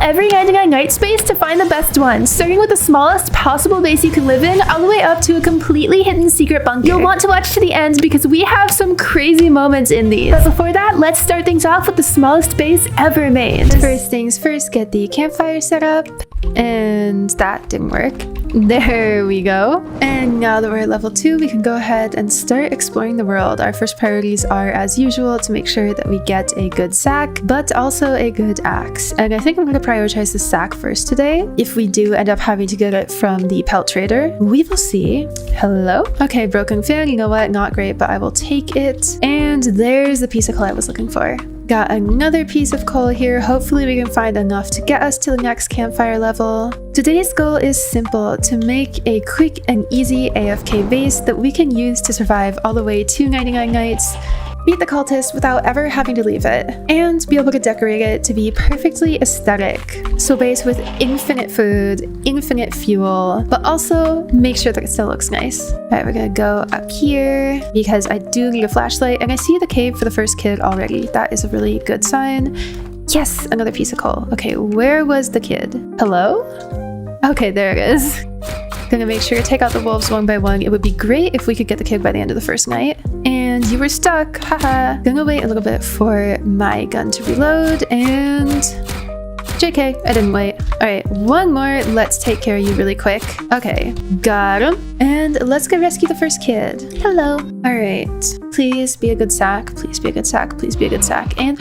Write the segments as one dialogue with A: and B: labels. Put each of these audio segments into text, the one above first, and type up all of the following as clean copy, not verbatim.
A: every 99 night space to find the best one, starting with the smallest possible base you can live in, all the way up to a completely hidden secret bunker. You'll want to watch to the end because we have some crazy moments in these. But before that, let's start things off with the smallest base ever made. First things first, get the campfire set up. And that didn't work. There we go. And now that we're at level 2, we can go ahead and start exploring the world. Our first priorities are, as usual, to make sure that we get a good sack, but also a good axe. And I think I'm going to prioritize the sack first today. If we do end up having to get it from the pelt trader, we will see. Hello? Okay, broken fan. You know what? Not great, but I will take it. And there's the piece of coal I was looking for. Got another piece of coal here. Hopefully we can find enough to get us to the next campfire level. Today's goal is simple: to make a quick and easy AFK base that we can use to survive all the way to 99 nights, beat the cultists without ever having to leave it, and be able to decorate it to be perfectly aesthetic. So base with infinite food, infinite fuel, but also make sure that it still looks nice. Alright, we're gonna go up here because I do need a flashlight, and I see the cave for the first kid already. That is a really good sign. Yes, another piece of coal. Okay, where was the kid? Hello? Okay, there it is. Gonna make sure to take out the wolves one by one. It would be great if we could get the kid by the end of the first night. And you were stuck, haha. Gonna wait a little bit for my gun to reload, and JK, I didn't wait. Alright, one more. Let's take care of you really quick. Okay, got him. And let's go rescue the first kid. Hello. Alright, please be a good sack. Please be a good sack. Please be a good sack. And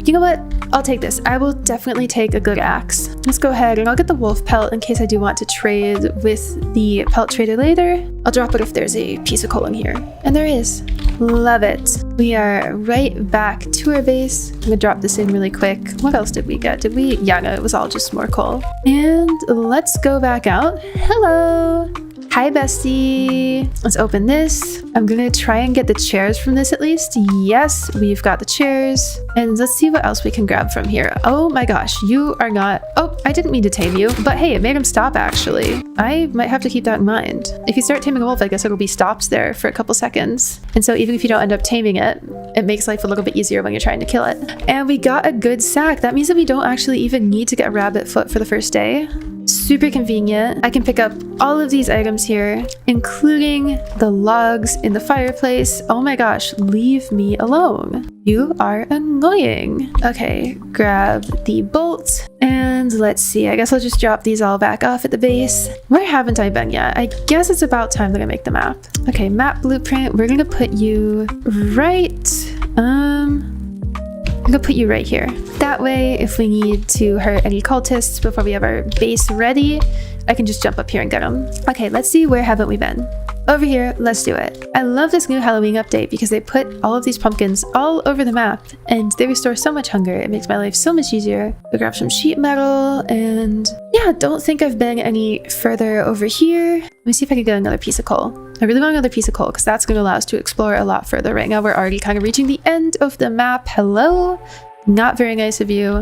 A: you know what? I'll take this. I will definitely take a good axe. Let's go ahead and I'll get the wolf pelt in case I do want to trade with the pelt trader later. I'll drop it if there's a piece of coal in here. And there is. Love it. We are right back to our base. I'm gonna drop this in really quick. What else did we get? Did we? Yeah, no, it was all just more coal. And let's go back out. Hello. Hi, bestie. Let's open this. I'm gonna try and get the chairs from this at least. Yes, we've got the chairs. And let's see what else we can grab from here. Oh my gosh, you are not... Oh, I didn't mean to tame you. But hey, it made him stop actually. I might have to keep that in mind. If you start taming a wolf, I guess it'll be stopped there for a couple seconds. And so even if you don't end up taming it, it makes life a little bit easier when you're trying to kill it. And we got a good sack. That means that we don't actually even need to get a rabbit foot for the first day. Super convenient. I can pick up all of these items here, including the logs in the fireplace. Oh my gosh, leave me alone. You are annoying. Okay, grab the bolt and let's see. I guess I'll just drop these all back off at the base. Where haven't I been yet? I guess it's about time that I make the map. Okay, map blueprint. We're gonna put you right... I'm gonna put you right here. That way, if we need to hurt any cultists before we have our base ready, I can just jump up here and get them. Okay, let's see, where haven't we been? Over here, let's do it. I love this new Halloween update because they put all of these pumpkins all over the map and they restore so much hunger. It makes my life so much easier. We'll grab some sheet metal and yeah, don't think I've been any further over here. Let me see if I can get another piece of coal. I really want another piece of coal because that's going to allow us to explore a lot further. Right now, we're already kind of reaching the end of the map. Hello? Not very nice of you.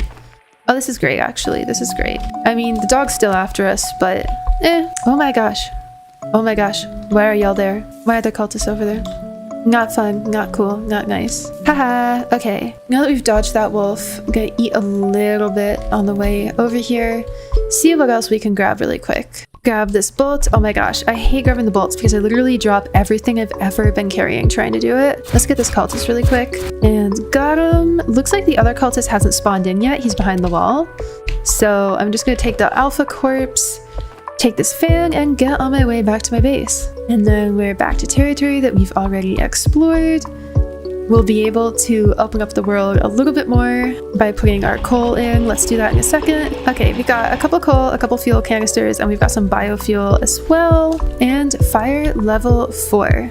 A: Oh, this is great, actually. This is great. I mean, the dog's still after us, but oh my gosh. Oh my gosh. Why are y'all there? Why are there cultists over there? Not fun, not cool, not nice. Haha. Okay, now that we've dodged that wolf, I'm gonna eat a little bit on the way over here. See what else we can grab really quick. Grab this bolt. Oh my gosh, I hate grabbing the bolts because I literally drop everything I've ever been carrying trying to do it. Let's get this cultist really quick. And got him. Looks like the other cultist hasn't spawned in yet. He's behind the wall. So I'm just gonna take the alpha corpse, take this fan, and get on my way back to my base. And then we're back to territory that we've already explored. We'll be able to open up the world a little bit more by putting our coal in. Let's do that in a second. Okay, we've got a couple coal, a couple fuel canisters, and we've got some biofuel as well. And fire level 4.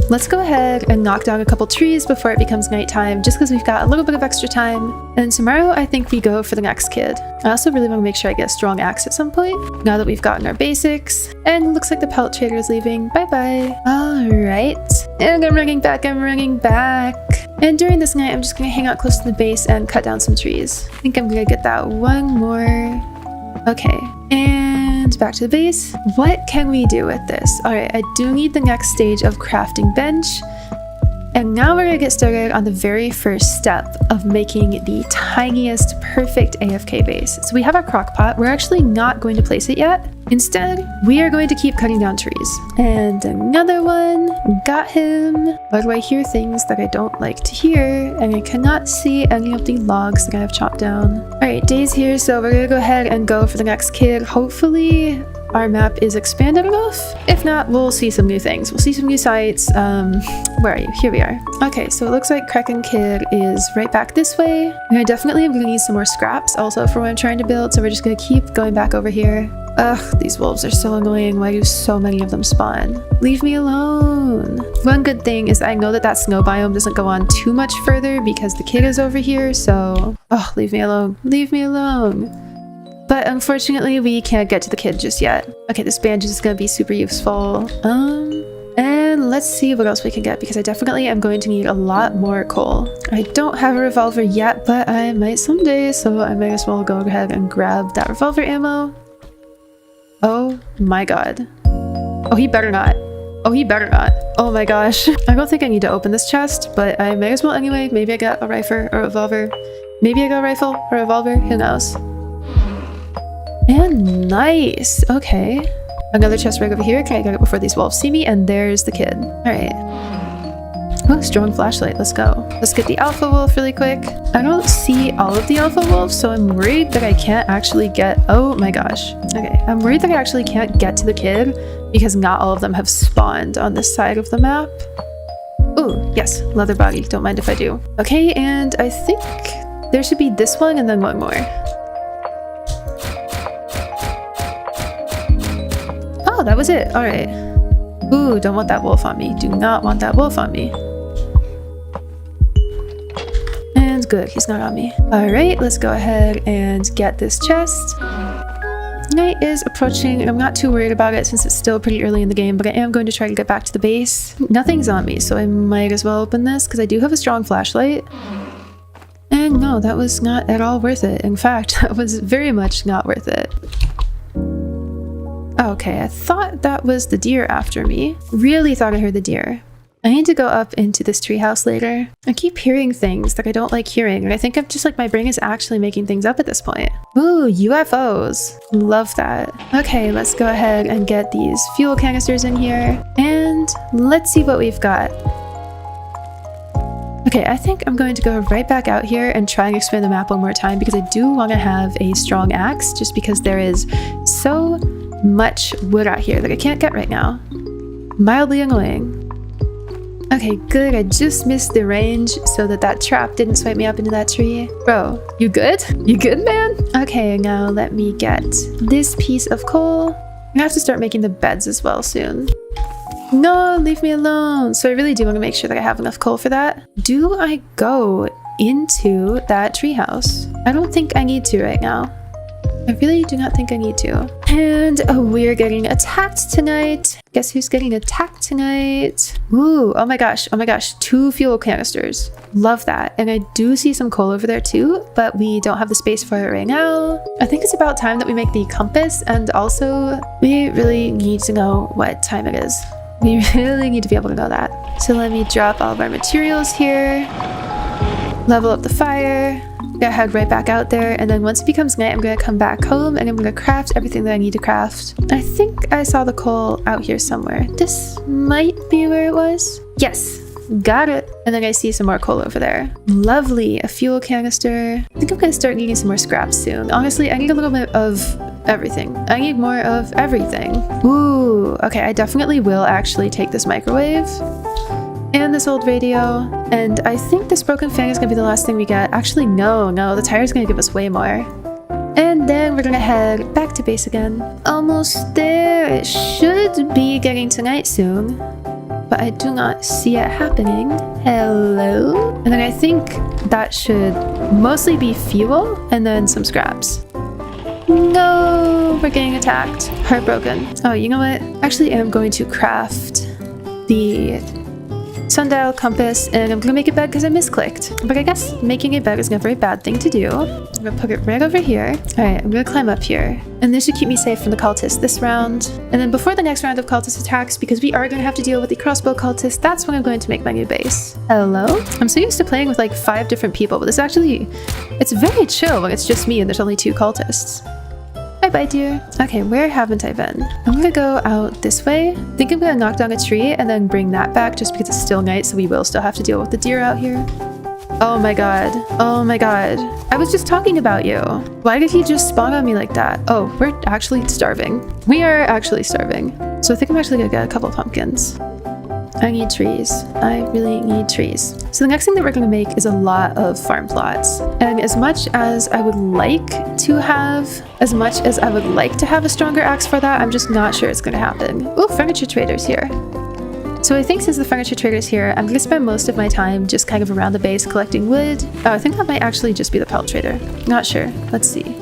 A: Let's go ahead and knock down a couple trees before it becomes nighttime, just because we've got a little bit of extra time. And tomorrow, I think we go for the next kid. I also really want to make sure I get a strong axe at some point, now that we've gotten our basics. And it looks like the pelt trader is leaving. Bye-bye. All right. And I'm running back. And during this night, I'm just going to hang out close to the base and cut down some trees. I think I'm going to get that one more. Okay. And back to the base. What can we do with this? All right, I do need the next stage of crafting bench. And now we're gonna get started on the very first step of making the tiniest perfect AFK base. So we have our crock pot. We're actually not going to place it yet. Instead, we are going to keep cutting down trees. And another one. Got him. Why do I hear things that I don't like to hear? And I cannot see any of the logs that I have chopped down. Alright, day's here, so we're gonna go ahead and go for the next kid. Hopefully our map is expanded enough. If not, we'll see some new things. We'll see some new sites. Where are you? Here we are. Okay, so it looks like Kraken Kid is right back this way. And I definitely am gonna need some more scraps also for what I'm trying to build, so we're just gonna keep going back over here. Ugh, these wolves are so annoying. Why do so many of them spawn? Leave me alone. One good thing is I know that that snow biome doesn't go on too much further because the kid is over here, so... Oh, leave me alone. Leave me alone. But unfortunately, we can't get to the kid just yet. Okay, this bandage is gonna be super useful. And let's see what else we can get, because I definitely am going to need a lot more coal. I don't have a revolver yet, but I might someday, so I might as well go ahead and grab that revolver ammo. Oh my god. Oh, he better not. Oh, he better not. Oh my gosh. I don't think I need to open this chest, but I may as well anyway. Maybe I got a rifle or a revolver. Maybe I got a rifle or a revolver. Who knows? And nice. Okay. Another chest right over here. Can I get it before these wolves see me? And there's the kid. Alright. Oh, strong flashlight. Let's go. Let's get the alpha wolf really quick. I don't see all of the alpha wolves, so I'm worried that I can't actually get... Oh my gosh. Okay. I'm worried that I actually can't get to the kid because not all of them have spawned on this side of the map. Oh, yes. Leather body. Don't mind if I do. Okay, and I think there should be this one and then one more. Oh, that was it. All right. Ooh, don't want that wolf on me. Do not want that wolf on me. And good, he's not on me. All right, let's go ahead and get this chest. Night is approaching, and I'm not too worried about it since it's still pretty early in the game, but I am going to try to get back to the base. Nothing's on me, so I might as well open this because I do have a strong flashlight. And no, that was not at all worth it. In fact, that was very much not worth it. Okay, I thought that was the deer after me. Really thought I heard the deer. I need to go up into this treehouse later. I keep hearing things that I don't like hearing, and I think I'm just like my brain is actually making things up at this point. Ooh, UFOs. Love that. Okay, let's go ahead and get these fuel canisters in here, and let's see what we've got. Okay, I think I'm going to go right back out here and try and expand the map one more time because I do want to have a strong axe just because there is so much wood out here that I can't get right now. Mildly annoying. Okay, good. I just missed the range so that trap didn't swipe me up into that tree. Bro, you good? You good, man? Okay, now let me get this piece of coal. I'm gonna have to start making the beds as well soon. No, leave me alone. So I really do want to make sure that I have enough coal for that. Do I go into that treehouse? I don't think I need to right now. I really do not think I need to. And we're getting attacked tonight. Guess who's getting attacked tonight? Ooh, oh my gosh, 2 fuel canisters. Love that. And I do see some coal over there too, but we don't have the space for it right now. I think it's about time that we make the compass, and also we really need to know what time it is. We really need to be able to know that. So let me drop all of our materials here. Level up the fire. Gonna head right back out there, and then once it becomes night, I'm gonna come back home and I'm gonna craft everything that I need to craft. I think I saw the coal out here somewhere. This might be where it was. Yes, got it. And then I see some more coal over there. Lovely, a fuel canister. I think I'm gonna start needing some more scraps soon. Honestly, I need a little bit of everything. I need more of everything. Ooh, okay, I definitely will actually take this microwave and this old radio, and I think this broken fan is gonna be the last thing we get. Actually, no, the tire's gonna give us way more. And then we're gonna head back to base again. Almost there. It should be getting to night soon, but I do not see it happening. Hello? And then I think that should mostly be fuel and then some scraps. No, we're getting attacked. Heartbroken. Oh, you know what? Actually, I'm going to craft the sundial, compass, and I'm gonna make a bed because I misclicked. But I guess making a bed is never a bad thing to do. I'm gonna put it right over here. All right, I'm gonna climb up here. And this should keep me safe from the cultists this round. And then before the next round of cultist attacks, because we are gonna have to deal with the crossbow cultist, that's when I'm going to make my new base. Hello? I'm so used to playing with like 5 different people, but it's very chill when it's just me and there's only 2 cultists. Bye-bye, dear. Okay, where haven't I been? I'm gonna go out this way. I think I'm gonna knock down a tree and then bring that back just because it's still night, so we will still have to deal with the deer out here. Oh my god. Oh my god. I was just talking about you. Why did he just spawn on me like that? Oh, we're actually starving. We are actually starving. So I think I'm actually gonna get a couple pumpkins. I need trees. I really need trees. So the next thing that we're going to make is a lot of farm plots. And as much as I would like to have a stronger axe for that, I'm just not sure it's going to happen. Oh, furniture trader's here. So I think since the furniture trader's here, I'm going to spend most of my time just kind of around the base collecting wood. Oh, I think that might actually just be the pelt trader. Not sure. Let's see.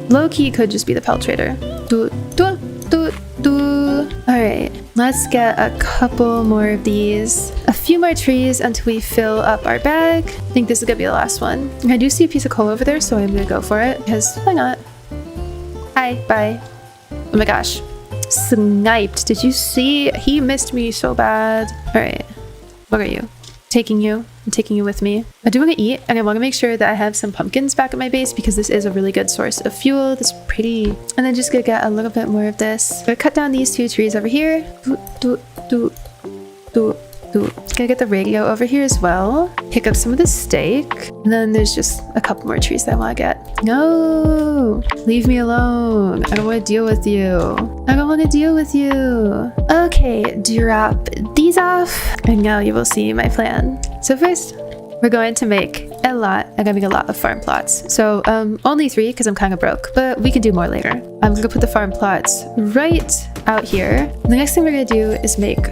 A: Low-key could just be the pelt trader. Alright, let's get a couple more of these. A few more trees until we fill up our bag. I think this is gonna be the last one. I do see a piece of coal over there, so I'm gonna go for it, because why not? Hi, bye. Oh my gosh. Sniped. Did you see? He missed me so bad. Alright, what are you? I'm taking you with me. I do want to eat, and I want to make sure that I have some pumpkins back at my base because this is a really good source of fuel. That's pretty. And then just gonna get a little bit more of this. Gonna cut down these 2 trees over here. Gonna get the radio over here as well. Pick up some of the steak. And then there's just a couple more trees that I want to get. No! Leave me alone. I don't want to deal with you. I don't want to deal with you. Okay, drop these off. And now you will see my plan. So first, we're going to make a lot of farm plots. So only 3 because I'm kind of broke, but we can do more later. I'm gonna put the farm plots right out here. The next thing we're gonna do is make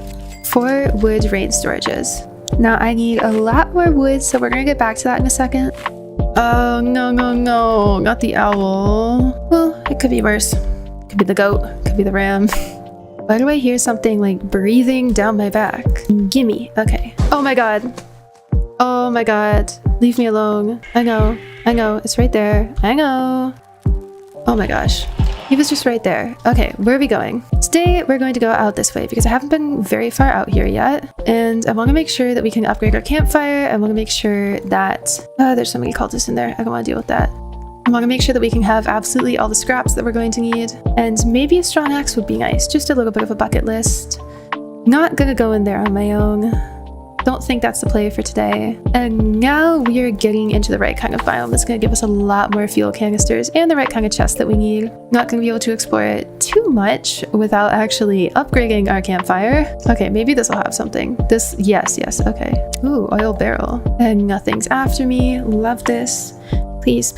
A: 4 wood rain storages. Now I need a lot more wood, so we're gonna get back to that in a second. Oh, no, not the owl. Well, it could be worse. Could be the goat, could be the ram. Why do I hear something like breathing down my back? Gimme. Okay. Oh my god. Oh my god. Leave me alone. I know, it's right there. I know. Oh my gosh. He was just right there. Okay, where are we going? Today, we're going to go out this way because I haven't been very far out here yet. And I want to make sure that we can upgrade our campfire. I want to make sure that... there's so many cultists in there. I don't want to deal with that. I want to make sure that we can have absolutely all the scraps that we're going to need. And maybe a strong axe would be nice. Just a little bit of a bucket list. Not gonna go in there on my own. Don't think that's the play for today. And now we are getting into the right kind of biome that's going to give us a lot more fuel canisters and the right kind of chest that we need. Not going to be able to explore it too much without actually upgrading our campfire. Okay, maybe this will have something. This, yes, okay. Ooh, oil barrel. And nothing's after me. Love this. Please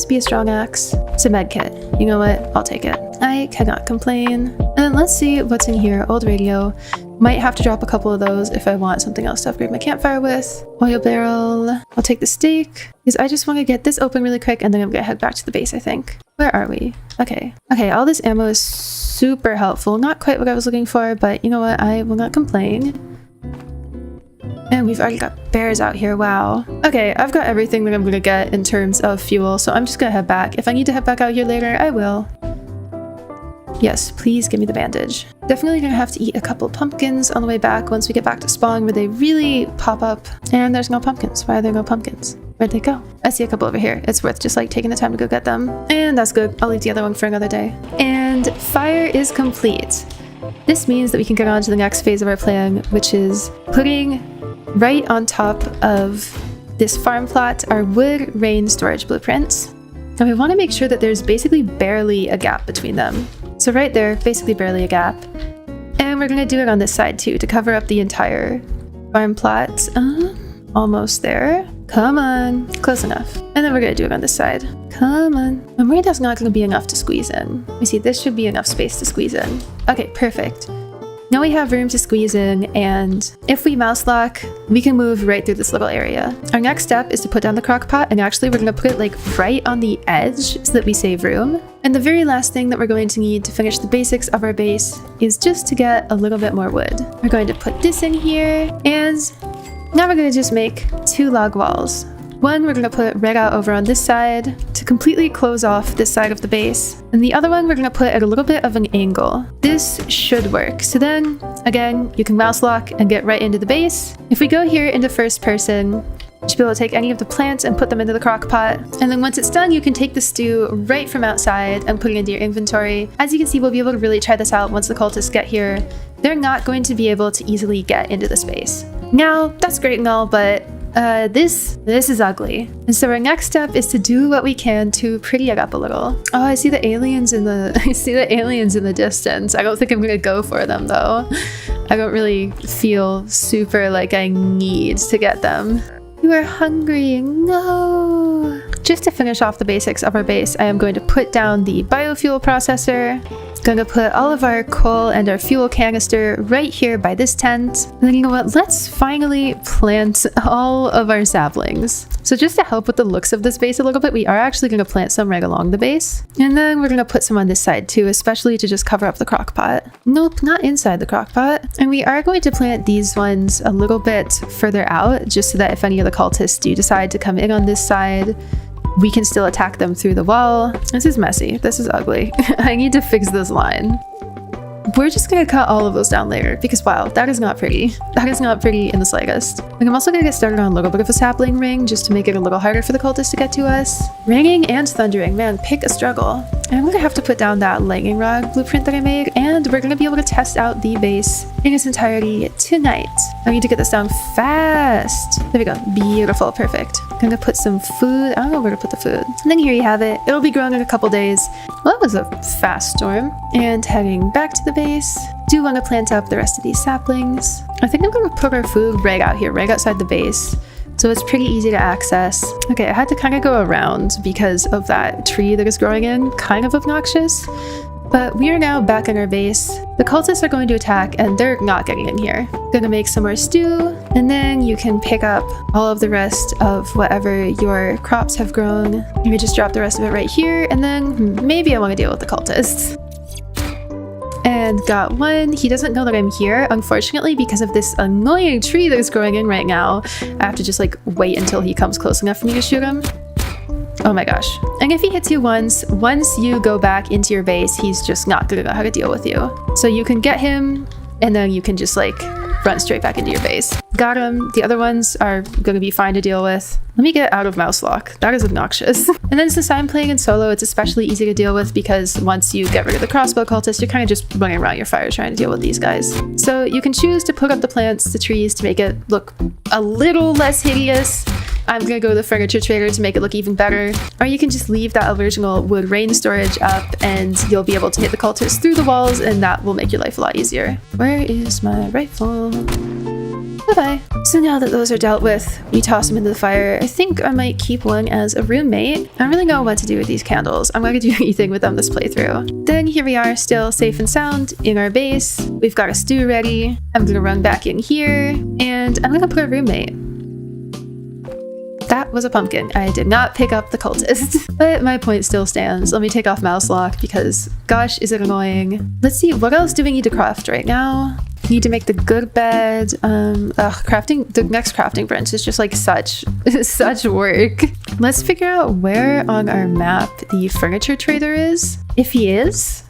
A: be a strong axe. It's a med kit. You know what? I'll take it. I cannot complain. And then let's see what's in here. Old radio. Might have to drop a couple of those if I want something else to upgrade my campfire with. Oil barrel. I'll take the steak because I just want to get this open really quick and then I'm gonna head back to the base, I think. Where are we? Okay, all this ammo is super helpful. Not quite what I was looking for, but you know what? I will not complain. And we've already got bears out here. Wow. Okay, I've got everything that I'm gonna get in terms of fuel, so I'm just gonna head back. If I need to head back out here later, I will. Yes, please give me the bandage. Definitely gonna have to eat a couple pumpkins on the way back once we get back to spawn where they really pop up. And there's no pumpkins. Why are there no pumpkins? Where'd they go? I see a couple over here. It's worth just like taking the time to go get them. And that's good. I'll leave the other one for another day. And fire is complete. This means that we can get on to the next phase of our plan, which is putting right on top of this farm plot our wood rain storage blueprints. And we want to make sure that there's basically barely a gap between them. So right there, basically barely a gap. And we're going to do it on this side too to cover up the entire farm plot. Almost there. Come on. Close enough. And then we're going to do it on this side. Come on. I'm worried that's not going to be enough to squeeze in. Let me see. This should be enough space to squeeze in. Okay, perfect. Now we have room to squeeze in, and if we mouse lock, we can move right through this little area. Our next step is to put down the crock pot, and actually we're going to put it like right on the edge so that we save room. And the very last thing that we're going to need to finish the basics of our base is just to get a little bit more wood. We're going to put this in here, and now we're going to just make 2 log walls. One we're going to put right out over on this side to completely close off this side of the base. And the other one we're going to put at a little bit of an angle. This should work. So then, again, you can mouse lock and get right into the base. If we go here into first person, you should be able to take any of the plants and put them into the crock pot. And then once it's done, you can take the stew right from outside and put it into your inventory. As you can see, we'll be able to really try this out once the cultists get here. They're not going to be able to easily get into the space. Now, that's great and all, but this is ugly. And so our next step is to do what we can to pretty it up a little. Oh, I see the aliens in the distance. I don't think I'm gonna go for them though. I don't really feel super like I need to get them. You are hungry. No. Just to finish off the basics of our base, I am going to put down the biofuel processor. Going to put all of our coal and our fuel canister right here by this tent. And then you know what? Let's finally plant all of our saplings. So just to help with the looks of this base a little bit, we are actually going to plant some right along the base. And then we're going to put some on this side too, especially to just cover up the crock pot. Nope, not inside the crock pot. And we are going to plant these ones a little bit further out, just so that if any of the cultists do decide to come in on this side, we can still attack them through the wall. This is messy. This is ugly. I need to fix this line. We're just gonna cut all of those down later because wow, that is not pretty. That is not pretty in the slightest. Like, I'm also gonna get started on a little bit of a sapling ring just to make it a little harder for the cultists to get to us. Raining and thundering, man, pick a struggle. And I'm gonna have to put down that lightning rod blueprint that I made, and we're gonna be able to test out the base in its entirety tonight. I need to get this down fast. There we go. Beautiful. Perfect. I'm gonna put some food. I don't know where to put the food. And then here you have it. It'll be grown in a couple days. Well, that was a fast storm. And heading back to the base, do want to plant up the rest of these saplings. I think I'm gonna put our food right out here, right outside the base, so it's pretty easy to access. Okay, I had to kind of go around because of that tree that is growing in, kind of obnoxious. But we are now back in our base. The cultists are going to attack and they're not getting in here. Gonna make some more stew, and then you can pick up all of the rest of whatever your crops have grown. You can just drop the rest of it right here, and then maybe I want to deal with the cultists. And got one. He doesn't know that I'm here, unfortunately, because of this annoying tree that is growing in right now. I have to just like wait until he comes close enough for me to shoot him. Oh my gosh. And if he hits you once you go back into your base, he's just not gonna know how to deal with you. So you can get him, and then you can just like run straight back into your base. Got him. The other ones are gonna be fine to deal with. Let me get out of mouse lock. That is obnoxious. And then since I'm playing in solo, it's especially easy to deal with because once you get rid of the crossbow cultist, you're kind of just running around your fire trying to deal with these guys. So you can choose to put up the plants, the trees, to make it look a little less hideous. I'm gonna go to the furniture trader to make it look even better. Or you can just leave that original wood rain storage up and you'll be able to hit the cultists through the walls, and that will make your life a lot easier. Where is my rifle? Bye-bye. So now that those are dealt with, we toss them into the fire. I think I might keep one as a roommate. I don't really know what to do with these candles. I'm not gonna do anything with them this playthrough. Then here we are, still safe and sound in our base. We've got a stew ready. I'm gonna run back in here, and I'm gonna put a roommate. That was a pumpkin. I did not pick up the cultist. But my point still stands. Let me take off mouse lock because gosh, is it annoying. Let's see, what else do we need to craft right now? Need to make the good bed. Crafting the next crafting bench is just like such work. Let's figure out where on our map the furniture trader is. If he is.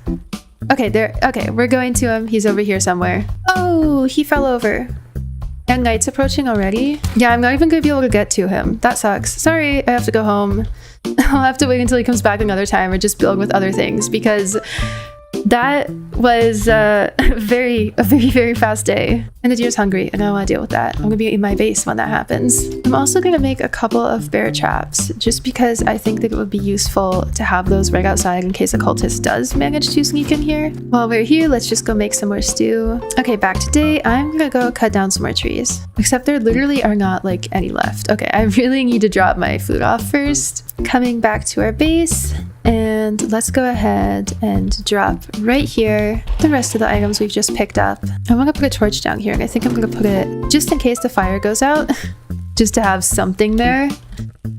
A: Okay, there. Okay, we're going to him. He's over here somewhere. Oh, he fell over. And night's approaching already? Yeah, I'm not even gonna be able to get to him. That sucks. Sorry, I have to go home. I'll have to wait until he comes back another time or just build with other things because that was a very, very fast day. And the deer's hungry and I don't want to deal with that. I'm gonna be in my base when that happens. I'm also gonna make a couple of bear traps just because I think that it would be useful to have those right outside in case a cultist does manage to sneak in here. While we're here, let's just go make some more stew. Okay, back to day. I'm gonna go cut down some more trees. Except there literally are not like any left. Okay, I really need to drop my food off first. Coming back to our base. And let's go ahead and drop right here the rest of the items we've just picked up. I'm gonna put a torch down here, and I think I'm gonna put it just in case the fire goes out, just to have something there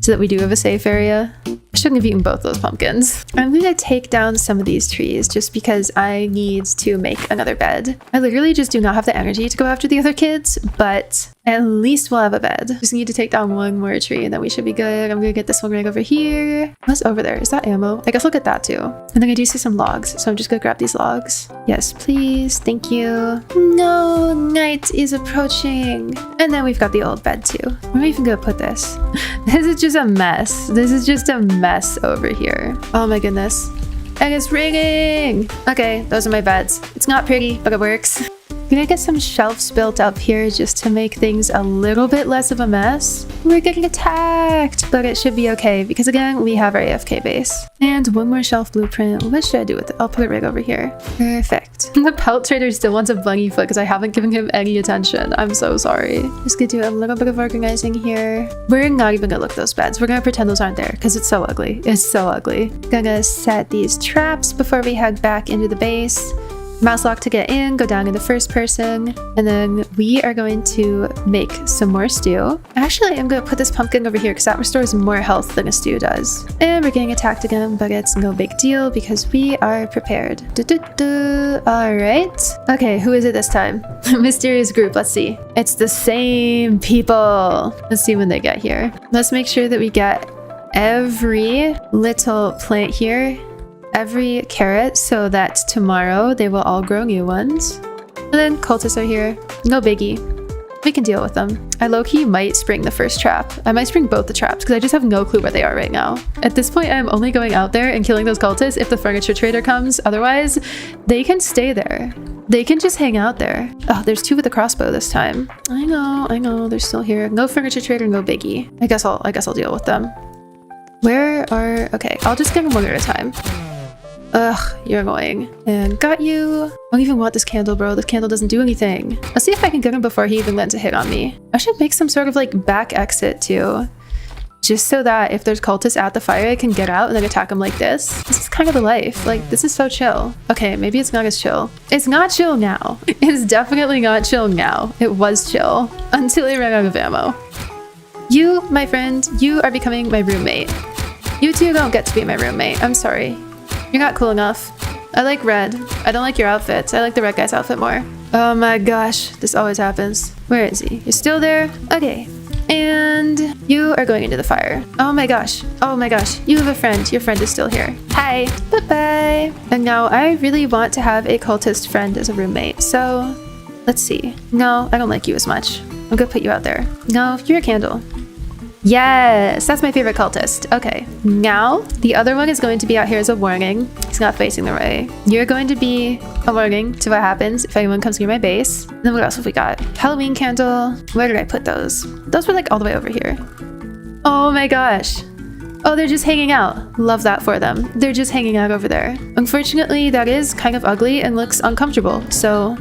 A: so that we do have a safe area. I shouldn't have eaten both those pumpkins. I'm gonna take down some of these trees just because I need to make another bed. I literally just do not have the energy to go after the other kids, but at least we'll have a bed. Just need to take down one more tree and then we should be good. I'm gonna get this one right over here. What's over there? Is that ammo? I guess I'll get that too. And then I do see some logs, so I'm just gonna grab these logs. Yes, please. Thank you. No, night is approaching. And then we've got the old bed too. Where am I even gonna put this? This is just a mess. This is just a mess over here. Oh my goodness. And it's raining! Okay, those are my beds. It's not pretty, but it works. I'm gonna get some shelves built up here just to make things a little bit less of a mess. We're getting attacked, but it should be okay because again, we have our AFK base. And one more shelf blueprint. What should I do with it? I'll put it right over here. Perfect. The pelt trader still wants a bunny foot because I haven't given him any attention. I'm so sorry. Just gonna do a little bit of organizing here. We're not even gonna look at those beds. We're gonna pretend those aren't there because it's so ugly. It's so ugly. Gonna set these traps before we head back into the base. Mouse lock to get in, go down into first person, and then we are going to make some more stew. Actually, I'm going to put this pumpkin over here because that restores more health than a stew does. And we're getting attacked again, but it's no big deal because we are prepared. Alright. Okay, who is it this time? Mysterious group, let's see. It's the same people. Let's see when they get here. Let's make sure that we get every little plant here, every carrot, so that tomorrow they will all grow new ones. And then cultists are here. No biggie. We can deal with them. I low-key might spring the first trap. I might spring both the traps because I just have no clue where they are right now. At this point, I'm only going out there and killing those cultists if the furniture trader comes. Otherwise, they can stay there. They can just hang out there. Oh, there's two with a crossbow this time. I know, they're still here. No furniture trader, no biggie. I guess I'll deal with them. Where are... Okay, I'll just get them one at a time. Ugh, you're annoying. And got you. I don't even want this candle, bro. This candle doesn't do anything. Let's see if I can get him before he even lands a hit on me. I should make some sort of like back exit too. Just so that if there's cultists at the fire, I can get out and then attack them like this. This is kind of the life. Like, this is so chill. Okay, maybe it's not as chill. It's not chill now. It's definitely not chill now. It was chill until I ran out of ammo. You, my friend, you are becoming my roommate. You two don't get to be my roommate. I'm sorry. You're not cool enough. I like red. I don't like your outfits. I like the red guy's outfit more. Oh my gosh, this always happens. Where is he? You're still there? Okay. And you are going into the fire. Oh my gosh. Oh my gosh. You have a friend. Your friend is still here. Hi. Bye-bye. And now I really want to have a cultist friend as a roommate. So let's see. No, I don't like you as much. I'm gonna put you out there. No, you're a candle. Yes, that's my favorite cultist. Okay, now the other one is going to be out here as a warning. He's not facing the way. You're going to be a warning to what happens if anyone comes near my base. And then what else have we got? Halloween candle. Where did I put those? Those were like all the way over here. Oh my gosh. Oh, they're just hanging out. Love that for them. They're just hanging out over there. Unfortunately, that is kind of ugly and looks uncomfortable. So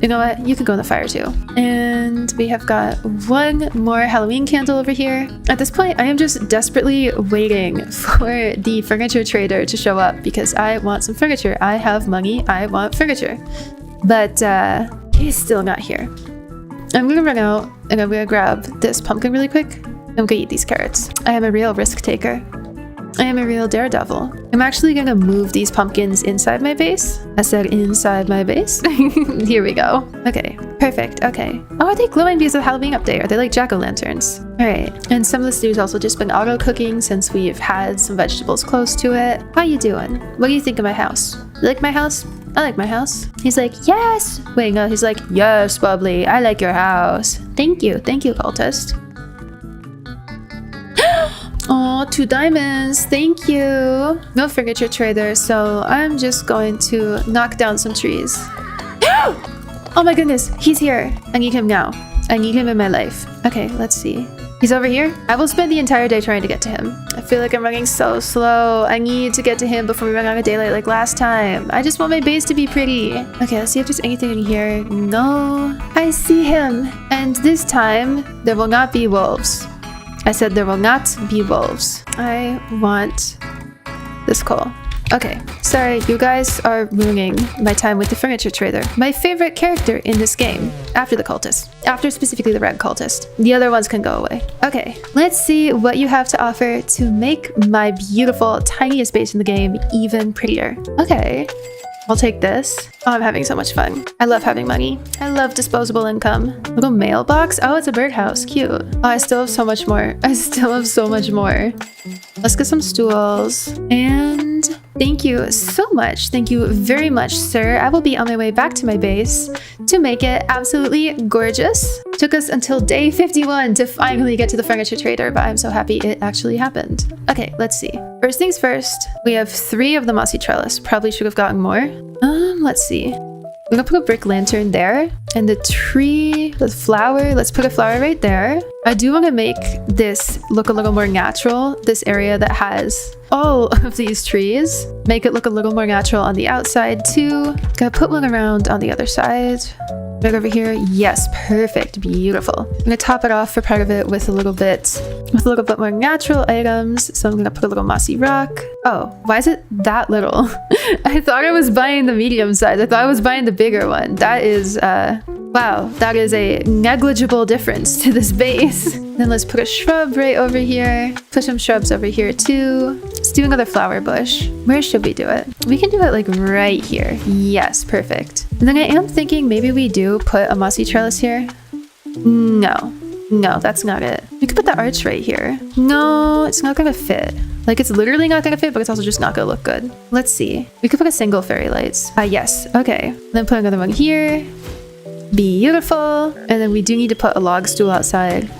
A: you know what? You can go in the fire too. And we have got one more Halloween candle over here. At this point, I am just desperately waiting for the furniture trader to show up because I want some furniture. I have money. I want furniture. But he's still not here. I'm gonna run out and I'm gonna grab this pumpkin really quick. I'm gonna eat these carrots. I am a real risk taker. I am a real daredevil. I'm actually gonna move these pumpkins inside my base. I said inside my base. Here we go. Okay, perfect. Okay. Oh, are they glowing because of Halloween update? Are they like jack-o'-lanterns? All right. And some of the stew's also just been auto cooking since we've had some vegetables close to it. How you doing? What do you think of my house? You like my house? I like my house. He's like, yes. Wait, no, he's like, yes, Bubbli. I like your house. Thank you, cultist. Oh, 2 diamonds. Thank you. No furniture trader, so I'm just going to knock down some trees. Oh my goodness, he's here. I need him now. I need him in my life. Okay, let's see. He's over here. I will spend the entire day trying to get to him. I feel like I'm running so slow. I need to get to him before we run out of daylight like last time. I just want my base to be pretty. Okay, let's see if there's anything in here. No. I see him. And this time, there will not be wolves. I said there will not be wolves. I want this coal. Okay, sorry, you guys are ruining my time with the furniture trader. My favorite character in this game, after the cultist. After specifically the red cultist. The other ones can go away. Okay, let's see what you have to offer to make my beautiful, tiniest base in the game even prettier. Okay. I'll take this. Oh, I'm having so much fun. I love having money. I love disposable income. Little mailbox. Oh, it's a birdhouse. Cute. Oh, I still have so much more. I still have so much more. Let's get some stools. And thank you so much. Thank you very much, sir. I will be on my way back to my base to make it absolutely gorgeous. Took us until day 51 to finally get to the furniture trader, but I'm so happy it actually happened. Okay, let's see. First things first, we have 3 of the mossy trellis. Probably should have gotten more. Let's see. We're gonna put a brick lantern there. And the tree, the flower, let's put a flower right there. I do want to make this look a little more natural. This area that has all of these trees. Make it look a little more natural on the outside too. Gotta put one around on the other side. Right over here. Yes, perfect. Beautiful. I'm gonna top it off for part of it with a little bit more natural items. So I'm gonna put a little mossy rock. Oh, why is it that little? I thought I was buying the medium size. I thought I was buying the bigger one. That is wow, that is a negligible difference to this base. Then let's put a shrub right over here. Put some shrubs over here too. Let's do another flower bush. Where should we do it? We can do it like right here. Yes, perfect. And then I am thinking maybe we do put a mossy trellis here. No, that's not it. We could put the arch right here. No, it's not gonna fit. Like, it's literally not gonna fit, but it's also just not gonna look good. Let's see. We could put a single fairy lights. Yes, okay. Then put another one here. Beautiful. And then we do need to put a log stool outside.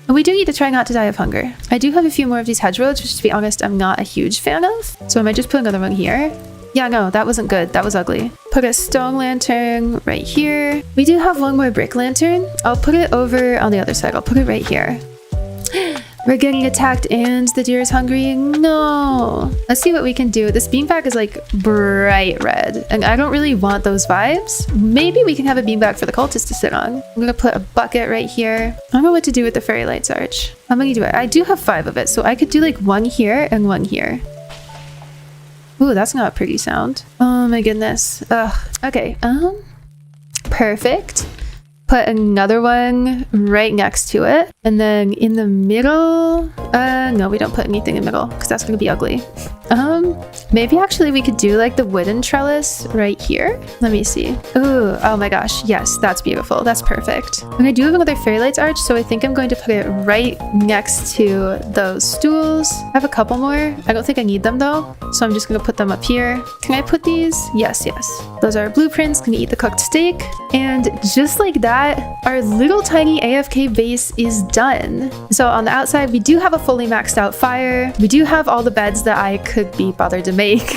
A: And we do need to try not to die of hunger. I do have a few more of these hedgerows, which to be honest, I'm not a huge fan of. So I might just put another one here. Yeah, no, that wasn't good. That was ugly. Put a stone lantern right here. We do have one more brick lantern. I'll put it over on the other side. I'll put it right here. We're getting attacked and the deer is hungry. No. Let's see what we can do. This beanbag is like bright red and I don't really want those vibes. Maybe we can have a beanbag for the cultist to sit on. I'm gonna put a bucket right here. I don't know what to do with the fairy lights arch. How many do I do have 5 of it, so I could do like one here and one here. Ooh, that's not a pretty sound. Oh my goodness. Ugh. Okay, perfect. Put another one right next to it. And then in the middle, no, we don't put anything in the middle because that's gonna be ugly. Maybe actually we could do like the wooden trellis right here. Let me see. Ooh, oh my gosh. Yes, that's beautiful. That's perfect. And I do have another fairy lights arch, so I think I'm going to put it right next to those stools. I have a couple more. I don't think I need them though, so I'm just gonna put them up here. Can I put these? Yes, yes. Those are blueprints. Gonna eat the cooked steak. And just like that, our little tiny AFK base is done. So on the outside, we do have a fully maxed out fire. We do have all the beds that I could be bothered to make.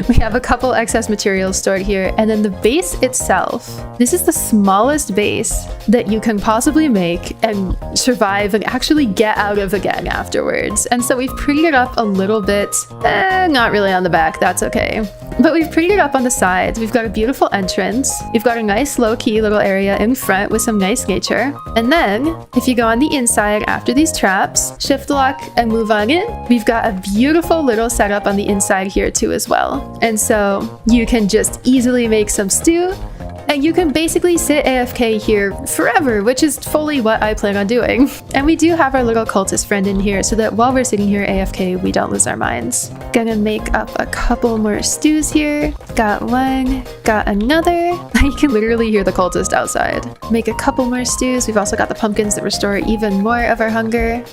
A: We have a couple excess materials stored here. And then the base itself, this is the smallest base that you can possibly make and survive and actually get out of again afterwards. And so we've prettied it up a little bit. Not really on the back, that's okay. But we've prettied it up on the sides. We've got a beautiful entrance. We've got a nice low-key little area in front with some nice nature. And then if you go on the inside after these traps, shift lock and move on in, we've got a beautiful little setup on the inside here too as well. And so you can just easily make some stew. And you can basically sit AFK here forever, which is fully what I plan on doing. And we do have our little cultist friend in here so that while we're sitting here AFK, we don't lose our minds. Gonna make up a couple more stews here. Got one, got another. You can literally hear the cultist outside. Make a couple more stews. We've also got the pumpkins that restore even more of our hunger.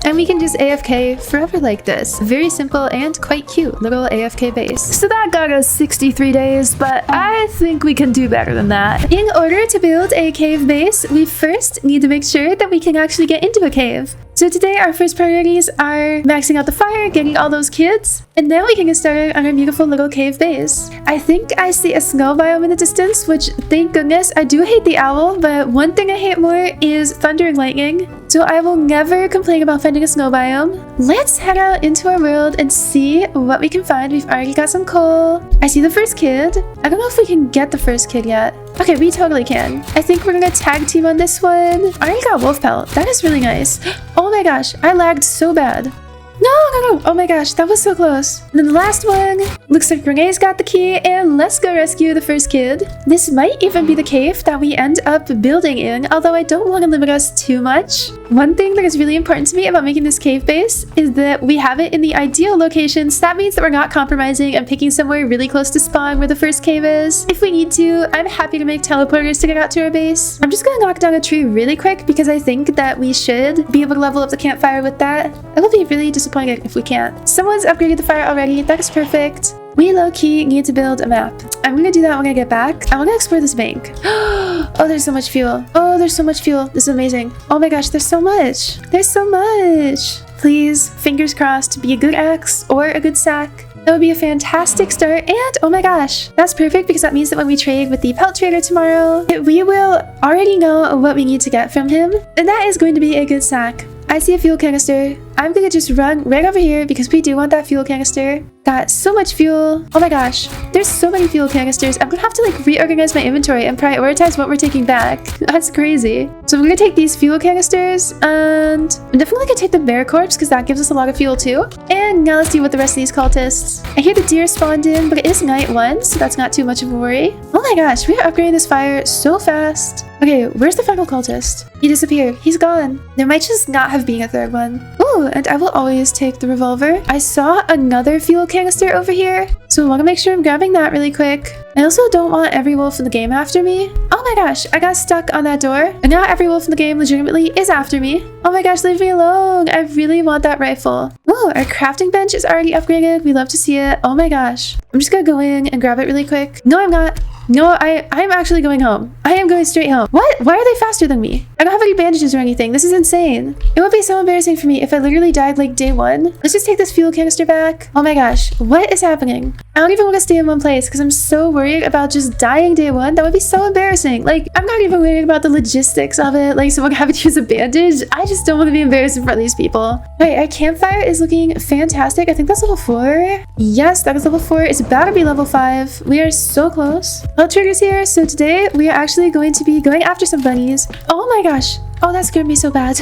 A: And we can just AFK forever like this. Very simple and quite cute little AFK base. So that got us 63 days, but I think we can do better than that. In order to build a cave base, we first need to make sure that we can actually get into a cave. So today our first priorities are maxing out the fire, getting all those kids, and then we can get started on our beautiful little cave base. I think I see a snow biome in the distance, which thank goodness. I do hate the owl, but one thing I hate more is thunder and lightning. So I will never complain about finding a snow biome. Let's head out into our world and see what we can find. We've already got some coal. I see the first kid. I don't know if we can get the first kid yet. Okay, we totally can. I think we're gonna tag team on this one. I already got wolf pelt. That is really nice. Oh my gosh, I lagged so bad. No. Oh my gosh, that was so close. And then the last one. Looks like Renee's got the key, and let's go rescue the first kid. This might even be the cave that we end up building in, although I don't want to limit us too much. One thing that is really important to me about making this cave base is that we have it in the ideal locations. That means that we're not compromising and picking somewhere really close to spawn where the first cave is. If we need to, I'm happy to make teleporters to get out to our base. I'm just gonna knock down a tree really quick because I think that we should be able to level up the campfire with that. I will be really disappointed if we can't. Someone's upgraded the fire already. That is perfect. We low-key need to build a map. I'm gonna do that when I get back. I want to explore this bank. Oh, there's so much fuel. Oh, there's so much fuel. This is amazing. Oh my gosh, there's so much. There's so much. Please, fingers crossed, be a good axe or a good sack. That would be a fantastic start. And oh my gosh, that's perfect because that means that when we trade with the pelt trader tomorrow, we will already know what we need to get from him. And that is going to be a good sack. I see a fuel canister. I'm gonna just run right over here because we do want that fuel canister. Got so much fuel. Oh my gosh, there's so many fuel canisters. I'm gonna have to like reorganize my inventory and prioritize what we're taking back. That's crazy. So I'm gonna take these fuel canisters, and I'm definitely gonna take the bear corpse because that gives us a lot of fuel too. And now let's deal with the rest of these cultists. I hear the deer spawned in, but it is night 1, so that's not too much of a worry. Oh my gosh, we are upgrading this fire so fast. Okay, where's the final cultist? He disappeared. He's gone. There might just not have been a third one. Ooh, and I will always take the revolver. I saw another fuel canister over here, so I want to make sure I'm grabbing that really quick. I also don't want every wolf in the game after me. Oh my gosh, I got stuck on that door, and now every wolf in the game legitimately is after me. Oh my gosh, leave me alone. I really want that rifle. Ooh, our crafting bench is already upgraded. We love to see it. Oh my gosh. I'm just gonna go in and grab it really quick. No, I'm not. No, I'm actually going home. I am going straight home. What? Why are they faster than me? I don't have any bandages or anything. This is insane. It would be so embarrassing for me if I literally died like day 1. Let's just take this fuel canister back. Oh my gosh. What is happening? I don't even want to stay in one place because I'm so worried about just dying day 1. That would be so embarrassing. Like, I'm not even worried about the logistics of it. Like, someone having to use a bandage. I just don't want to be embarrassed in front of these people. Wait, our campfire is looking fantastic. I think that's level 4. Yes, that is level 4. It's about to be level 5. We are so close. Trigger's here, so today we are actually going to be going after some bunnies. Oh my gosh. Oh, that scared me so bad.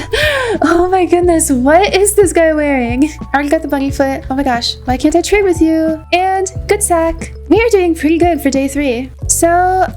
A: Oh my goodness, what is this guy wearing? I already got the bunny foot. Oh my gosh, why can't I trade with you? And good sack. We are doing pretty good for day 3. So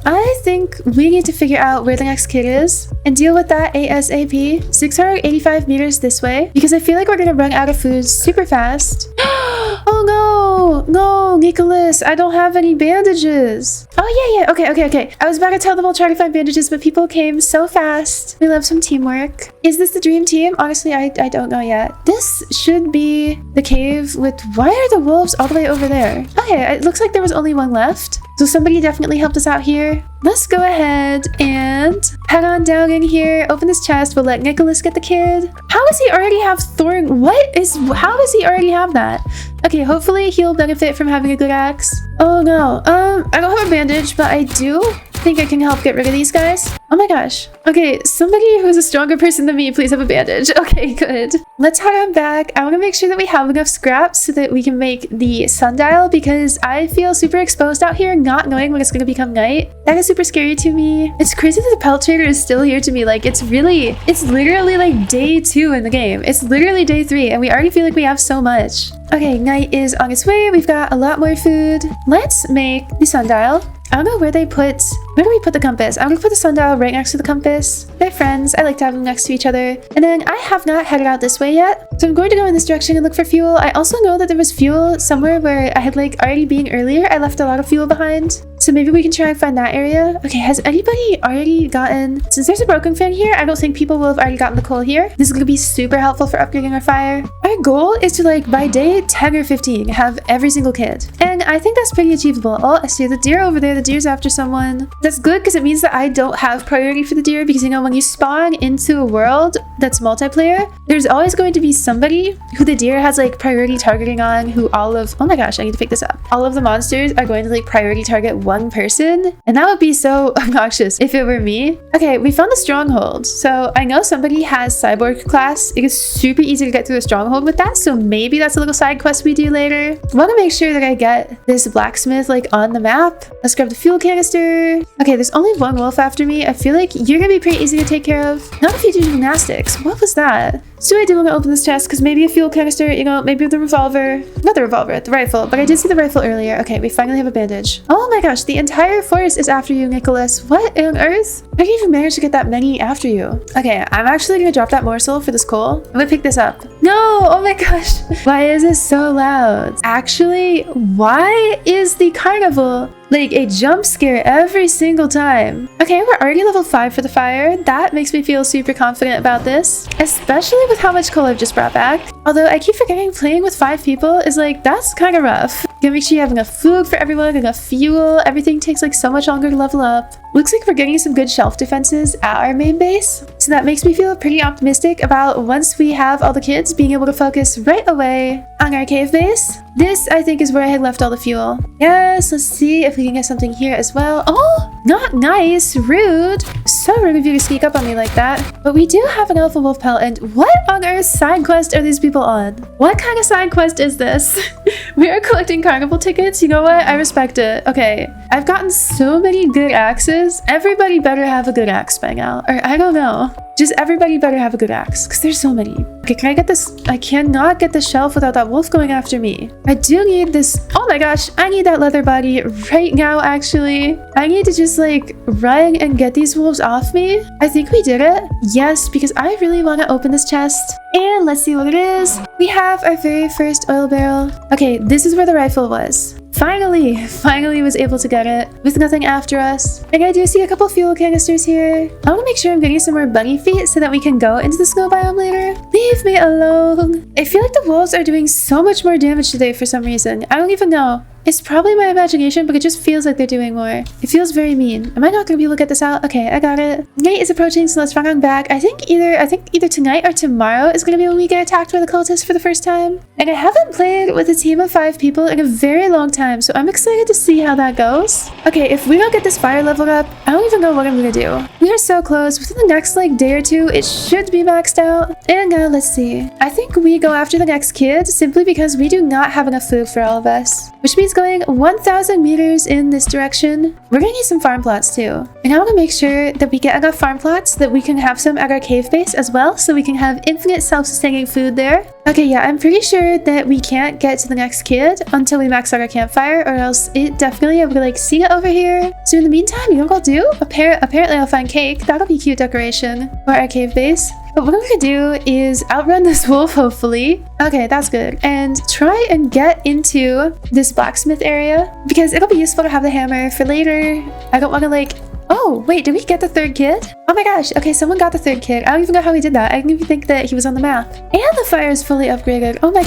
A: I think we need to figure out where the next kid is and deal with that ASAP. 685 meters this way because I feel like we're gonna run out of food super fast. Oh no, Nicholas, I don't have any bandages. Oh yeah, okay. I was about to tell them I'll try to find bandages, but people came so fast. We love some teamwork. Is this the dream team? Honestly, I don't know yet. This should be the cave with, why are the wolves all the way over there? Okay, it looks like there was only one left. So somebody definitely helped us out here. Let's go ahead and head on down in here, open this chest. We'll let Nicholas get the kid. How does he already have thorn? How does he already have that? Okay, hopefully he'll benefit from having a good axe. Oh no, I don't have a bandage, but I do think I can help get rid of these guys. Oh my gosh. Okay, somebody who's a stronger person than me, please have a bandage. Okay, good. Let's head on back. I want to make sure that we have enough scraps so that we can make the sundial because I feel super exposed out here not knowing when it's going to become night. That is super scary to me. It's crazy that the pelt trader is still here to me. Like, it's literally like day 2 in the game. It's literally day 3 and we already feel like we have so much. Okay, night is on its way. We've got a lot more food. Let's make the sundial. I don't know where do we put the compass? I'm gonna put the sundial right next to the compass. They're friends. I like to have them next to each other. And then I have not headed out this way yet. So I'm going to go in this direction and look for fuel. I also know that there was fuel somewhere where I had like already been earlier. I left a lot of fuel behind. So maybe we can try and find that area. Okay, has anybody already gotten... Since there's a broken fan here, I don't think people will have already gotten the coal here. This is going to be super helpful for upgrading our fire. Our goal is to, like, by day 10 or 15, have every single kid. And I think that's pretty achievable. Oh, I see the deer over there. The deer's after someone. That's good because it means that I don't have priority for the deer because, you know, when you spawn into a world that's multiplayer, there's always going to be somebody who the deer has, like, priority targeting on, who all of... Oh my gosh, I need to pick this up. All of the monsters are going to, like, priority target one person, and that would be so obnoxious if it were me. Okay, we found the stronghold. So I know somebody has cyborg class. It is super easy to get through the stronghold with that, so maybe that's a little side quest we do later. I want to make sure that I get this blacksmith like on the map. Let's grab the fuel canister. Okay, there's only one wolf after me. I feel like you're gonna be pretty easy to take care of. Not if you do gymnastics. What was that? So I do want to open this chest because maybe a fuel canister, you know, maybe the revolver. Not the revolver, the rifle. But I did see the rifle earlier. Okay, we finally have a bandage. Oh my gosh, the entire forest is after you, Nicholas. What on earth? How do you even manage to get that many after you? Okay, I'm actually going to drop that morsel for this coal. I'm going to pick this up. No! Oh my gosh. Why is this so loud? Actually, why is the carnival like a jump scare every single time? Okay, we're already level 5 for the fire. That makes me feel super confident about this, especially with how much coal I've just brought back. Although I keep forgetting playing with 5 people is like, that's kind of rough. Gotta make sure you have enough food for everyone, enough fuel. Everything takes like so much longer to level up. Looks like we're getting some good shelf defenses at our main base. So that makes me feel pretty optimistic about once we have all the kids being able to focus right away on our cave base. This, I think, is where I had left all the fuel. Yes, let's see if we can get something here as well. Oh, not nice. Rude. So rude of you to sneak up on me like that. But we do have an alpha wolf pelt, and what on earth side quest are these people on? What kind of side quest is this? We are collecting carnival tickets. You know what? I respect it. Okay, I've gotten so many good axes. Everybody better have a good axe by now. Or I don't know. Just everybody better have a good axe, because there's so many. Okay, can I get this? I cannot get the shelf without that wolf going after me. I do need this. Oh my gosh, I need that leather body right now, actually. I need to just like run and get these wolves off me. I think we did it. Yes, because I really want to open this chest. And let's see what it is. We have our very first oil barrel. Okay, this is where the rifle was. Finally was able to get it with nothing after us. And I do see a couple fuel canisters here. I want to make sure I'm getting some more bunny feet so that we can go into the snow biome later. Leave me alone. I feel like the wolves are doing so much more damage today for some reason. I don't even know. It's probably my imagination, but it just feels like they're doing more. It feels very mean. Am I not going to be able to get this out? Okay, I got it. Night is approaching, so let's run on back. I think either tonight or tomorrow is going to be when we get attacked by the cultists for the first time. And I haven't played with a team of 5 people in a very long time, so I'm excited to see how that goes. Okay, if we don't get this fire leveled up, I don't even know what I'm going to do. We are so close. Within the next like day or two, it should be maxed out. And now let's see. I think we go after the next kid simply because we do not have enough food for all of us, which means going 1,000 meters in this direction. We're gonna need some farm plots too. And I want to make sure that we get enough farm plots that we can have some at our cave base as well, so we can have infinite self-sustaining food there. Okay, yeah, I'm pretty sure that we can't get to the next kid until we max out our campfire, or else it definitely, I would like see it over here. So in the meantime, you know what I'll do? Apparently I'll find cake. That'll be cute decoration for our cave base. But what I'm gonna do is outrun this wolf, hopefully. Okay, that's good. And try and get into this blacksmith area, because it'll be useful to have the hammer for later. I don't want to like... Oh, wait, did we get the 3rd kid? Oh my gosh, okay, someone got the 3rd kid. I don't even know how we did that. I didn't even think that he was on the map. And the fire is fully upgraded. Oh my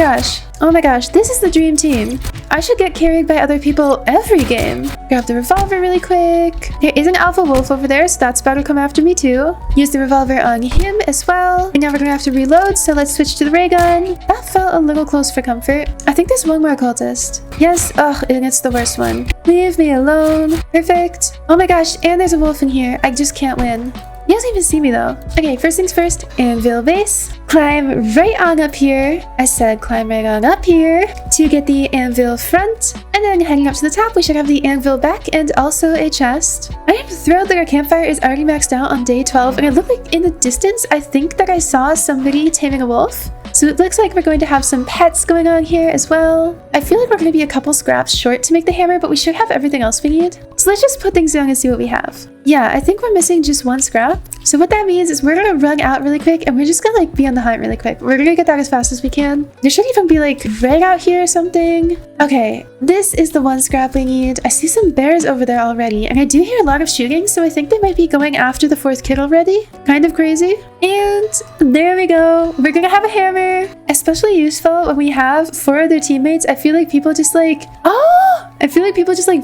A: gosh, this is the dream team. I should get carried by other people every game. Grab the revolver really quick. There is an alpha wolf over there, so that's about to come after me too. Use the revolver on him as well. And now we're gonna have to reload, so let's switch to the ray gun. That felt a little close for comfort. I think there's one more cultist. Yes, ugh, and it's the worst one. Leave me alone. Perfect. Oh my gosh, and there's a wolf in here. I just can't win. He doesn't even see me though. Okay, first things first, anvil base. Climb right on up here. I said climb right on up here to get the anvil front. And then heading up to the top, we should have the anvil back and also a chest. I am thrilled that our campfire is already maxed out on day 12. And it looked like in the distance, I think that I saw somebody taming a wolf. So it looks like we're going to have some pets going on here as well. I feel like we're going to be a couple scraps short to make the hammer, but we should have everything else we need. So let's just put things down and see what we have. Yeah, I think we're missing just 1 scrap. So what that means is we're going to run out really quick and we're just going to like be on the hunt really quick. We're going to get that as fast as we can. There should even be like right out here or something. Okay, this is the 1 scrap we need. I see some bears over there already, and I do hear a lot of shooting, so I think they might be going after the 4th kid already. Kind of crazy. And there we go. We're gonna have a hammer. Especially useful when we have 4 other teammates. I feel like people just like,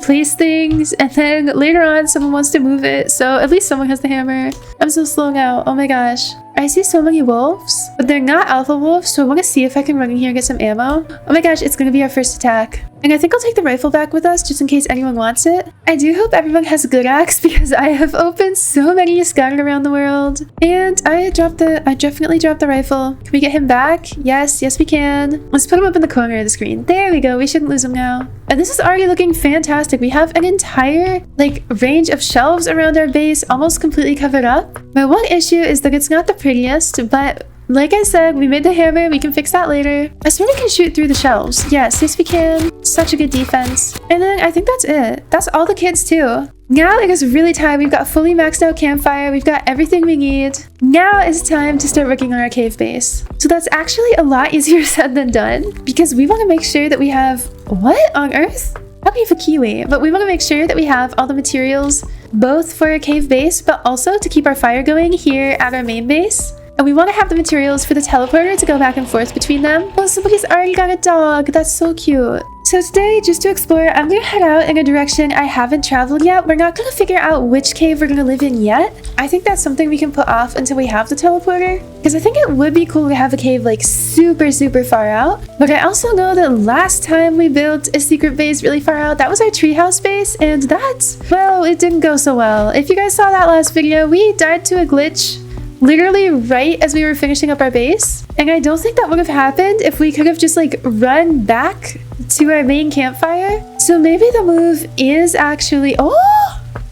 A: place things, and then later on someone wants to move it, so at least someone has the hammer. I'm so slow now. Oh my gosh. I see so many wolves, but they're not alpha wolves, so I want to see if I can run in here and get some ammo. Oh my gosh, it's going to be our first attack. And I think I'll take the rifle back with us just in case anyone wants it. I do hope everyone has a good axe because I have opened so many scattered around the world. And I definitely dropped the rifle. Can we get him back? Yes, we can. Let's put him up in the corner of the screen. There we go. We shouldn't lose him now. And this is already looking fantastic. We have an entire like range of shelves around our base, almost completely covered up. My one issue is that it's not the prettiest, but like I said, we made the hammer. We can fix that later. I swear we can shoot through the shelves. Yes, we can. Such a good defense. And then I think that's it. That's all the kids too. Now it is really time. We've got fully maxed out campfire. We've got everything we need. Now it's time to start working on our cave base. So that's actually a lot easier said than done because we want to make sure that we have... What on earth? How can you have a kiwi? But we want to make sure that we have all the materials both for a cave base but also to keep our fire going here at our main base. And we want to have the materials for the teleporter to go back and forth between them. Oh, somebody's already got a dog. That's so cute. So today, just to explore, I'm going to head out in a direction I haven't traveled yet. We're not going to figure out which cave we're going to live in yet. I think that's something we can put off until we have the teleporter. Because I think it would be cool to have a cave like super far out. But I also know that last time we built a secret base really far out, that was our treehouse base. And that, well, it didn't go so well. If you guys saw that last video, we died to a glitch literally right as we were finishing up our base. And I don't think that would have happened if we could have just like run back to our main campfire. So maybe the move is actually... Oh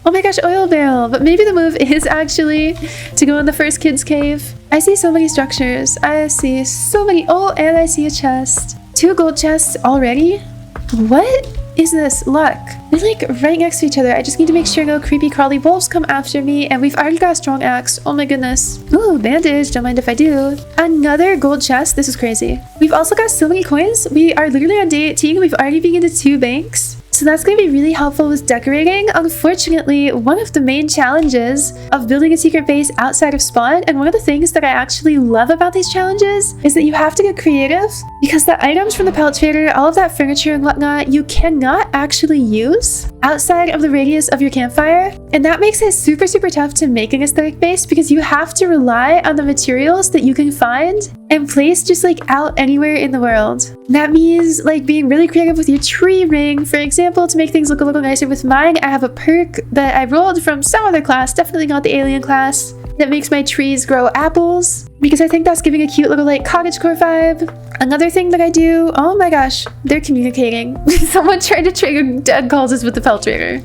A: my gosh, oil barrel. But maybe the move is actually to go in the first kids cave. I see so many structures. I see so many... Oh, and I see a chest. 2 gold chests already? What is this? Luck. They're like right next to each other. I just need to make sure no creepy crawly wolves come after me. And we've already got a strong axe. Oh my goodness. Ooh, bandage. Don't mind if I do. Another gold chest. This is crazy. We've also got so many coins. We are literally on day 18. We've already been into 2 banks. So that's going to be really helpful with decorating. Unfortunately, one of the main challenges of building a secret base outside of spawn, and one of the things that I actually love about these challenges, is that you have to get creative because the items from the pellet trader, all of that furniture and whatnot, you cannot actually use outside of the radius of your campfire. And that makes it super tough to make an aesthetic base because you have to rely on the materials that you can find and place just like out anywhere in the world. That means like being really creative with your tree ring, for example, to make things look a little nicer. With mine, I have a perk that I rolled from some other class, definitely not the alien class, that makes my trees grow apples because I think that's giving a cute little like cottagecore vibe. Another thing that I do, oh my gosh, they're communicating. Someone tried to trigger dead cultists with the pelt trader.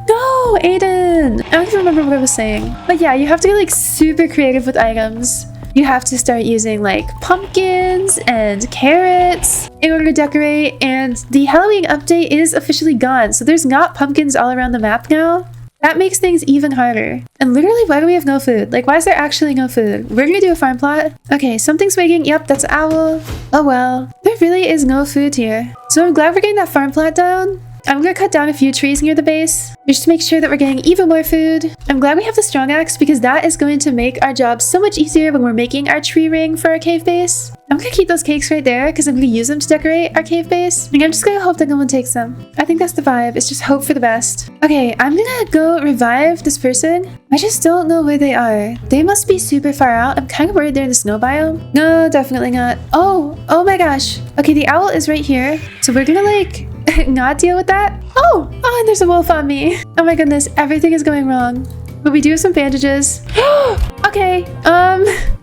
A: No, Aiden! I don't even remember what I was saying. But yeah, you have to get like super creative with items. You have to start using like pumpkins and carrots in order to decorate, and the Halloween update is officially gone, so there's not pumpkins all around the map now. That makes things even harder. And literally, why do we have no food? Like, why is there actually no food? We're gonna do a farm plot. Okay, something's waking. Yep, that's an owl. Oh well. There really is no food here. So I'm glad we're getting that farm plot down. I'm gonna cut down a few trees near the base just to make sure that we're getting even more food. I'm glad we have the strong axe because that is going to make our job so much easier when we're making our tree ring for our cave base. I'm gonna keep those cakes right there because I'm gonna use them to decorate our cave base. And I'm just gonna hope that no one takes them. I think that's the vibe. It's just hope for the best. Okay, I'm gonna go revive this person. I just don't know where they are. They must be super far out. I'm kind of worried they're in the snow biome. No, definitely not. Oh my gosh. Okay, the owl is right here. So we're gonna like not deal with that. Oh, and there's a wolf on me. Oh my goodness, everything is going wrong. But we do have some bandages. Okay,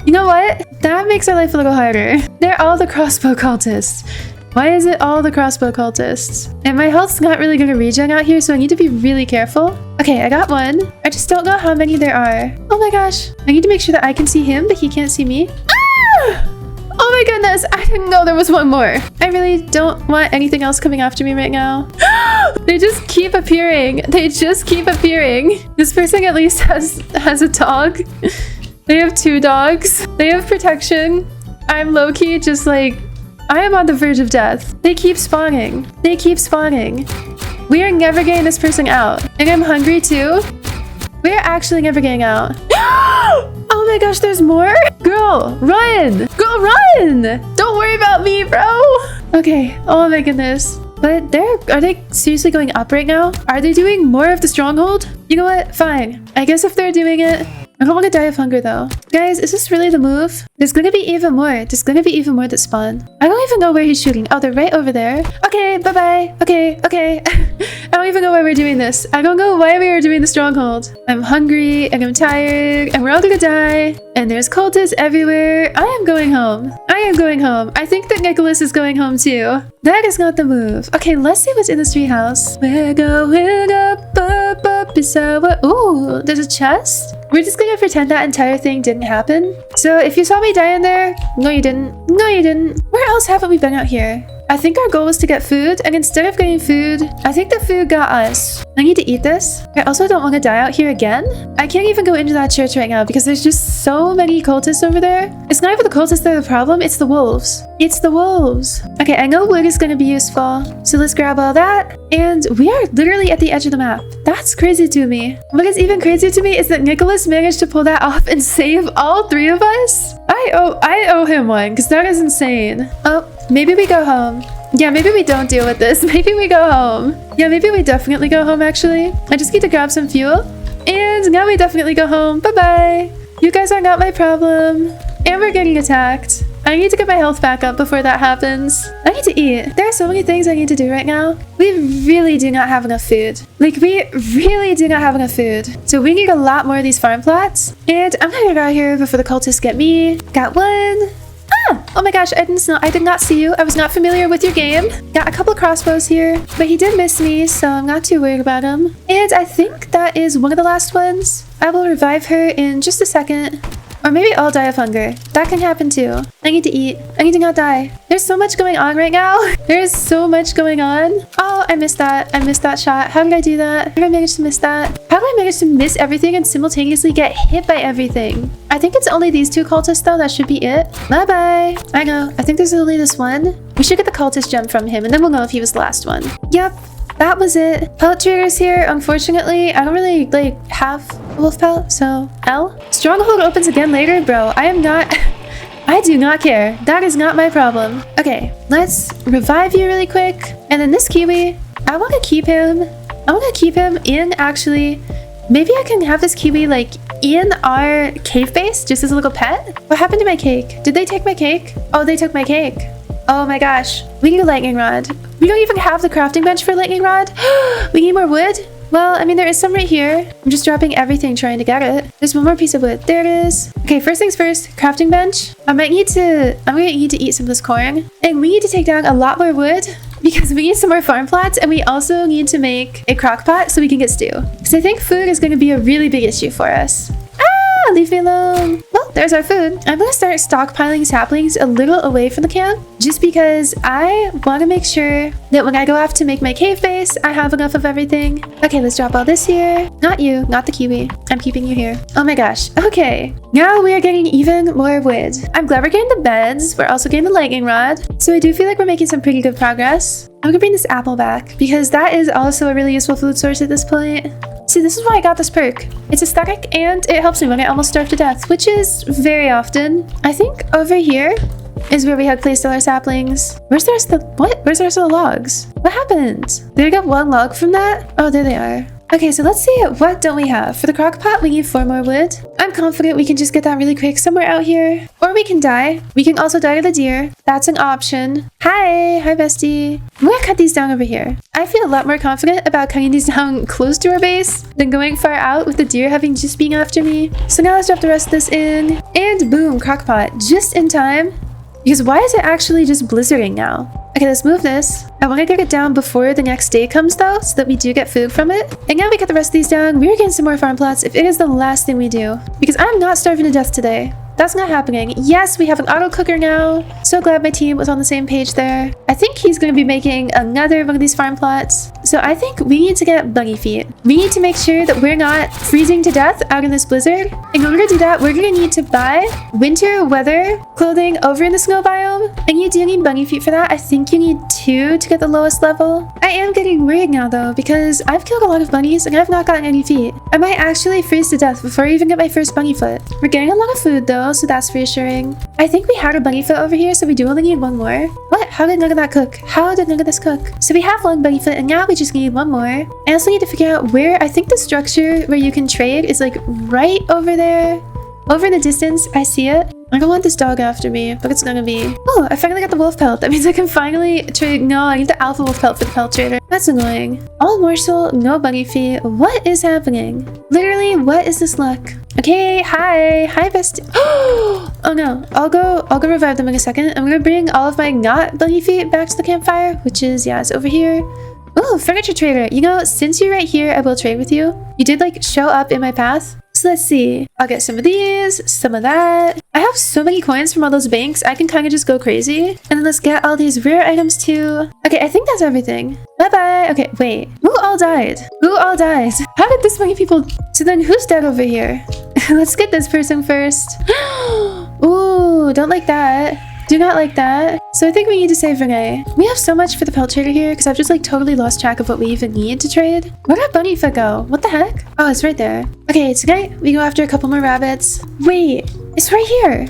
A: you know what? That makes our life a little harder. They're all the crossbow cultists. Why is it all the crossbow cultists? And my health's not really gonna regen out here, so I need to be really careful. Okay, I got one. I just don't know how many there are. Oh my gosh. I need to make sure that I can see him, but he can't see me. Ah! Oh my goodness, I didn't know there was one more. I really don't want anything else coming after me right now. They just keep appearing. They just keep appearing. This person at least has a dog. They have 2 dogs. They have protection. I'm low-key just like, I am on the verge of death. They keep spawning. They keep spawning. We are never getting this person out. And I'm hungry too. We're actually never getting out. Oh my gosh, there's more? Girl, run! Girl, run! Don't worry about me, bro! Okay, oh my goodness. But are they seriously going up right now? Are they doing more of the stronghold? You know what? Fine. I guess if they're doing it, I don't want to die of hunger though. Guys, is this really the move? There's gonna be even more. There's gonna be even more that spawn. I don't even know where he's shooting. Oh, they're right over there. Okay, bye-bye. Okay. I don't even know why we're doing this. I don't know why we are doing the stronghold. I'm hungry and I'm tired and we're all gonna die. And there's cultists everywhere. I am going home. I think that Nicholas is going home too. That is not the move. Okay, let's see what's in this tree house. We're going up, up, up. Ooh, there's a chest. We're just gonna pretend that entire thing didn't happen. So if you saw me die in there, no you didn't. No you didn't. Where else haven't we been out here? I think our goal was to get food, and instead of getting food, I think the food got us. I need to eat this. I also don't want to die out here again. I can't even go into that church right now because there's just so many cultists over there. It's not even the cultists that are the problem, it's the wolves. It's the wolves. Okay, I know wood is going to be useful, so let's grab all that. And we are literally at the edge of the map. That's crazy to me. What is even crazier to me is that Nicholas managed to pull that off and save all three of us. I owe him one because that is insane. Oh, maybe we go home. Yeah, maybe we don't deal with this. Maybe we go home. Yeah, maybe we definitely go home, actually. I just need to grab some fuel. And now we definitely go home. Bye-bye. You guys are not my problem. And we're getting attacked. I need to get my health back up before that happens. I need to eat. There are so many things I need to do right now. We really do not have enough food. Like, we really do not have enough food. So we need a lot more of these farm plots. And I'm gonna get out of here before the cultists get me. Got one. Oh my gosh, I did not see you. I was not familiar with your game. Got a couple crossbows here, but he did miss me, so I'm not too worried about him. And I think that is one of the last ones. I will revive her in just a second. Or maybe I'll die of hunger. That can happen too. I need to eat. I need to not die. There's so much going on right now. There's so much going on. Oh, I missed that. I missed that shot. How did I do that? How did I manage to miss that? How did I manage to miss everything and simultaneously get hit by everything? I think it's only these two cultists though. That should be it. Bye-bye. I know. I think there's only this one. We should get the cultist gem from him and then we'll know if he was the last one. Yep. That was it. Pellet traders here. Unfortunately, I don't really have a wolf pellet, so L. Stronghold opens again later, bro. I do not care. That is not my problem. Okay, let's revive you really quick. And then this kiwi, I want to keep him. I want to keep him in actually. Maybe I can have this kiwi like in our cave base just as a little pet. What happened to my cake? Did they take my cake? Oh, they took my cake. Oh my gosh. We need a lightning rod. We don't even have the crafting bench for a lightning rod. We need more wood. Well, I mean, there is some right here. I'm just dropping everything trying to get it. There's one more piece of wood. There it is. Okay, first things first, crafting bench. I'm gonna need to eat some of this corn. And we need to take down a lot more wood because we need some more farm plots and we also need to make a crock pot so we can get stew. Because I think food is going to be a really big issue for us. Ah, leave me alone. Well, there's our food. I'm going to start stockpiling saplings a little away from the camp just because I want to make sure that when I go off to make my cave base, I have enough of everything. Okay, let's drop all this here. Not you, not the kiwi. I'm keeping you here. Oh my gosh. Okay, now we are getting even more wood. I'm glad we're getting the beds. We're also getting the lightning rod. So I do feel like we're making some pretty good progress. I'm gonna bring this apple back because that is also a really useful food source at this point. See, this is why I got this perk. It's aesthetic and it helps me when I almost starve to death, which is very often. I think over here is where we had placed all our saplings. Where's the rest of the, what? Where's the rest of the logs? What happened? Did I get one log from that? Oh, there they are. Okay, so let's see, what don't we have? For the crock pot, we need 4 more wood. I'm confident we can just get that really quick somewhere out here. Or we can die. We can also die to the deer. That's an option. Hi bestie. I'm gonna cut these down over here. I feel a lot more confident about cutting these down close to our base than going far out with the deer having just been after me. So now let's drop the rest of this in. And boom, crock pot, just in time. Because why is it actually just blizzarding now? Okay, let's move this. I want to get it down before the next day comes though, so that we do get food from it. And now we get the rest of these down. We're getting some more farm plots if it is the last thing we do. Because I'm not starving to death today. That's not happening. Yes, we have an auto cooker now. So glad my team was on the same page there. I think he's going to be making another one of these farm plots. So I think we need to get bunny feet. We need to make sure that we're not freezing to death out in this blizzard. In order to do that, we're going to need to buy winter weather clothing over in the snow biome. And you do need bunny feet for that. I think you need 2 to get the lowest level. I am getting worried now though, because I've killed a lot of bunnies and I've not gotten any feet. I might actually freeze to death before I even get my first bunny foot. We're getting a lot of food though, so that's reassuring. I think we had a bunny foot over here, so we do only need 1 more. What? How did none of that cook? How did none of this cook? So we have 1 bunny foot and now we just need 1 more. I also need to figure out where, I think the structure where you can trade is like right over there. Over in the distance, I see it. I don't want this dog after me, but it's gonna be... Oh, I finally got the wolf pelt. That means I can finally trade... No, I need the alpha wolf pelt for the pelt trader. That's annoying. All morsel, no bunny feet. What is happening? Literally, what is this luck? Okay, hi bestie. Oh no, I'll go revive them in a second. I'm gonna bring all of my not bunny feet back to the campfire, which is, yeah, it's over here. Oh, furniture trader. You know, since you're right here, I will trade with you. You did like show up in my path. So let's see. I'll get some of these, some of that. I have so many coins from all those banks. I can kind of just go crazy. And then let's get all these rare items too. Okay, I think that's everything. Bye-bye. Okay, wait. Who all died? Who all died? How did this many people... So then who's dead over here? Let's get this person first. Ooh, don't like that. Do not like that. So I think we need to save Renee. We have so much for the pelt trader here because I've just like totally lost track of what we even need to trade. Where did bunny foot go? What the heck? Oh, it's right there. Okay, tonight we go after a couple more rabbits. Wait, it's right here.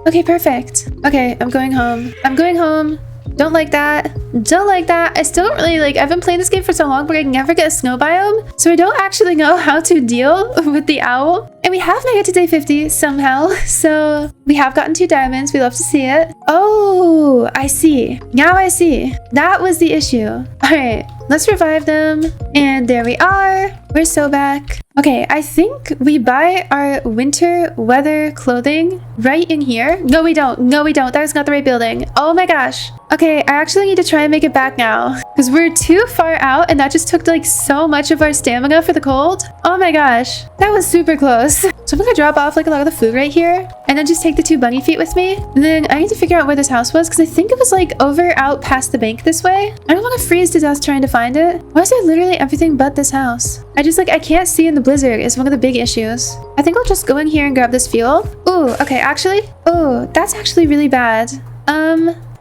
A: Okay, perfect. Okay, I'm going home. I'm going home. Don't like that. Don't like that. I still don't really like... I've been playing this game for so long, but I never get a snow biome. So I don't actually know how to deal with the owl. And we have made it to day 50 somehow. So we have gotten 2 diamonds. We love to see it. Oh, I see. Now I see. That was the issue. All right, let's revive them. And there we are. We're so back. Okay, I think we buy our winter weather clothing right in here. No, we don't. No, we don't. That is not the right building. Oh my gosh. Okay, I actually need to try and make it back now because we're too far out and that just took like so much of our stamina for the cold. Oh my gosh, that was super close. So I'm gonna drop off like a lot of the food right here and then just take the 2 bunny feet with me. And then I need to figure out where this house was because I think it was like over out past the bank this way. I don't want to freeze to death trying to find it. Why is there literally everything but this house? I can't see in the blizzard is one of the big issues. I think I'll just go in here and grab this fuel. Ooh, okay, actually, oh, that's actually really bad.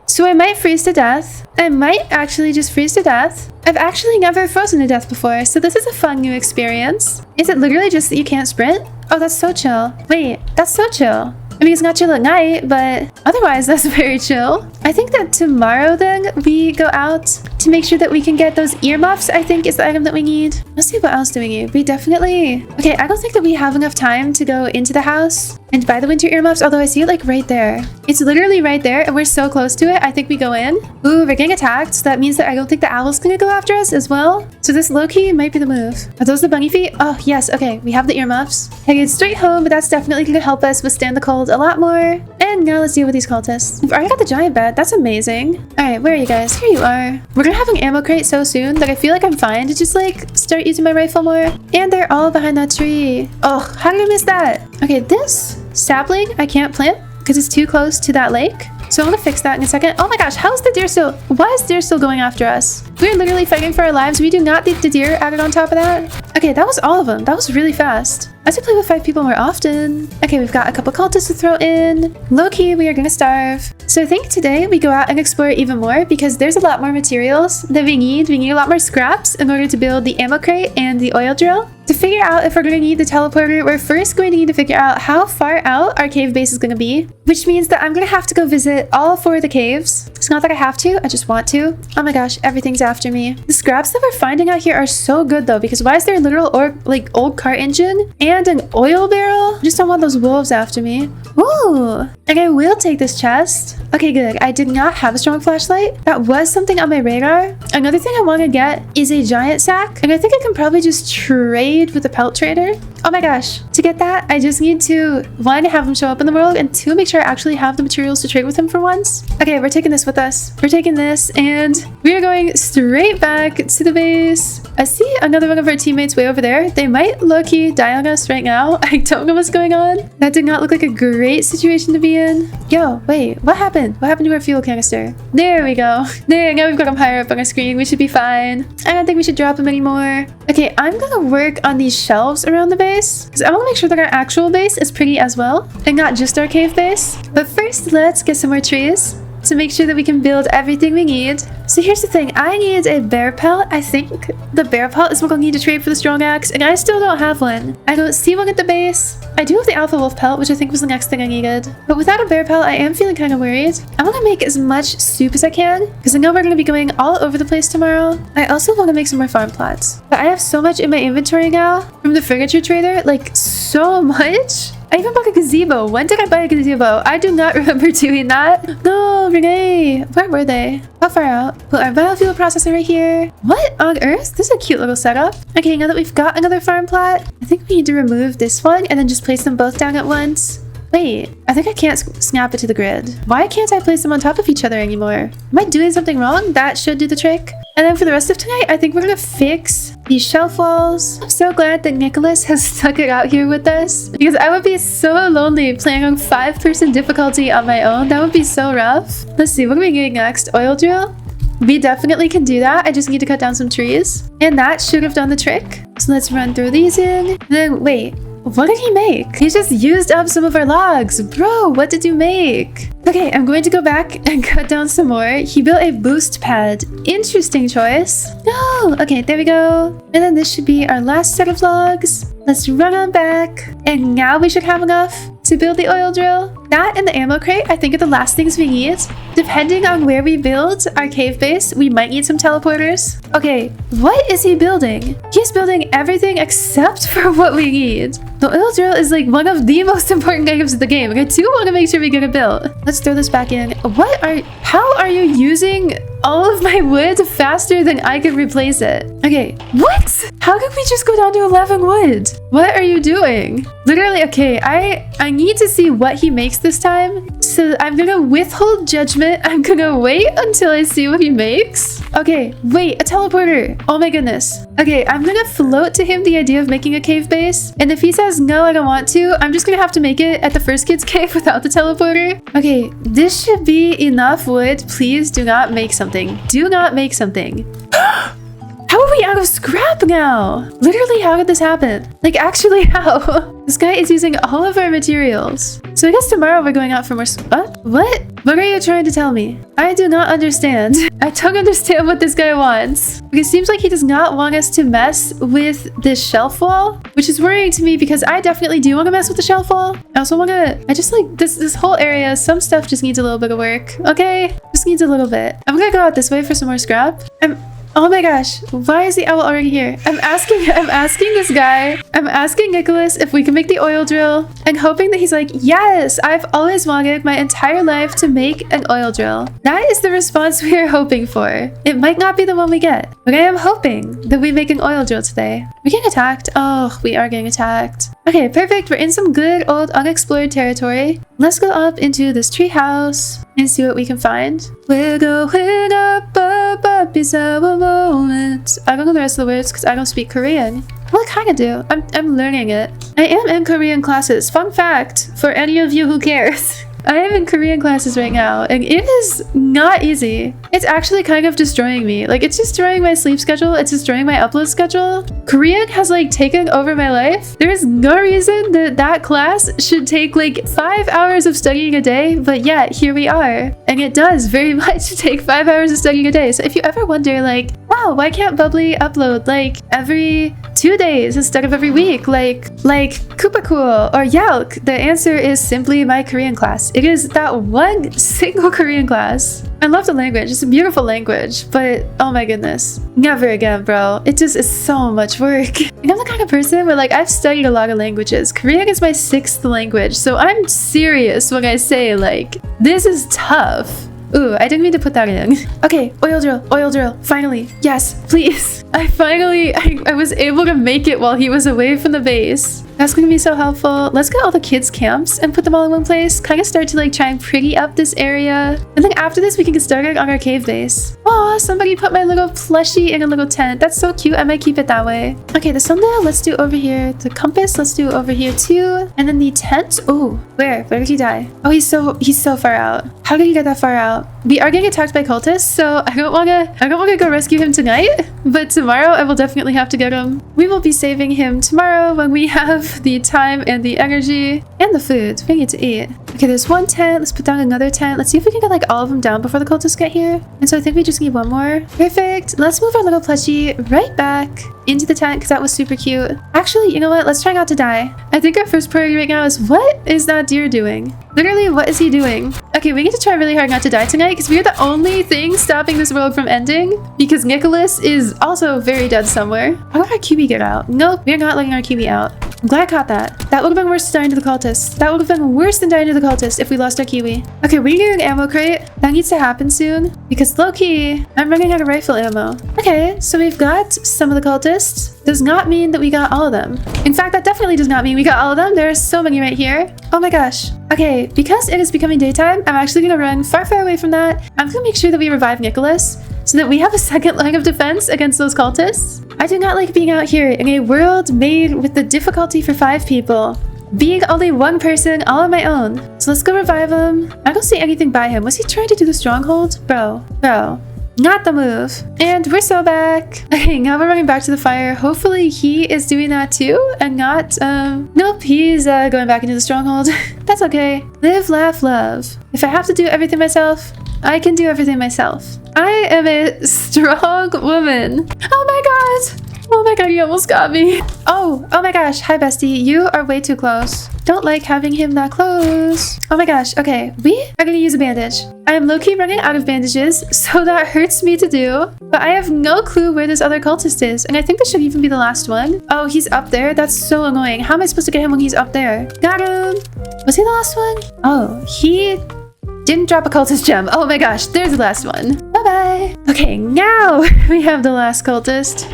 A: So I might freeze to death. I might actually just freeze to death. I've actually never frozen to death before, so this is a fun new experience. Is it literally just that you can't sprint? Oh, that's so chill. Wait, that's so chill. I mean, it's not chill at night, but otherwise that's very chill. I think that tomorrow then we go out to make sure that we can get those earmuffs, I think is the item that we need. Let's see what else do we need. We definitely... Okay, I don't think that we have enough time to go into the house and buy the winter earmuffs, although I see it like right there. It's literally right there and we're so close to it. I think we go in. Ooh, we're getting attacked. So that means that I don't think the owl's gonna go after us as well. So this low-key might be the move. Are those the bunny feet? Oh, yes. Okay, we have the earmuffs. Headed straight home, but that's definitely gonna help us withstand the cold a lot more. And now let's deal with these cultists. We've already got the giant bed. That's amazing. All right, where are you guys? Here you are. We're gonna have an ammo crate so soon that I feel like I'm fine to just like start using my rifle more. And they're all behind that tree. Oh, how did I miss that? Okay, this sapling I can't plant because it's too close to that lake. So I'm gonna fix that in a second. Oh my gosh, how is the deer still... Why is deer still going after us? We're literally fighting for our lives. We do not need the deer added on top of that. Okay, that was all of them. That was really fast. I should play with 5 people more often. Okay, we've got a couple cultists to throw in. Low-key, we are gonna starve. So I think today we go out and explore even more because there's a lot more materials that we need. We need a lot more scraps in order to build the ammo crate and the oil drill. To figure out if we're going to need the teleporter, we're first going to need to figure out how far out our cave base is going to be, which means that I'm going to have to go visit all 4 of the caves. It's not that I have to, I just want to. Oh my gosh, everything's after me. The scraps that we're finding out here are so good though, because why is there a literal old car engine and an oil barrel? I just don't want those wolves after me. Ooh, and I will take this chest. Okay, good. I did not have a strong flashlight. That was something on my radar. Another thing I want to get is a giant sack, and I think I can probably just trade with the pelt trader. Oh my gosh, to get that I just need to 1, have him show up in the world, and 2, make sure I actually have the materials to trade with him for once. Okay, we're taking this with us. We're taking this and we are going straight back to the base. I see another one of our teammates way over there. They might low-key die on us right now. I don't know what's going on. That did not look like a great situation to be in. Yo, wait, what happened? What happened to our fuel canister? There we go. There, now we've got him higher up on our screen. We should be fine. I don't think we should drop him anymore. Okay, I'm gonna work on these shelves around the base because I want to make sure that our actual base is pretty as well and not just our cave base. But first, let's get some more trees to make sure that we can build everything we need. So here's the thing, I need a bear pelt. I think the bear pelt is what we'll need to trade for the strong axe, and I still don't have one. I don't see one at the base. I do have the alpha wolf pelt, which I think was the next thing I needed. But without a bear pelt, I am feeling kind of worried. I want to make as much soup as I can because I know we're going to be going all over the place tomorrow. I also want to make some more farm plots. But I have so much in my inventory now from the furniture trader, like so much. I even bought a gazebo. When did I buy a gazebo? I do not remember doing that. No, Renee. Where were they? How far out? Put our biofuel processor right here. What on earth? This is a cute little setup. Okay, now that we've got another farm plot, I think we need to remove this one and then just place them both down at once. Wait, I think I can't snap it to the grid. Why can't I place them on top of each other anymore? Am I doing something wrong? That should do the trick. And then for the rest of tonight, I think we're gonna fix these shelf walls. I'm so glad that Nicholas has stuck it out here with us because I would be so lonely playing on 5-person difficulty on my own. That would be so rough. Let's see, what are we getting next? Oil drill? We definitely can do that. I just need to cut down some trees. And that should have done the trick. So let's run through these in. And then, wait, what did he make? He just used up some of our logs. Bro, what did you make? Okay, I'm going to go back and cut down some more. He built a boost pad. Interesting choice. No, okay, there we go. And then this should be our last set of logs. Let's run on back. And now we should have enough to build the oil drill. That and the ammo crate, I think, are the last things we need. Depending on where we build our cave base, we might need some teleporters. Okay, what is he building? He's building everything except for what we need. The oil drill is like one of the most important items of the game. I do want to make sure we get it built. Let's throw this back in. How are you using all of my wood faster than I could replace it? Okay, what? How could we just go down to 11 wood? What are you doing? Literally, okay, I need to see what he makes this time. So I'm gonna withhold judgment. I'm gonna wait until I see what he makes. Okay, wait, a teleporter. Oh my goodness. Okay, I'm gonna float to him the idea of making a cave base. And if he says, no, I don't want to, I'm just gonna have to make it at the first kid's cave without the teleporter. Okay, this should be enough wood. Please do not make something. Do not make something. How are we out of scrap now? Literally, how did this happen? Like, actually, how? This guy is using all of our materials. So I guess tomorrow we're going out for more... What? What are you trying to tell me? I do not understand. I don't understand what this guy wants. It seems like he does not want us to mess with this shelf wall, which is worrying to me because I definitely do want to mess with the shelf wall. I also want to... I just like this whole area. Some stuff just needs a little bit of work. Okay? Just needs a little bit. I'm gonna go out this way for some more scrap. Oh my gosh, why is the owl already here? I'm asking this guy, I'm asking Nicholas if we can make the oil drill and hoping that he's like, yes, I've always wanted my entire life to make an oil drill. That is the response we are hoping for. It might not be the one we get, but I am hoping that we make an oil drill today. We're getting attacked. Oh, we are getting attacked. Okay, perfect. We're in some good old unexplored territory. Let's go up into this tree house and see what we can find. We're going up is our moment. I don't know the rest of the words because I don't speak Korean. Well, I kind of do. I'm learning it. I am in Korean classes. Fun fact for any of you who cares. I am in Korean classes right now, and it is not easy. It's actually kind of destroying me. Like, it's destroying my sleep schedule. It's destroying my upload schedule. Korean has, like, taken over my life. There is no reason that that class should take, like, 5 hours of studying a day, but yet, here we are. And it does very much take 5 hours of studying a day. So if you ever wonder, like, wow, why can't Bubbli upload, like, every 2 days instead of every week? Like Koopa Cool or Yalc? The answer is simply my Korean class. It is that one single Korean class. I love the language. It's a beautiful language, but oh my goodness. Never again, bro. It just is so much work. And I'm the kind of person where, like, I've studied a lot of languages. Korean is my 6th language, so I'm serious when I say, like, this is tough. Ooh, I didn't mean to put that in. Okay, oil drill, finally. Yes, please. I was able to make it while he was away from the base. That's gonna be so helpful. Let's get all the kids' camps and put them all in one place. Kind of start to, like, try and pretty up this area. And then after this, we can get started on our cave base. Aw, somebody put my little plushie in a little tent. That's so cute. I might keep it that way. Okay, the sundial, let's do over here. The compass, let's do over here too. And then the tent. Oh, where did he die? Oh, he's so far out. How did he get that far out? We are getting attacked by cultists, so I don't wanna go rescue him tonight. But tomorrow I will definitely have to get him. We will be saving him tomorrow when we have the time and the energy and the food we need to eat. Okay, there's one tent. Let's put down another tent. Let's see if we can get, like, all of them down before the cultists get here. And so I think we just need one more. Perfect. Let's move our little plushie right back into the tent because that was super cute. Actually, you know what? Let's try not to die. I think our first priority right now is, what is that deer doing? Literally, what is he doing? Okay, we need to try really hard not to die tonight because we're the only thing stopping this world from ending because Nicholas is also very dead somewhere. How did our QB get out? Nope, we're not letting our QB out. I'm glad I caught that. That would have been worse than dying to the cultists. That would have been worse than dying to the cultists if we lost our kiwi. Okay, we need an ammo crate. That needs to happen soon because low-key, I'm running out of rifle ammo. Okay, so we've got some of the cultists. Does not mean that we got all of them. In fact, that definitely does not mean we got all of them. There are so many right here. Oh my gosh. Okay, because it is becoming daytime, I'm actually gonna run far, far away from that. I'm gonna make sure that we revive Nicholas so that we have a second line of defense against those cultists. I do not like being out here in a world made with the difficulty for 5 people. Being only 1 person all on my own. So let's go revive him. I don't see anything by him. Was he trying to do the stronghold? Bro. Not the move. And we're so back. Okay, now we're running back to the fire. Hopefully he is doing that too and not, nope, he's going back into the stronghold. That's okay. Live, laugh, love. If I have to do everything myself, I can do everything myself. I am a strong woman. Oh my god. Oh my god, he almost got me. Oh my gosh. Hi, bestie. You are way too close. Don't like having him that close. Oh my gosh. Okay, we are gonna use a bandage. I am low-key running out of bandages, so that hurts me to do. But I have no clue where this other cultist is, and I think this should even be the last one. Oh, he's up there? That's so annoying. How am I supposed to get him when he's up there? Got him. Was he the last one? Oh, he didn't drop a cultist gem. Oh my gosh, there's the last one. Bye-bye. Okay, now we have the last cultist.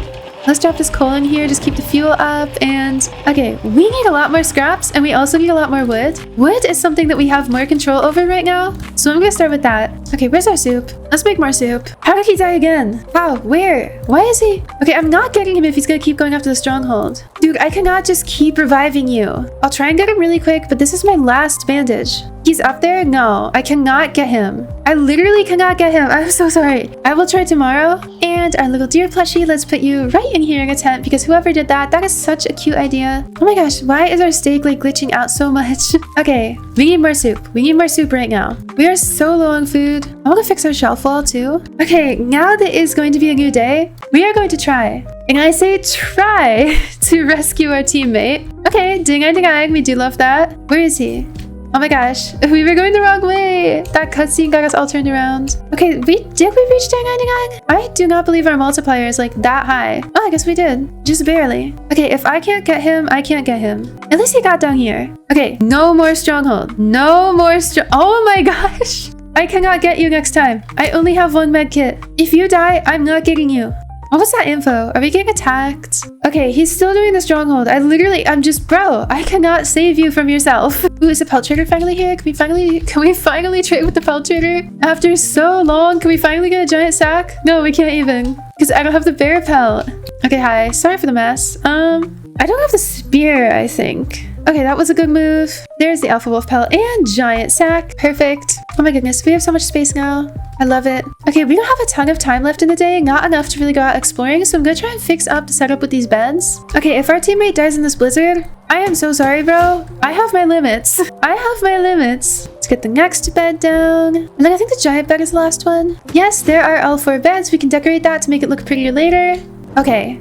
A: Let's drop this coal in here, just keep the fuel up, and okay, we need a lot more scraps, and we also need a lot more wood. Wood is something that we have more control over right now, so I'm gonna start with that. Okay, where's our soup? Let's make more soup. How did he die again? How? Where? Why is he? Okay, I'm not getting him if he's gonna keep going after the stronghold. Dude, I cannot just keep reviving you. I'll try and get him really quick, but this is my last bandage. He's up there? No, I cannot get him. I literally cannot get him. I'm so sorry. I will try tomorrow. And our little deer plushie, let's put you right in here in a tent because whoever did that, that is such a cute idea. Oh my gosh, why is our steak like glitching out so much? Okay, we need more soup. We need more soup right now. We are so low on food. I want to fix our shelf wall too. Okay, now that is going to be a new day, we are going to try. And I say try to rescue our teammate. Okay, ding-a-ding-a, we do love that. Where is he? Oh my gosh, we were going the wrong way. That cutscene got us all turned around. Okay, did we reach ding-a-ding-a? I do not believe our multiplier is like that high. Oh, I guess we did. Just barely. Okay, if I can't get him, I can't get him. At least he got down here. Okay, no more stronghold. No more oh my gosh. I cannot get you next time. I only have 1 med kit. If you die, I'm not getting you. What was that info? Are we getting attacked? Okay, he's still doing the stronghold. I'm just, bro, I cannot save you from yourself. Ooh, is the pelt trader finally here? Can we finally trade with the pelt trader? After so long, can we finally get a giant sack? No, we can't even, because I don't have the bear pelt. Okay, hi, sorry for the mess. I don't have the spear, I think. Okay, that was a good move. There's the alpha wolf pelt and giant sack. Perfect. Oh my goodness, we have so much space now. I love it. Okay, we don't have a ton of time left in the day, not enough to really go out exploring, so I'm gonna try and fix up the setup with these beds. Okay, if our teammate dies in this blizzard, I am so sorry, bro. I have my limits. I have my limits. Let's get the next bed down. And then I think the giant bed is the last one. Yes, there are all 4 beds. We can decorate that to make it look prettier later. Okay.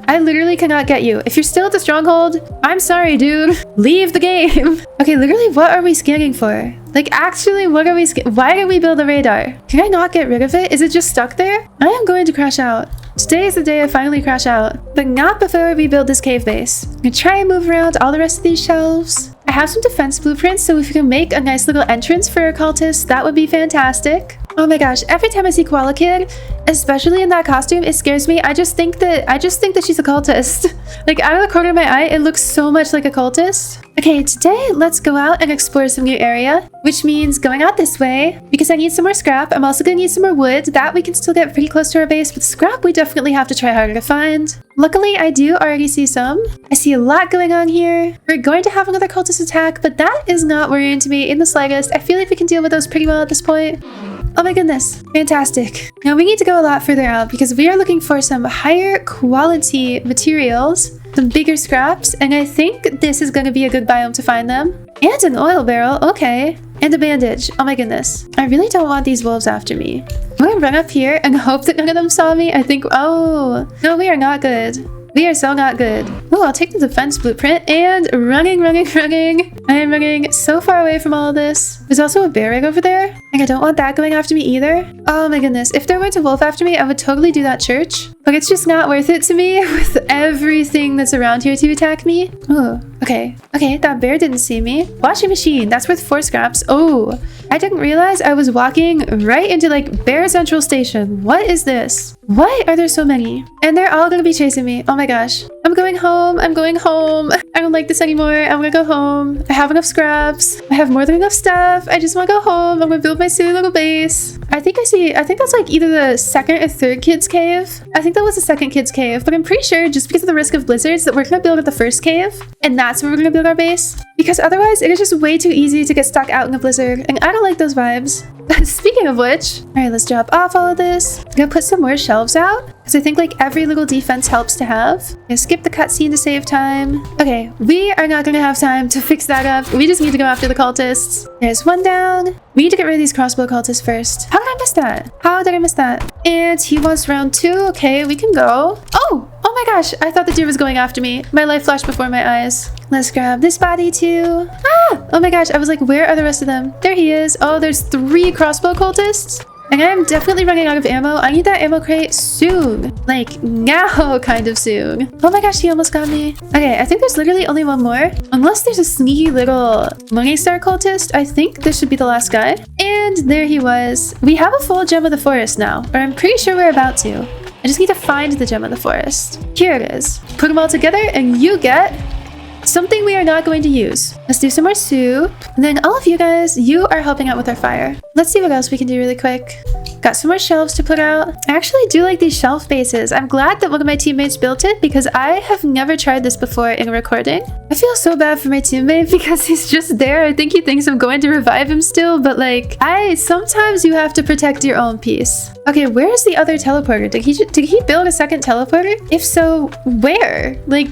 A: I literally cannot get you. If you're still at the stronghold, I'm sorry, dude. Leave the game. Okay, literally, what are we scanning for? Like, actually, what are we why did we build a radar? Can I not get rid of it? Is it just stuck there? I am going to crash out. Today is the day I finally crash out. But not before we build this cave base. I'm gonna try and move around all the rest of these shelves. I have some defense blueprints, so if we can make a nice little entrance for our cultists, that would be fantastic. Oh my gosh, every time I see Koala Kid, especially in that costume, it scares me. I just think that she's a cultist. Like, out of the corner of my eye, it looks so much like a cultist. Okay, today let's go out and explore some new area, which means going out this way because I need some more scrap. I'm also gonna need some more wood. That we can still get pretty close to our base, but scrap we definitely have to try harder to find. Luckily, I do already see some. I see a lot going on here. We're going to have another cultist attack, but that is not worrying to me in the slightest. I feel like we can deal with those pretty well at this point. Oh my goodness, fantastic. Now we need to go a lot further out because we are looking for some higher quality materials, some bigger scraps, and I think this is going to be a good biome to find them. And an oil barrel, okay. And a bandage, oh my goodness. I really don't want these wolves after me. I'm gonna run up here and hope that none of them saw me. I think, oh, no, we are not good. We are so not good. Oh, I'll take the defense blueprint and running. I am running so far away from all of this. There's also a bear egg over there. And I don't want that going after me either. Oh my goodness. If there went a wolf after me, I would totally do that church. But it's just not worth it to me with everything that's around here to attack me. Oh, okay. Okay, that bear didn't see me. Washing machine. That's worth 4 scraps. Oh, I didn't realize I was walking right into like Bear Central Station. What is this? Why are there so many? And they're all gonna be chasing me. Oh my gosh. I'm going home. home. I'm going home. I don't like this anymore. I'm gonna go home. I have enough scraps. I have more than enough stuff. I just want to go home. I'm gonna build my silly little base. I think that's like either the second or third kid's cave. I think that was the second kid's cave, but I'm pretty sure just because of the risk of blizzards that we're gonna build at the first cave, and that's where we're gonna build our base. Because otherwise, it is just way too easy to get stuck out in a blizzard, and I don't like those vibes. Speaking of which, all right, let's drop off all of this. I'm gonna put some more shelves out because I think like every little defense helps to have. I'm gonna skip the cutscene to save time. Okay, we are not gonna have time to fix that up. We just need to go after the cultists. There's one down. We need to get rid of these crossbow cultists first. How did I miss that? How did I miss that? And he wants round 2. Okay, we can go. Oh my gosh, I thought the deer was going after me. My life flashed before my eyes. Let's grab this body too. Ah! Oh my gosh, I was like, where are the rest of them? There he is. Oh, there's 3 crossbow cultists. And I'm definitely running out of ammo. I need that ammo crate soon. Like, now kind of soon. Oh my gosh, he almost got me. Okay, I think there's literally only one more. Unless there's a sneaky little Morningstar cultist, I think this should be the last guy. And there he was. We have a full gem of the forest now. Or I'm pretty sure we're about to. I just need to find the gem of the forest. Here it is. Put them all together and you get something we are not going to use. Let's do some more soup. And then all of you guys, you are helping out with our fire. Let's see what else we can do really quick. Got some more shelves to put out. I actually do like these shelf bases. I'm glad that one of my teammates built it because I have never tried this before in a recording. I feel so bad for my teammate because he's just there. I think he thinks I'm going to revive him still, but like, sometimes you have to protect your own peace. Okay, where is the other teleporter? Did he build a second teleporter? If so, where? Like,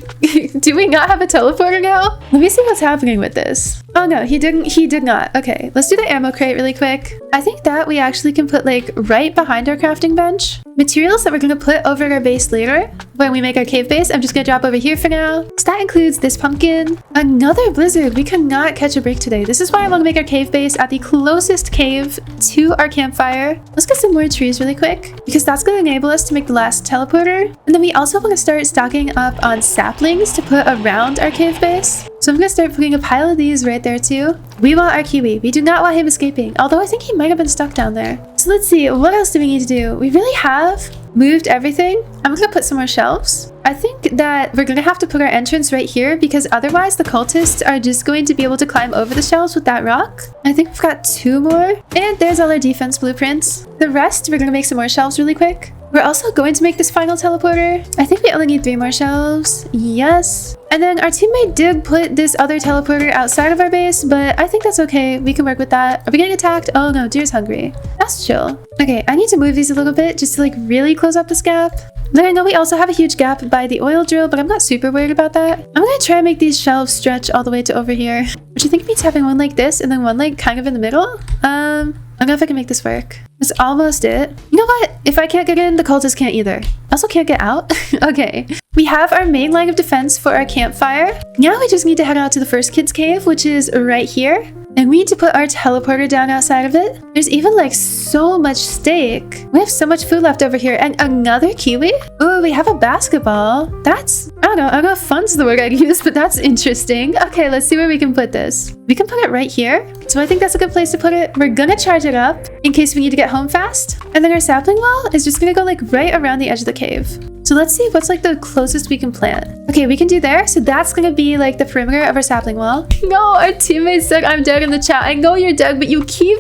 A: do we not have a teleporter now? Let me see what's happening with this. Oh no, he did not. Okay, let's do the ammo crate really quick. I think that we actually can put like right behind our crafting bench. Materials that we're gonna put over our base later when we make our cave base, I'm just gonna drop over here for now. So that includes this pumpkin. Another blizzard. We cannot catch a break today. This is why I want to make our cave base at the closest cave to our campfire. Let's get some more trees really quick because that's gonna enable us to make the last teleporter. And then we also want to start stocking up on saplings to put around our cave base. So I'm gonna start putting a pile of these right there too. We want our kiwi. We do not want him escaping, although I think he might have been stuck down there. So let's see, what else do we need to do? We really have moved everything. I'm gonna put some more shelves. I think that we're gonna have to put our entrance right here because otherwise the cultists are just going to be able to climb over the shelves with that rock. I think we've got 2 more. And there's all our defense blueprints. The rest, we're gonna make some more shelves really quick. We're also going to make this final teleporter. I think we only need 3 more shelves. Yes. And then our teammate did put this other teleporter outside of our base, but I think that's okay. We can work with that. Are we getting attacked? Oh no, deer's hungry. That's chill. Okay, I need to move these a little bit just to like really close up this gap. Then I know we also have a huge gap by the oil drill, but I'm not super worried about that. I'm gonna try and make these shelves stretch all the way to over here. Would you think of me having one like this and then one like kind of in the middle? I don't know if I can make this work. That's almost it. You know what? If I can't get in, the cultists can't either. I also can't get out. Okay. We have our main line of defense for our campfire. Now we just need to head out to the first kid's cave, which is right here. And we need to put our teleporter down outside of it. There's even like so much steak. We have so much food left over here. And another kiwi? Oh, we have a basketball. That's, I don't know if fun's the word I'd use, but that's interesting. Okay, let's see where we can put this. We can put it right here. So I think that's a good place to put it. We're gonna charge it up in case we need to get home fast. And then our sapling wall is just gonna go like right around the edge of the cave. So let's see what's like the closest we can plant. Okay, we can do there. So that's gonna be like the perimeter of our sapling wall. No, our teammate said I'm dead in the chat. I know you're dead, but you keep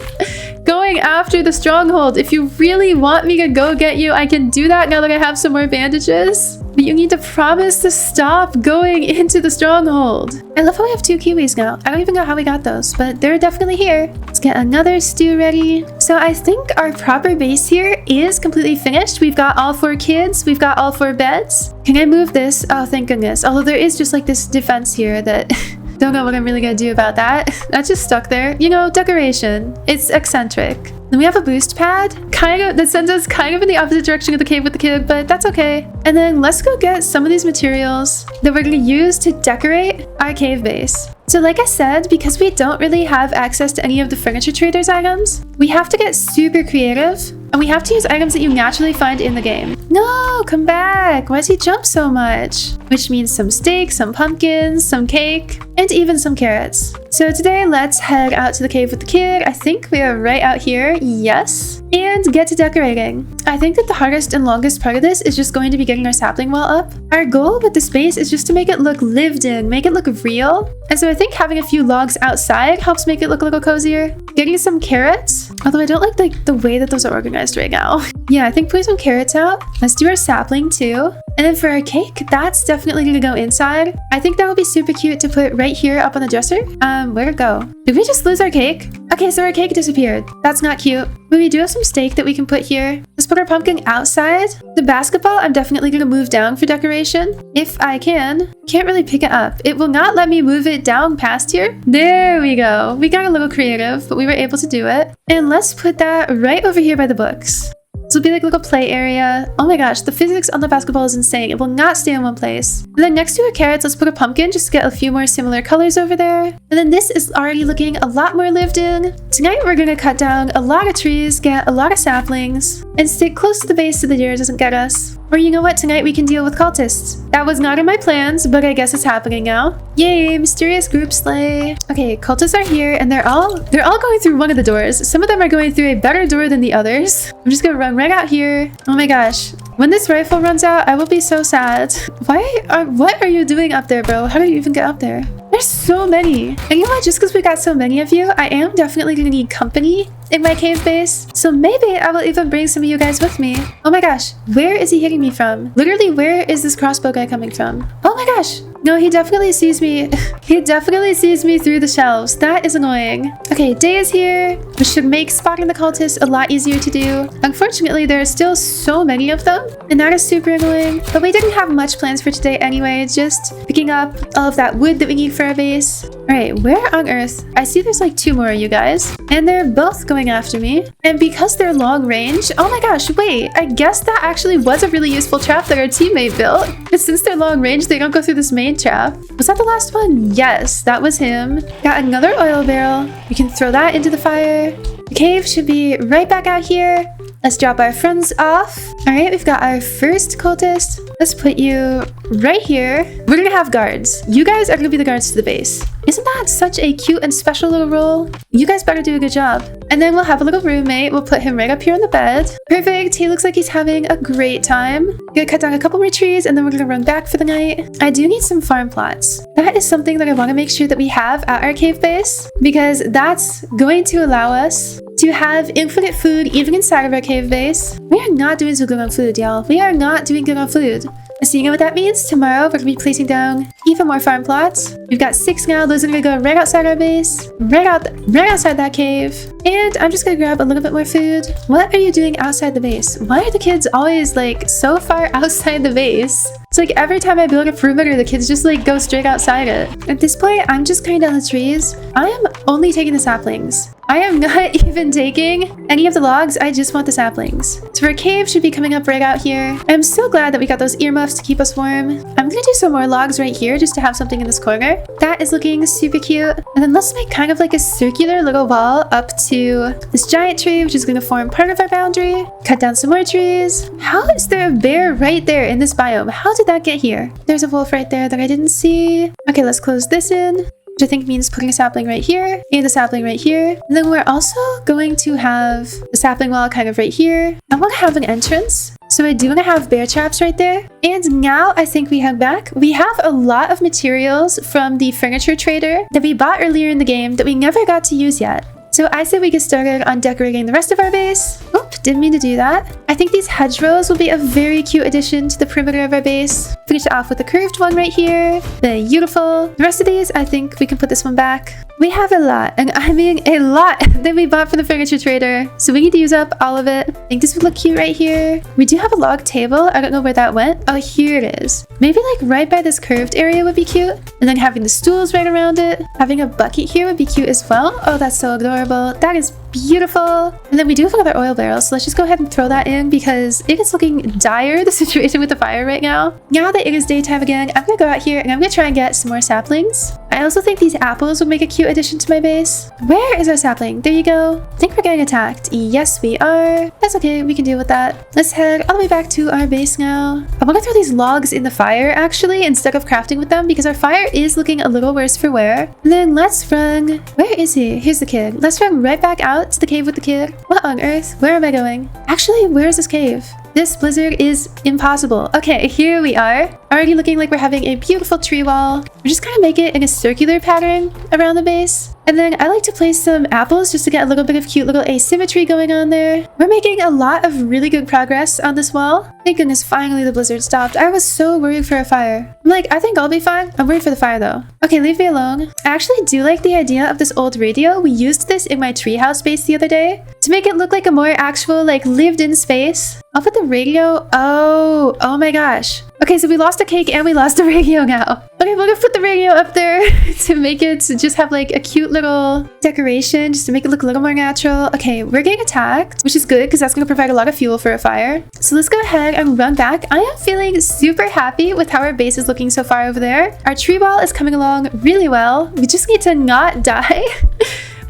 A: going after the stronghold. If you really want me to go get you, I can do that now that I have some more bandages. But you need to promise to stop going into the stronghold. I love how we have 2 kiwis now. I don't even know how we got those, but they're definitely here. Let's get another stew ready. So I think our proper base here is completely finished. We've got all 4 kids. We've got all 4 beds. Can I move this? Oh, thank goodness. Although there is just like this defense here that don't know what I'm really gonna do about that. That's just stuck there. You know, decoration. It's eccentric. Then we have a boost pad, that sends us kind of in the opposite direction of the cave with the kid, but that's okay. And then let's go get some of these materials that we're gonna use to decorate our cave base. So like I said, because we don't really have access to any of the furniture traders items, we have to get super creative And we have to use items that you naturally find in the game. No, come back. Why does he jump so much? Which means some steak, some pumpkins, some cake, and even some carrots. So today, let's head out to the cave with the kid. I think we are right out here. Yes. And get to decorating. I think that the hardest and longest part of this is just going to be getting our sapling wall up. Our goal with the space is just to make it look lived in, make it look real. And so I think having a few logs outside helps make it look a little cozier. Getting some carrots, although I don't like the way that those are organized right now. Yeah, I think putting some carrots out. Let's do our sapling too. And then for our cake, that's definitely gonna go inside. I think that would be super cute to put right here up on the dresser. Where'd it go? Did we just lose our cake? Okay, so our cake disappeared. That's not cute. But we do have some steak that we can put here. Let's put our pumpkin outside. The basketball, I'm definitely gonna move down for decoration. If I can. Can't really pick it up. It will not let me move it down past here. There we go. We got a little creative, but we were able to do it. And let's put that right over here by the books. This will be like a little play area. Oh my gosh, the physics on the basketball is insane. It will not stay in one place. And then next to our carrots, let's put a pumpkin just to get a few more similar colors over there. And then this is already looking a lot more lived in. Tonight, we're gonna cut down a lot of trees, get a lot of saplings, and stick close to the base so the deer doesn't get us. Or you know what, tonight we can deal with cultists. That was not in my plans, but I guess it's happening now. Yay, mysterious group slay. Okay, cultists are here and they're all going through one of the doors. Some of them are going through a better door than the others. I'm just gonna run right out here. Oh my gosh. When this rifle runs out, I will be so sad. What are you doing up there, bro? How do you even get up there? There's so many. And you know what? Just because we got so many of you, I am definitely gonna need company in my cave base. So maybe I will even bring some of you guys with me. Oh my gosh, where is he hitting me from? Literally, where is this crossbow guy coming from? Oh my gosh. No, he definitely sees me. He definitely sees me through the shelves. That is annoying. Okay, day is here, which should make spotting the cultists a lot easier to do. Unfortunately, there are still so many of them, and that is super annoying. But we didn't have much plans for today anyway, just picking up all of that wood that we need for our base. All right, where on earth? I see there's like 2 more of you guys, and they're both going after me. And because they're long range, oh my gosh, wait, I guess that actually was a really useful trap that our teammate built. But since they're long range, they don't go through this main trap. Was that the last one? Yes, that was him. Got another oil barrel. We can throw that into the fire. The cave should be right back out here. Let's drop our friends off. All right, we've got our first cultist. Let's put you right here. We're gonna have guards. You guys are gonna be the guards to the base. Isn't that such a cute and special little role? You guys better do a good job. And then we'll have a little roommate. We'll put him right up here on the bed. Perfect. He looks like he's having a great time. Gonna cut down a couple more trees and then we're gonna run back for the night. I do need some farm plots. That is something that I want to make sure that we have at our cave base, because that's going to allow us to have infinite food even inside of our cave base. We are not doing so good on food, y'all. We are not doing good on food. So you know what that means? Tomorrow we're gonna be placing down even more farm plots. We've got 6 now. Those are gonna go right outside our base, right outside that cave. And I'm just gonna grab a little bit more food. What are you doing outside the base? Why are the kids always like so far outside the base? It's like every time I build a perimeter, the kids just like go straight outside it. At this point, I'm just cutting down the trees. I am only taking the saplings. I am not even taking any of the logs. I just want the saplings. So our cave should be coming up right out here. I'm so glad that we got those earmuffs to keep us warm. I'm gonna do some more logs right here just to have something in this corner. That is looking super cute. And then let's make kind of like a circular little wall up to this giant tree, which is gonna form part of our boundary. Cut down some more trees. How is there a bear right there in this biome? How did that get here? There's a wolf right there that I didn't see. Okay, let's close this in, which I think means putting a sapling right here and a sapling right here. And then we're also going to have the sapling wall kind of right here. I want to have an entrance, so I do want to have bear traps right there. And now I think we head back. We have a lot of materials from the furniture trader that we bought earlier in the game that we never got to use yet. So I say we get started on decorating the rest of our base. Oop, didn't mean to do that. I think these hedgerows will be a very cute addition to the perimeter of our base. Finish it off with a curved one right here. Beautiful. The rest of these, I think we can put this one back. We have a lot, and I mean a lot, that we bought from the furniture trader. So we need to use up all of it. I think this would look cute right here. We do have a log table. I don't know where that went. Oh, here it is. Maybe like right by this curved area would be cute. And then having the stools right around it. Having a bucket here would be cute as well. Oh, that's so adorable. That is beautiful. And then we do have another oil barrel, so let's just go ahead and throw that in because it is looking dire, the situation with the fire right now. Now that it is daytime again, I'm gonna go out here and I'm gonna try and get some more saplings. I also think these apples would make a cute addition to my base. Where is our sapling? There you go. I think we're getting attacked. Yes, we are. That's okay, we can deal with that. Let's head all the way back to our base now. I want to throw these logs in the fire actually instead of crafting with them because our fire is looking a little worse for wear. And then let's run. Where is he? Here's the kid. Let's run right back out to the cave with the kid. What on earth? Where am I going? Actually, where is this cave? This blizzard is impossible. Okay, here we are. Already looking like we're having a beautiful tree wall. We're just gonna make it in a circular pattern around the base. And then I like to place some apples just to get a little bit of cute little asymmetry going on there. We're making a lot of really good progress on this wall. Thank goodness, finally the blizzard stopped. I was so worried for a fire. I'm like, I think I'll be fine. I'm worried for the fire though. Okay, leave me alone. I actually do like the idea of this old radio. We used this in my treehouse base the other day to make it look like a more actual, like, lived-in space. I'll put the radio. Oh my gosh. Okay, so we lost a cake and we lost a radio now. Okay, we're gonna put the radio up there to make it just have like a cute little decoration, just to make it look a little more natural. Okay, we're getting attacked, which is good because that's gonna provide a lot of fuel for a fire. So let's go ahead and run back. I am feeling super happy with how our base is looking so far over there. Our tree wall is coming along really well. We just need to not die.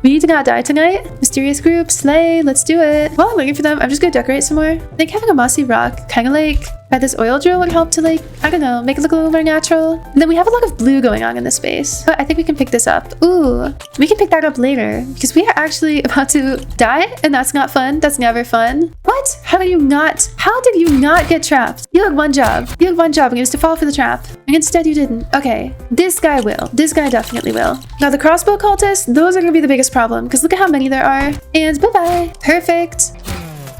A: We need to not die tonight. Mysterious group, slay, let's do it. While I'm waiting for them, I'm just gonna decorate some more. I think having a mossy rock, kind of like by this oil drill would help to, like, I don't know, make it look a little more natural. And then we have a lot of blue going on in this space. But I think we can pick this up. Ooh, we can pick that up later because we are actually about to die and that's not fun. That's never fun. What? How did you not get trapped? You had one job. You had one job and it was to fall for the trap. And instead you didn't. Okay, this guy will. This guy definitely will. Now the crossbow cultists, those are gonna be the biggest problem because look at how many there are. And bye-bye. Perfect.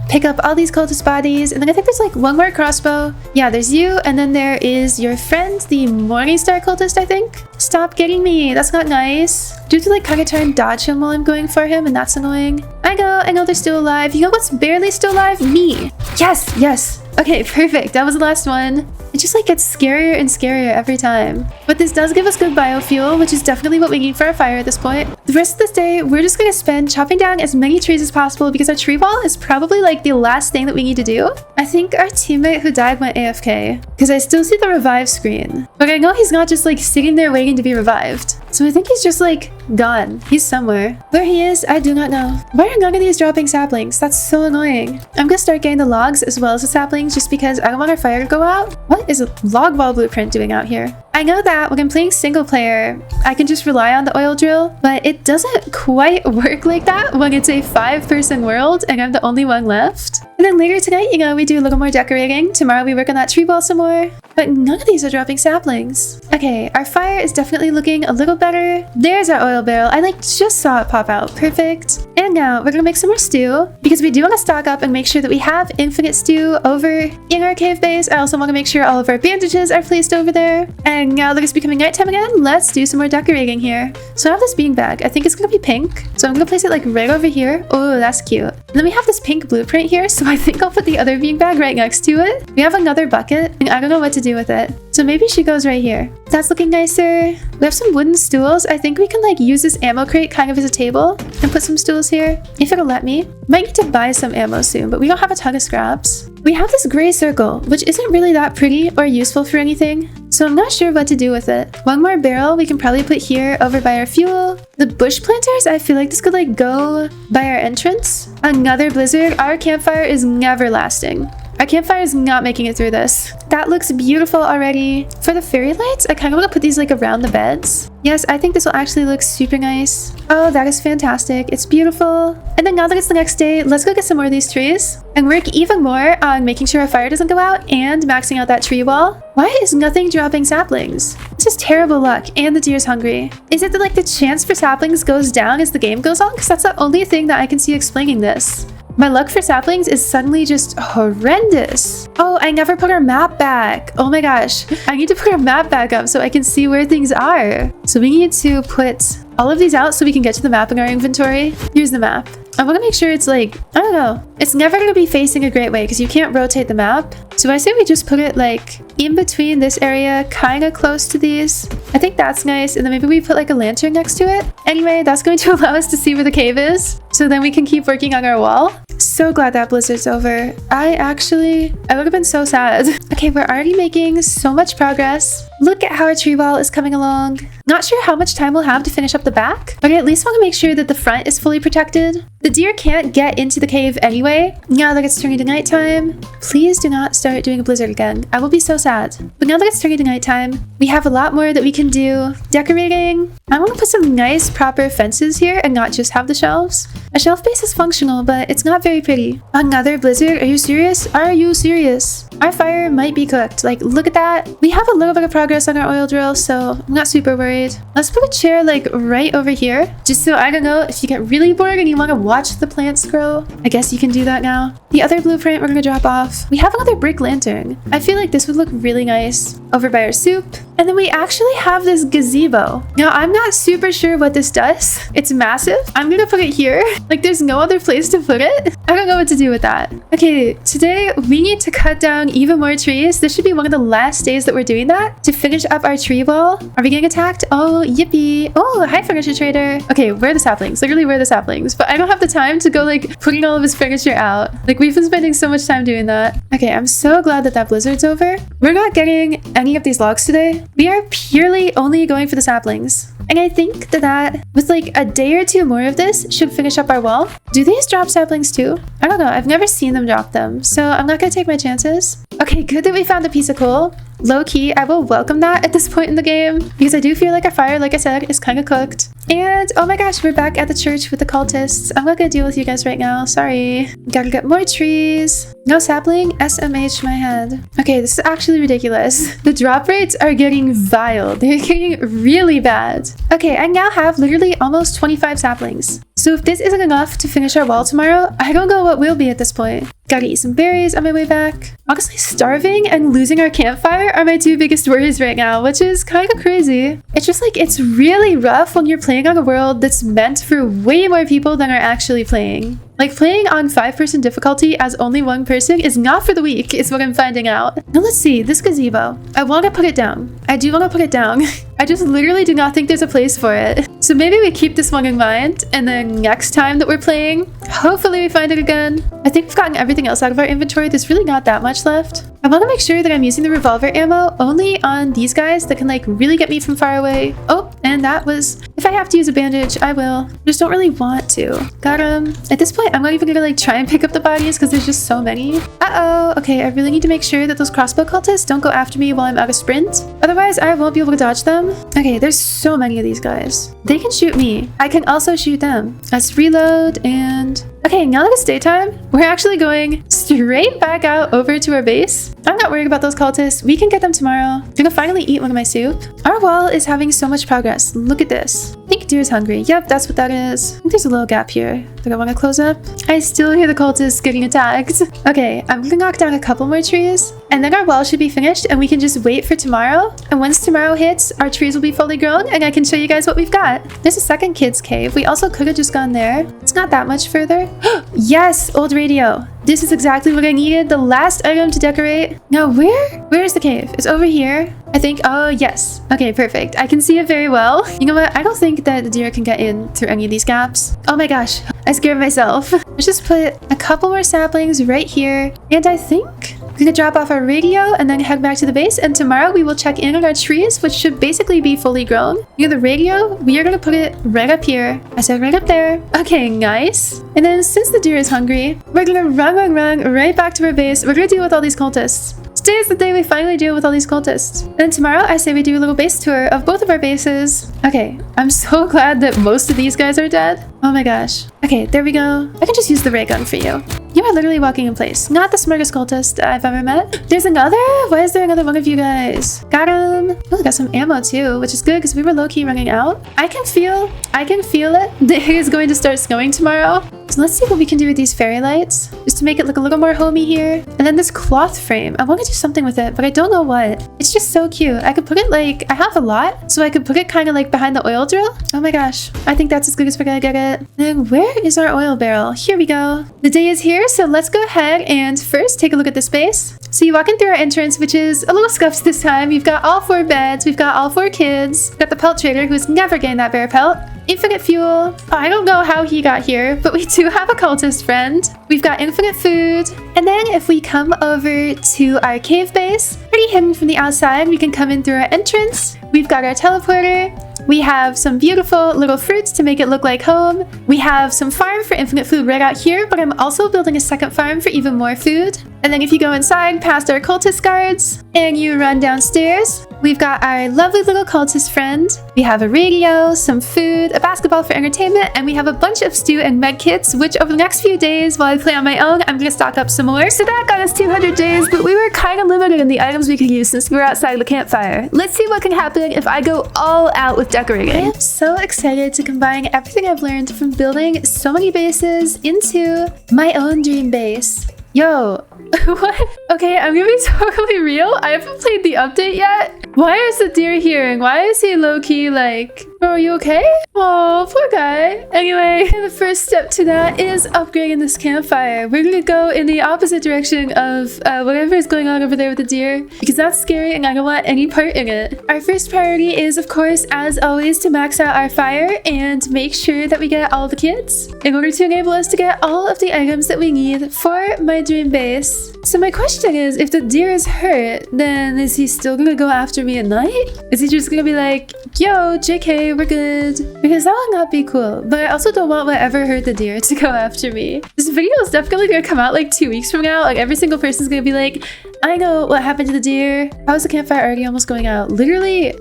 A: Pick up all these cultist bodies, and then I think there's like one more crossbow. Yeah, there's you, and then there is your friend, the Morningstar cultist, I think. Stop getting me, that's not nice. Do you have to like kind of try and dodge him while I'm going for him, and that's annoying. I know they're still alive. You know what's barely still alive? Me. Yes. Okay, perfect, that was the last one. It just like gets scarier and scarier every time. But this does give us good biofuel, which is definitely what we need for our fire at this point. The rest of this day, we're just gonna spend chopping down as many trees as possible because our tree wall is probably like the last thing that we need to do. I think our teammate who died went AFK because I still see the revive screen. But I know he's not just like sitting there waiting to be revived. So I think he's just like gone. He's somewhere. Where he is, I do not know. Why are none of these dropping saplings? That's so annoying. I'm gonna start getting the logs as well as the saplings just because I don't want our fire to go out. What is a log wall blueprint doing out here? I know that when I'm playing single player, I can just rely on the oil drill, but it doesn't quite work like that when it's a 5-person world and I'm the only one left. And then later tonight, you know, we do a little more decorating. Tomorrow we work on that tree wall some more. But none of these are dropping saplings. Okay, our fire is definitely looking a little better. There's our oil barrel. I like just saw it pop out. Perfect. And now we're gonna make some more stew because we do want to stock up and make sure that we have infinite stew over in our cave base. I also want to make sure all of our bandages are placed over there. And now that it's becoming nighttime again, let's do some more decorating here. So I have this beanbag. I think it's gonna be pink. So I'm gonna place it like right over here. Oh, that's cute. And then we have this pink blueprint here. So I think I'll put the other beanbag right next to it. We have another bucket and I don't know what to do with it. So maybe she goes right here. That's looking nicer. We have some wooden stools. I think we can like use this ammo crate kind of as a table and put some stools here if it'll let me. Might need to buy some ammo soon, but we don't have a ton of scraps. We have this gray circle, which isn't really that pretty or useful for anything. So I'm not sure what to do with it. One more barrel we can probably put here over by our fuel. The bush planters, I feel like this could like go by our entrance. Another blizzard. Our campfire is never lasting. Our campfire is not making it through this. That looks beautiful already. For the fairy lights, I kind of want to put these like around the beds. Yes, I think this will actually look super nice. Oh, that is fantastic. It's beautiful. And then now that it's the next day, let's go get some more of these trees and work even more on making sure our fire doesn't go out and maxing out that tree wall. Why is nothing dropping saplings? This is terrible luck and the deer's hungry. Is it that like the chance for saplings goes down as the game goes on? Because that's the only thing that I can see explaining this. My luck for saplings is suddenly just horrendous. Oh, I never put our map back. Oh my gosh. I need to put our map back up so I can see where things are. So we need to put all of these out so we can get to the map in our inventory. Here's the map. I want to make sure it's like, I don't know. It's never going to be facing a great way because you can't rotate the map. So I say we just put it like in between this area, kind of close to these. I think that's nice. And then maybe we put like a lantern next to it. Anyway, that's going to allow us to see where the cave is. so then we can keep working on our wall. So glad that blizzard's over. I would have been so sad. Okay, we're already making so much progress. Look at how our tree wall is coming along. Not sure how much time we'll have to finish up the back, but I at least want to make sure that the front is fully protected. The deer can't get into the cave anyway, now that it's turning to nighttime. Please do not start doing a blizzard again. I will be so sad. But now that it's turning to nighttime, we have a lot more that we can do. Decorating. I want to put some nice proper fences here and not just have the shelves. A shelf base is functional, but it's not very pretty. Another blizzard? Are you serious? Are you serious? Our fire might be cooked. Like, look at that. We have a little bit of progress on our oil drill, so I'm not super worried. Let's put a chair like right over here, just so I don't know, if you get really bored and you want to watch the plants grow, I guess you can do that now. The other blueprint we're gonna drop off. We have another brick lantern. I feel like this would look really nice over by our soup. And then we actually have this gazebo. Now, I'm not super sure what this does. It's massive. I'm gonna put it here. Like, there's no other place to put it. I don't know what to do with that. Okay, today we need to cut down even more trees. This should be one of the last days that we're doing that to finish up our tree wall. Are we getting attacked? Oh, yippee. Oh, hi, furniture trader. Okay, where are the saplings? Literally, where are the saplings? But I don't have the time to go, like, putting all of his furniture out. Like, we've been spending so much time doing that. Okay, I'm so glad that that blizzard's over. We're not getting any of these logs today. We are purely only going for the saplings. And I think that with like a day or two more of this should finish up our wall. Do these drop saplings too? I don't know. I've never seen them drop them, so I'm not gonna take my chances. Okay, good that we found a piece of coal. Low key, I will welcome that at this point in the game because I do feel like our fire, like I said, is kind of cooked. And oh my gosh, we're back at the church with the cultists. I'm not gonna deal with you guys right now. Sorry. Gotta get more trees. No sapling. SMH my head. Okay, this is actually ridiculous. The drop rates are getting vile. They're getting really bad. Okay, I now have literally almost 25 saplings. So if this isn't enough to finish our wall tomorrow, I don't know what will be at this point. Gotta eat some berries on my way back. Honestly, starving and losing our campfire are my two biggest worries right now, which is kind of crazy. It's just like, it's really rough when you're playing on a world that's meant for way more people than are actually playing. Like, playing on 5-person difficulty as only one person is not for the weak, is what I'm finding out. Now let's see, this gazebo. I want to put it down. I do want to put it down. I just literally do not think there's a place for it. So maybe we keep this one in mind, and then next time that we're playing, hopefully we find it again. I think we've gotten everything else out of our inventory. There's really not that much left. I want to make sure that I'm using the revolver ammo only on these guys that can like really get me from far away. Oh, and that was, if I have to use a bandage, I will. I just don't really want to. Got him. At this point, I'm not even gonna like try and pick up the bodies because there's just so many. Uh-oh. Okay, I really need to make sure that those crossbow cultists don't go after me while I'm out of sprint. Otherwise, I won't be able to dodge them. Okay, there's so many of these guys. They can shoot me. I can also shoot them. Let's reload and... Okay, now that it's daytime, we're actually going straight back out over to our base. I'm not worried about those cultists. We can get them tomorrow. I'm gonna finally eat one of my soup. Our wall is having so much progress. Look at this. I think deer's hungry. Yep, that's what that is. I think there's a little gap here that I want to close up. I still hear the cultists getting attacked. Okay, I'm gonna knock down a couple more trees, and then our wall should be finished, and we can just wait for tomorrow. And once tomorrow hits, our trees will be fully grown, and I can show you guys what we've got. There's a second kid's cave. We also could have just gone there. It's not that much further. Yes, old radio. This is exactly what I needed. The last item to decorate. Now, where is the cave? It's over here, I think. Oh, yes. Okay, perfect. I can see it very well. You know what? I don't think that the deer can get in through any of these gaps. Oh my gosh, I scared myself. Let's just put a couple more saplings right here. And I think we're gonna drop off our radio and then head back to the base. And tomorrow we will check in on our trees, which should basically be fully grown. Near the radio, we are gonna put it right up here. I said right up there. Okay, nice. And then since the deer is hungry, we're gonna run right back to our base. We're gonna deal with all these cultists. Today is the day we finally deal with all these cultists. And then tomorrow, I say we do a little base tour of both of our bases. Okay, I'm so glad that most of these guys are dead. Oh my gosh. Okay, there we go. I can just use the ray gun for you. You are literally walking in place. Not the smartest cultist I've ever met. There's another? Why is there another one of you guys? Got him. Oh, got some ammo too, which is good because we were low-key running out. I can feel it. The it is going to start snowing tomorrow. So let's see what we can do with these fairy lights, just to make it look a little more homey here. And then this cloth frame, I want to do something with it, but I don't know what. It's just so cute. I could put it like, I have a lot, so I could put it kind of like behind the oil drill. Oh my gosh, I think that's as good as we're gonna get it. And where is our oil barrel? Here we go. The day is here, so let's go ahead and first take a look at the space. So you walk in through our entrance, which is a little scuffed this time. You've got all 4 beds, we've got all 4 kids. We've got the pelt trader, who's never getting that bear pelt. infinite fuel. Oh, I don't know how he got here, but we do have a cultist friend. We've got infinite food. And then if we come over to our cave base, pretty hidden from the outside, we can come in through our entrance. We've got our teleporter. We have some beautiful little fruits to make it look like home. We have some farm for infinite food right out here, but I'm also building a second farm for even more food. And then if you go inside past our cultist guards and you run downstairs, we've got our lovely little cultist friend. We have a radio, some food, a basketball for entertainment, and we have a bunch of stew and med kits, which over the next few days while I play on my own, I'm gonna stock up some more. So that got us 200 days, but we were kind of limited in the items we could use since we were outside the campfire. Let's see what can happen if I go all out with decorating. I am so excited to combine everything I've learned from building so many bases into my own dream base. Yo, what? Okay, I'm gonna be totally real. I haven't played the update yet. Why is the deer hearing? Why is he low-key like, bro, are you okay? Oh, poor guy. Anyway, the first step to that is upgrading this campfire. We're gonna go in the opposite direction of whatever is going on over there with the deer, because that's scary and I don't want any part in it. Our first priority is, of course, as always, to max out our fire and make sure that we get all the kids in order to enable us to get all of the items that we need for my dream base. So my question is, if the deer is hurt, then is he still gonna go after me at night? Is he just gonna be like, yo, JK, we're good? Because that would not be cool. But I also don't want whatever hurt the deer to go after me. This video is definitely gonna come out like 2 weeks from now. Like every single person's gonna be like, I know what happened to the deer. How is the campfire already almost going out? Literally,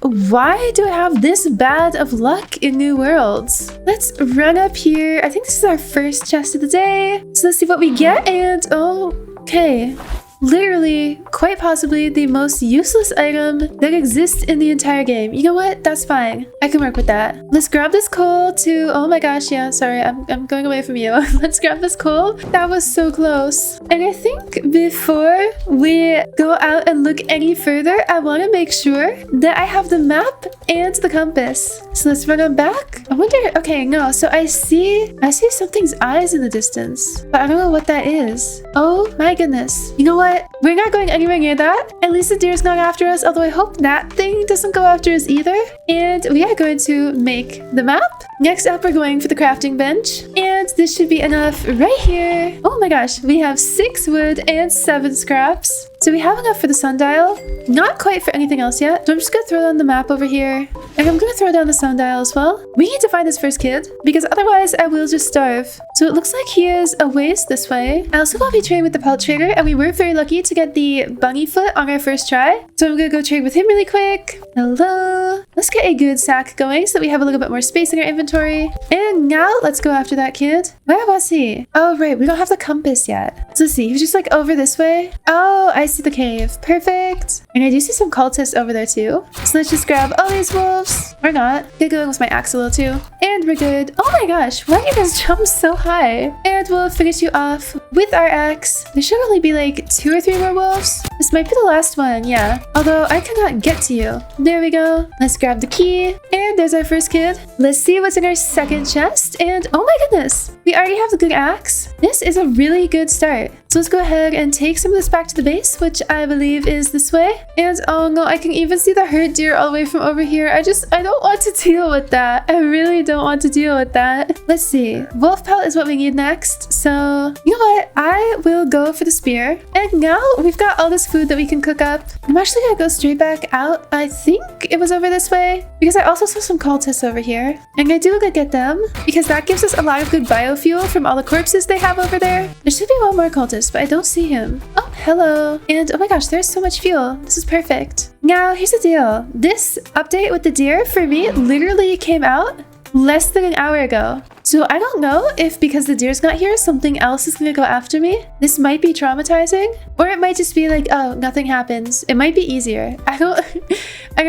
A: why do I have this bad of luck in New Worlds? Let's run up here. I think this is our first chest of the day. So let's see what we get. And okay. Literally, quite possibly the most useless item that exists in the entire game. You know what? That's fine. I can work with that. Let's grab this coal to... Oh my gosh, yeah, sorry. I'm going away from you. Let's grab this coal. That was so close. And I think before we go out and look any further, I want to make sure that I have the map and the compass. So let's run on back. I wonder... Okay, no. So I see something's eyes in the distance, but I don't know what that is. Oh my goodness. You know what? We're not going anywhere near that. At least the deer's not after us, although I hope that thing doesn't go after us either. And we are going to make the map. Next up, we're going for the crafting bench. And this should be enough right here. Oh my gosh, we have 6 wood and 7 scraps. So we have enough for the sundial. Not quite for anything else yet. So I'm just gonna throw down the map over here. And I'm gonna throw down the sundial as well. We need to find this first kid, because otherwise I will just starve. So it looks like he is a ways this way. I also want to be trained with the pelt trader, and we were very lucky to get the bunny foot on our first try. So I'm gonna go trade with him really quick. Hello. Let's get a good sack going so that we have a little bit more space in our inventory. And now let's go after that kid. Where was he? Oh, right. We don't have the compass yet. So let's see. He was just like over this way. Oh, I see the cave. Perfect. And I do see some cultists over there too. So let's just grab all these wolves. Or not. Get going with my axe a little too. And we're good. Oh my gosh. Why do you guys jump so high? And we'll finish you off with our axe. There should only be like 2 or 3 more wolves. This might be the last one. Yeah. Although I cannot get to you. There we go. Let's grab the key. And there's our first kid. Let's see what's in our second chest. And oh my goodness. We already have the good axe. This is a really good start. So let's go ahead and take some of this back to the base, which I believe is this way. And oh no, I can even see the hurt deer all the way from over here. I don't want to deal with that. I really don't want to deal with that. Let's see. Wolf pelt is what we need next. So you know what? I will go for the spear. And now we've got all this food that we can cook up. I'm actually gonna go straight back out. I think it was over this way because I also saw some cultists over here. And I do want to get them because that gives us a lot of good biofuel from all the corpses they have over there. There should be one more cultist, but I don't see him. Oh, hello. And oh my gosh, there's so much fuel. This is perfect. Now, here's the deal. This update with the deer for me literally came out less than an hour ago. So I don't know if because the deer's not here, something else is gonna go after me. This might be traumatizing, or it might just be like, oh, nothing happens. It might be easier. I don't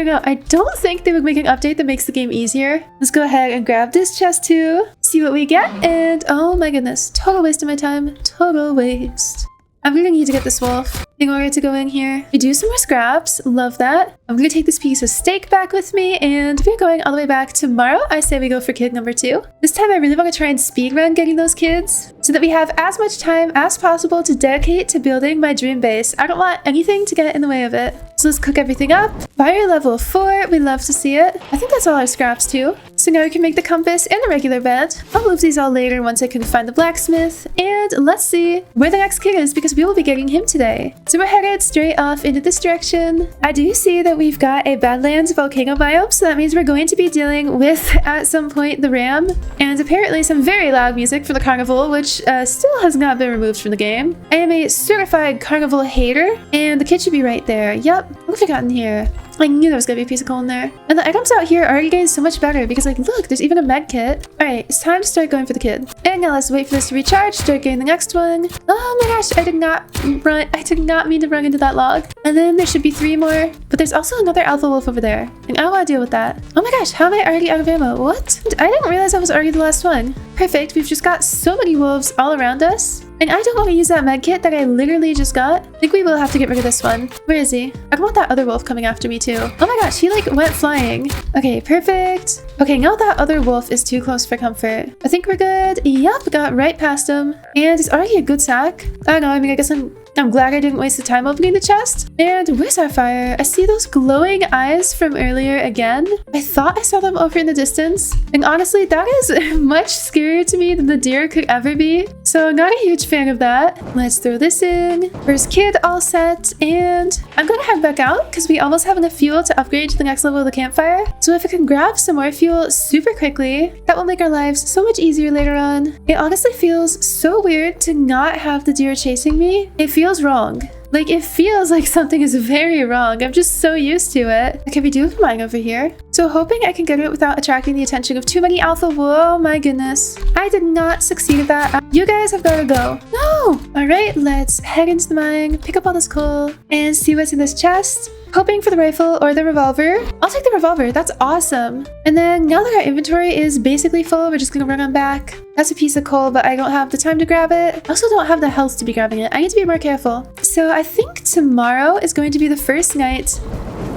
A: know. I don't think they would make an update that makes the game easier. Let's go ahead and grab this chest too. See what we get. And oh my goodness, total waste of my time. Total waste. I'm gonna need to get this wolf in order to go in here. We do some more scraps. Love that. I'm gonna take this piece of steak back with me, and we're going all the way back tomorrow. I say we go for kid number 2. This time I really want to try and speedrun getting those kids so that we have as much time as possible to dedicate to building my dream base. I don't want anything to get in the way of it. So let's cook everything up. Fire level 4, we love to see it. I think that's all our scraps too. So now we can make the compass and a regular bed. I'll move these all later once I can find the blacksmith. And let's see where the next kid is because we will be getting him today. So we're headed straight off into this direction. I do see that we've got a Badlands volcano biome, so that means we're going to be dealing with, at some point, the ram. And apparently some very loud music for the carnival, which still has not been removed from the game. I am a certified carnival hater, and the kid should be right there. Yep. What have we got in here? I knew there was gonna be a piece of coal in there. And the items out here are already getting so much better because, like, look, there's even a med kit. Alright, it's time to start going for the kid. And now let's wait for this to recharge, start getting the next one. Oh my gosh, I did not mean to run into that log. And then there should be 3 more. But there's also another alpha wolf over there. And I don't want to deal with that. Oh my gosh, how am I already out of ammo? What? I didn't realize I was already the last one. Perfect, we've just got so many wolves all around us. And I don't want to use that med kit that I literally just got. I think we will have to get rid of this one. Where is he? I don't want that other wolf coming after me too. Oh my gosh, he like went flying. Okay, perfect. Okay, now that other wolf is too close for comfort. I think we're good. Yup, got right past him. And it's already a good sack. I don't know, I mean, I guess I'm glad I didn't waste the time opening the chest. And where's our fire? I see those glowing eyes from earlier again. I thought I saw them over in the distance. And honestly, that is much scarier to me than the deer could ever be. So I'm not a huge fan of that. Let's throw this in. First kid all set. And I'm gonna head back out because we almost have enough fuel to upgrade to the next level of the campfire. So if I can grab some more fuel super quickly, that will make our lives so much easier later on. It honestly feels so weird to not have the deer chasing me. It feels wrong. Like, it feels like something is very wrong. I'm just so used to it. Okay, we do have mine over here. So hoping I can get it without attracting the attention of too many alpha. Whoa, my goodness. I did not succeed at that. You guys have got to go. No! All right, let's head into the mine, pick up all this coal, and see what's in this chest. Hoping for the rifle or the revolver. I'll take the revolver. That's awesome. And then now that our inventory is basically full, we're just gonna run on back. That's a piece of coal, but I don't have the time to grab it. I also don't have the health to be grabbing it. I need to be more careful. So I think tomorrow is going to be the first night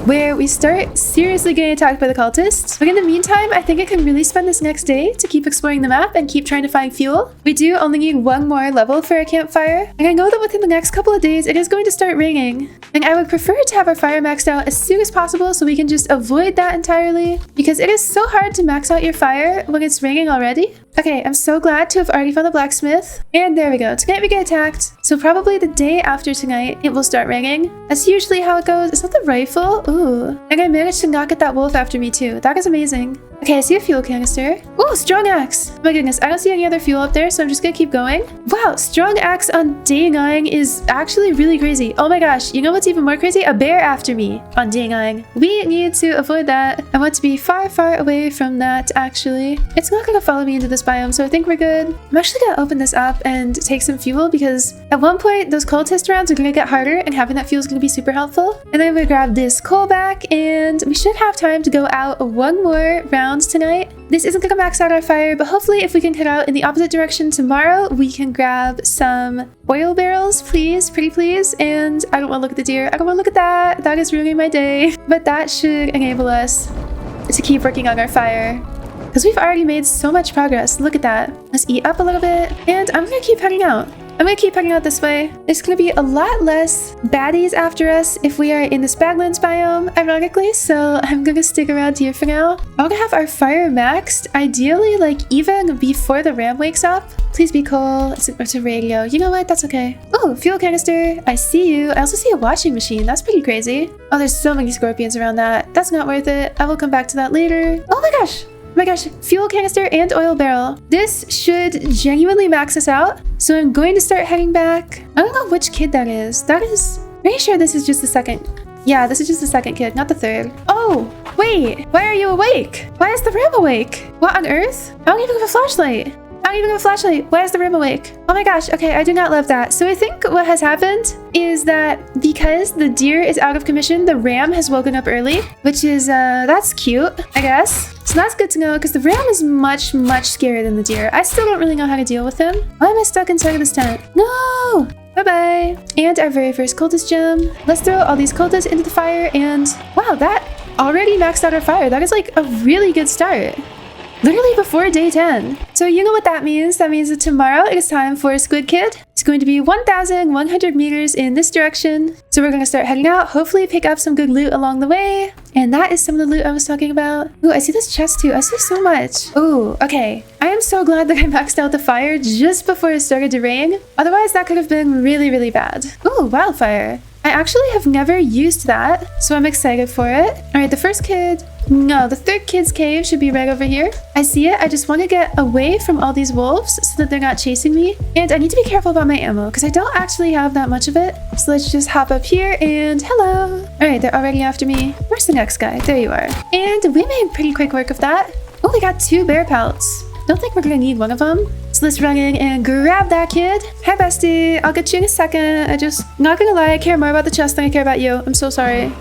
A: where we start seriously getting attacked by the cultists. But in the meantime, I think I can really spend this next day to keep exploring the map and keep trying to find fuel. We do only need 1 more level for our campfire. And I know that within the next couple of days, it is going to start raining. And I would prefer to have our fire maxed out as soon as possible so we can just avoid that entirely. Because it is so hard to max out your fire when it's raining already. Okay, I'm so glad to have already found the blacksmith. And there we go. Tonight we get attacked. So probably the day after tonight, it will start raining. That's usually how it goes. Is that the rifle? Ooh. And I managed to not get that wolf after me too. That is amazing. Okay, I see a fuel canister. Ooh, strong axe. My goodness, I don't see any other fuel up there, so I'm just gonna keep going. Wow, strong axe on day 9 is actually really crazy. Oh my gosh, you know what's even more crazy? A bear after me on day 9. We need to avoid that. I want to be far, far away from that, actually. It's not gonna follow me into this biome, so I think we're good. I'm actually gonna open this up and take some fuel because at one point, those cultist rounds are gonna get harder and having that fuel is gonna be super helpful. And then we grab this coal back and we should have time to go out 1 more round tonight. This isn't gonna max out our fire, but hopefully if we can head out in the opposite direction tomorrow, we can grab some oil barrels, please, pretty please. And I don't want to look at the deer. I don't want to look at that. That is ruining my day. But that should enable us to keep working on our fire because we've already made so much progress. Look at that. Let's eat up a little bit and I'm gonna keep heading out. I'm gonna keep heading out this way. There's gonna be a lot less baddies after us if we are in this Badlands biome, ironically, so I'm gonna stick around here for now. I wanna have our fire maxed, ideally, like, even before the ram wakes up. Please be cool. It's a radio. You know what? That's okay. Oh, fuel canister. I see you. I also see a washing machine. That's pretty crazy. Oh, there's so many scorpions around that. That's not worth it. I will come back to that later. Oh my gosh. Oh my gosh, fuel canister and oil barrel. This should genuinely max us out. So I'm going to start heading back. I don't know which kid that is. That is, pretty sure this is just the second. Yeah, this is just the second kid, not the third. Oh, wait, why are you awake? Why is the ram awake? What on earth? I don't even have a flashlight. I don't even have a flashlight. Why is the ram awake? Oh my gosh. Okay, I do not love that. So I think what has happened is that because the deer is out of commission, the ram has woken up early, which is, that's cute, I guess. So that's good to know because the ram is much, much scarier than the deer. I still don't really know how to deal with him. Why am I stuck inside of this tent? No! Bye-bye. And our very first cultist gem. Let's throw all these cultists into the fire, and wow, that already maxed out our fire. That is like a really good start. Literally before day 10. So you know what that means. That means that tomorrow it is time for Squid Kid. It's going to be 1,100 meters in this direction. So we're going to start heading out, hopefully pick up some good loot along the way. And that is some of the loot I was talking about. Ooh, I see this chest too. I see so much. Ooh, okay. I am so glad that I maxed out the fire just before it started to rain. Otherwise, that could have been really, really bad. Ooh, wildfire. I actually have never used that, so I'm excited for it. All right, the first kid. No, the third kid's cave should be right over here. I see it. I just want to get away from all these wolves so that they're not chasing me. And I need to be careful about my ammo because I don't actually have that much of it. So let's just hop up here and hello. All right, they're already after me. Where's the next guy? There you are. And we made pretty quick work of that. Oh, we got 2 bear pelts. Don't think we're gonna need one of them. So let's run in and grab that kid. Hi, bestie. I'll get you in a second. Not gonna lie, I care more about the chest than I care about you. I'm so sorry.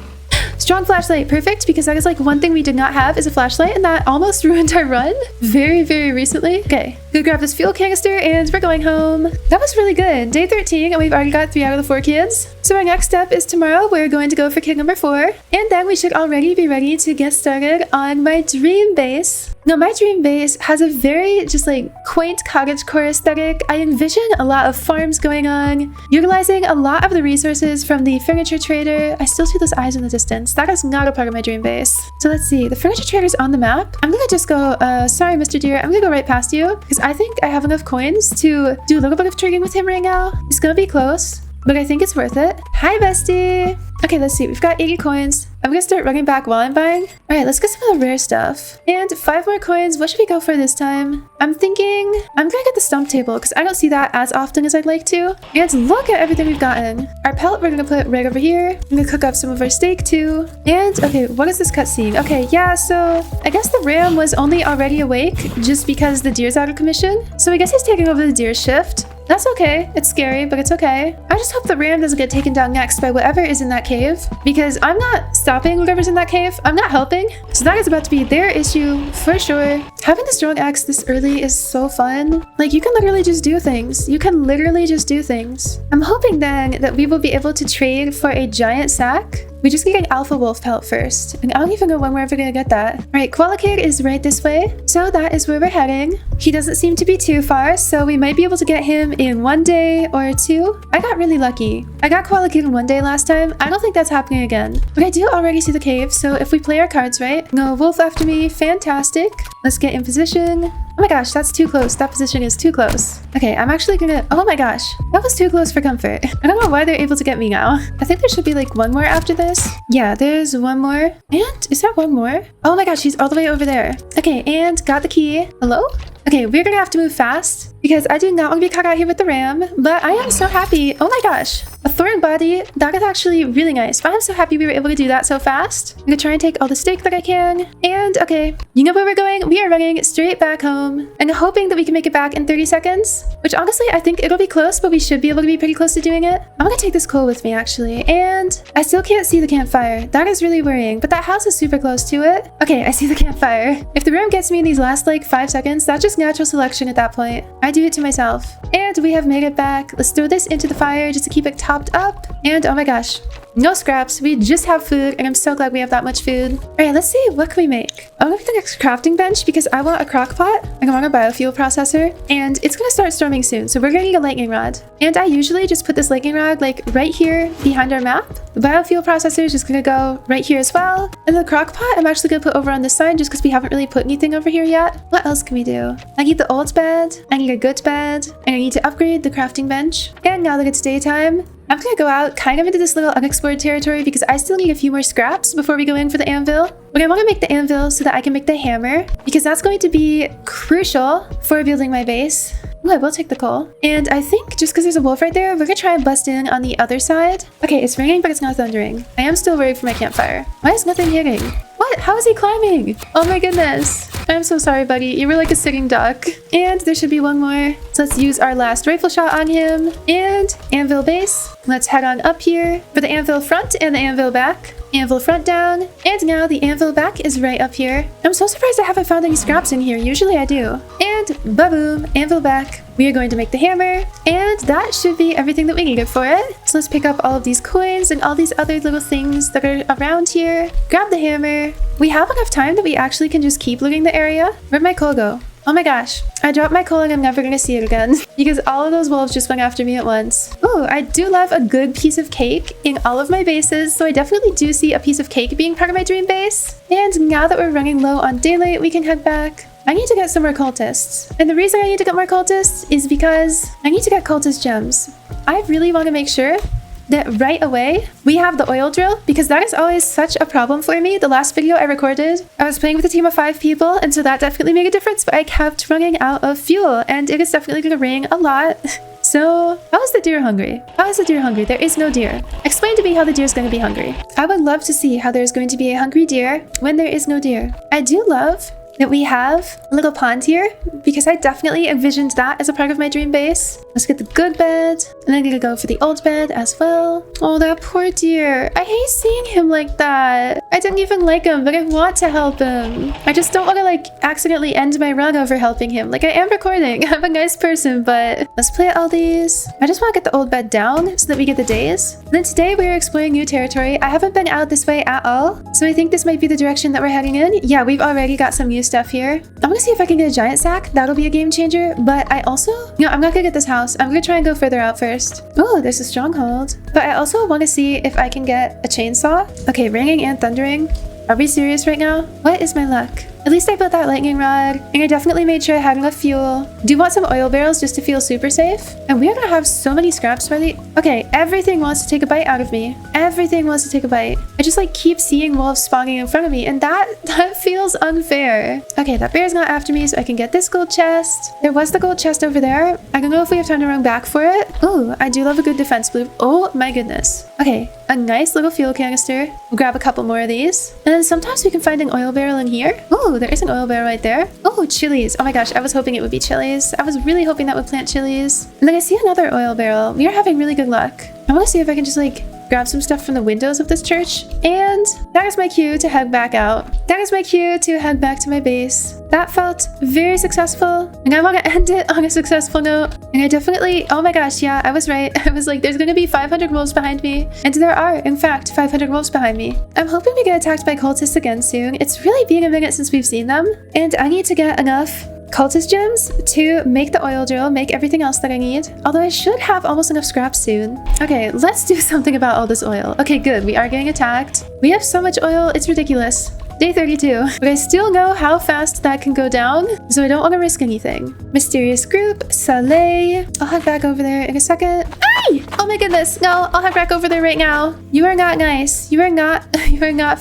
A: Strong flashlight, perfect, because that is like one thing we did not have is a flashlight, and that almost ruined our run very, very recently. Okay, go grab this fuel canister, and we're going home. That was really good. Day 13, and we've already got 3 out of the 4 kids. So our next step is tomorrow. We're going to go for kid number 4, and then we should already be ready to get started on my dream base. Now, my dream base has a very just like quaint cottagecore aesthetic. I envision a lot of farms going on, utilizing a lot of the resources from the furniture trader. I still see those eyes in the distance. That is not a part of my dream base. So let's see. The furniture trader's on the map. I'm gonna just go, sorry, Mr. Deer. I'm gonna go right past you because I think I have enough coins to do a little bit of trading with him right now. It's gonna be close, but I think it's worth it. Hi, bestie. Okay, let's see. We've got 80 coins. I'm gonna start running back while I'm buying. All right, let's get some of the rare stuff. And 5 more coins. What should we go for this time? I'm thinking I'm gonna get the stump table because I don't see that as often as I'd like to. And look at everything we've gotten. Our pellet we're gonna put right over here. I'm gonna cook up some of our steak too. And okay, what is this cutscene? Okay, yeah, so I guess the ram was only already awake just because the deer's out of commission. So I guess he's taking over the deer's shift. That's okay. It's scary, but it's okay. I just hope the ram doesn't get taken down next by whatever is in that cave, because I'm not stopping whatever's in that cave. I'm not helping. So that is about to be their issue for sure. Having the strong axe this early is so fun. Like, you can literally just do things. You can literally just do things. I'm hoping then that we will be able to trade for a giant sack. We just get an alpha wolf pelt first, and I don't even know when we're ever gonna get that. All right, Koala Kid is right this way, so that is where we're heading. He doesn't seem to be too far, so we might be able to get him in 1 day or 2. I got really lucky. I got Koala Kid in 1 day last time. I don't think that's happening again. But I do already see the cave, so if we play our cards right, no wolf after me, fantastic. Let's get in position. Oh my gosh, that's too close. That position is too close. Okay, I'm actually gonna... Oh my gosh, that was too close for comfort. I don't know why they're able to get me now. I think there should be like 1 more after this. Yeah, there's 1 more. And is there 1 more? Oh my gosh, she's all the way over there. Okay, and got the key. Hello? Okay, we're gonna have to move fast because I do not want to be caught out here with the ram, but I am so happy. Oh my gosh, a thorn body. That is actually really nice, but I'm so happy we were able to do that so fast. I'm gonna try and take all the steak that I can. And okay, you know where we're going? We are running straight back home and hoping that we can make it back in 30 seconds, which honestly, I think it'll be close, but we should be able to be pretty close to doing it. I'm gonna take this coal with me actually, and I still can't see the campfire. That is really worrying, but that house is super close to it. Okay, I see the campfire. If the room gets me in these last like 5 seconds, that's just natural selection at that point. I do it to myself. And we have made it back. Let's throw this into the fire just to keep it topped up. And oh my gosh, no scraps. We just have food, and I'm so glad we have that much food. All right, let's see, what can we make? I'm gonna make the next crafting bench because I want a crock pot, and I want a biofuel processor, and it's gonna start storming soon, so we're gonna need a lightning rod. And I usually just put this lightning rod like right here behind our map. The biofuel processor is just gonna go right here as well. And the crock pot I'm actually gonna put over on this side just because we haven't really put anything over here yet. What else can we do? I need the old bed, I need a good bed, and I need to upgrade the crafting bench. And now that it's daytime, I'm gonna go out kind of into this little unexplored territory because I still need a few more scraps before we go in for the anvil. But I want to make the anvil so that I can make the hammer because that's going to be crucial for building my base. Ooh, I will take the coal. And I think just because there's a wolf right there, we're gonna try and bust in on the other side. Okay, it's raining, but it's not thundering. I am still worried for my campfire. Why is nothing hitting? What? How is he climbing? Oh my goodness. I'm so sorry, buddy. You were like a sitting duck. And there should be one more. So let's use our last rifle shot on him. And anvil base. Let's head on up here for the anvil front and the anvil back. Anvil front down. And now the anvil back is right up here. I'm so surprised I haven't found any scraps in here. Usually I do. And ba-boom, anvil back. We are going to make the hammer, and that should be everything that we needed for it. So let's pick up all of these coins and all these other little things that are around here. Grab the hammer. We have enough time that we actually can just keep looting the area. Where'd my coal go? Oh my gosh, I dropped my coal and I'm never gonna see it again because all of those wolves just went after me at once. Oh, I do love a good piece of cake in all of my bases, so I definitely do see a piece of cake being part of my dream base. And now that we're running low on daylight, we can head back. I need to get some more cultists. And the reason I need to get more cultists is because I need to get cultist gems. I really want to make sure that right away we have the oil drill, because that is always such a problem for me. The last video I recorded, I was playing with a team of 5 people, and so that definitely made a difference, but I kept running out of fuel, and it is definitely going to rain a lot. So, how is the deer hungry? How is the deer hungry? There is no deer. Explain to me how the deer is going to be hungry. I would love to see how there's going to be a hungry deer when there is no deer. I do love that we have a little pond here, because I definitely envisioned that as a part of my dream base. Let's get the good bed, and I'm gonna go for the old bed as well. Oh, that poor deer. I hate seeing him like that. I didn't even like him, but I want to help him. I just don't want to like accidentally end my run over helping him. Like, I am recording. I'm a nice person, but let's plant all these. I just want to get the old bed down so that we get the days. And then today we are exploring new territory. I haven't been out this way at all, so I think this might be the direction that we're heading in. Yeah, we've already got some new stuff here. I'm gonna see if I can get a giant sack. That'll be a game changer. But I also, no, I'm not gonna get this house. I'm gonna try and go further out first. Oh, there's a stronghold. But I also want to see if I can get a chainsaw. Okay, ringing and thundering. Are we serious right now? What is my luck? At least I built that lightning rod, and I definitely made sure I had enough fuel. Do you want some oil barrels just to feel super safe? And we're gonna have so many scraps by the... Okay, everything wants to take a bite out of me. Everything wants to take a bite. I just like keep seeing wolves spawning in front of me, and that feels unfair. Okay, that bear's not after me, so I can get this gold chest. There was the gold chest over there. I don't know if we have time to run back for it. Oh, I do love a good defense loop. Oh my goodness. Okay, a nice little fuel canister. We'll grab a couple more of these. And then sometimes we can find an oil barrel in here. Oh, there is an oil barrel right there. Oh, chilies. Oh my gosh, I was hoping it would be chilies. I was really hoping that would plant chilies. And then I see another oil barrel. We are having really good luck. I want to see if I can just like grab some stuff from the windows of this church. And that is my cue to head back out. That is my cue to head back to my base. That felt very successful, and I want to end it on a successful note. And I definitely, oh my gosh, yeah, I was right. I was like, there's going to be 500 wolves behind me. And there are, in fact, 500 wolves behind me. I'm hoping we get attacked by cultists again soon. It's really been a minute since we've seen them. And I need to get enough cultist gems to make the oil drill, make everything else that I need. Although I should have almost enough scraps soon. Okay, let's do something about all this oil. Okay, good. We are getting attacked. We have so much oil, it's ridiculous. Day 32. But I still know how fast that can go down, so I don't want to risk anything. Mysterious group, Saleh. I'll head back over there in a second. Ay! Oh my goodness. No, I'll head back over there right now. You are not nice. You are not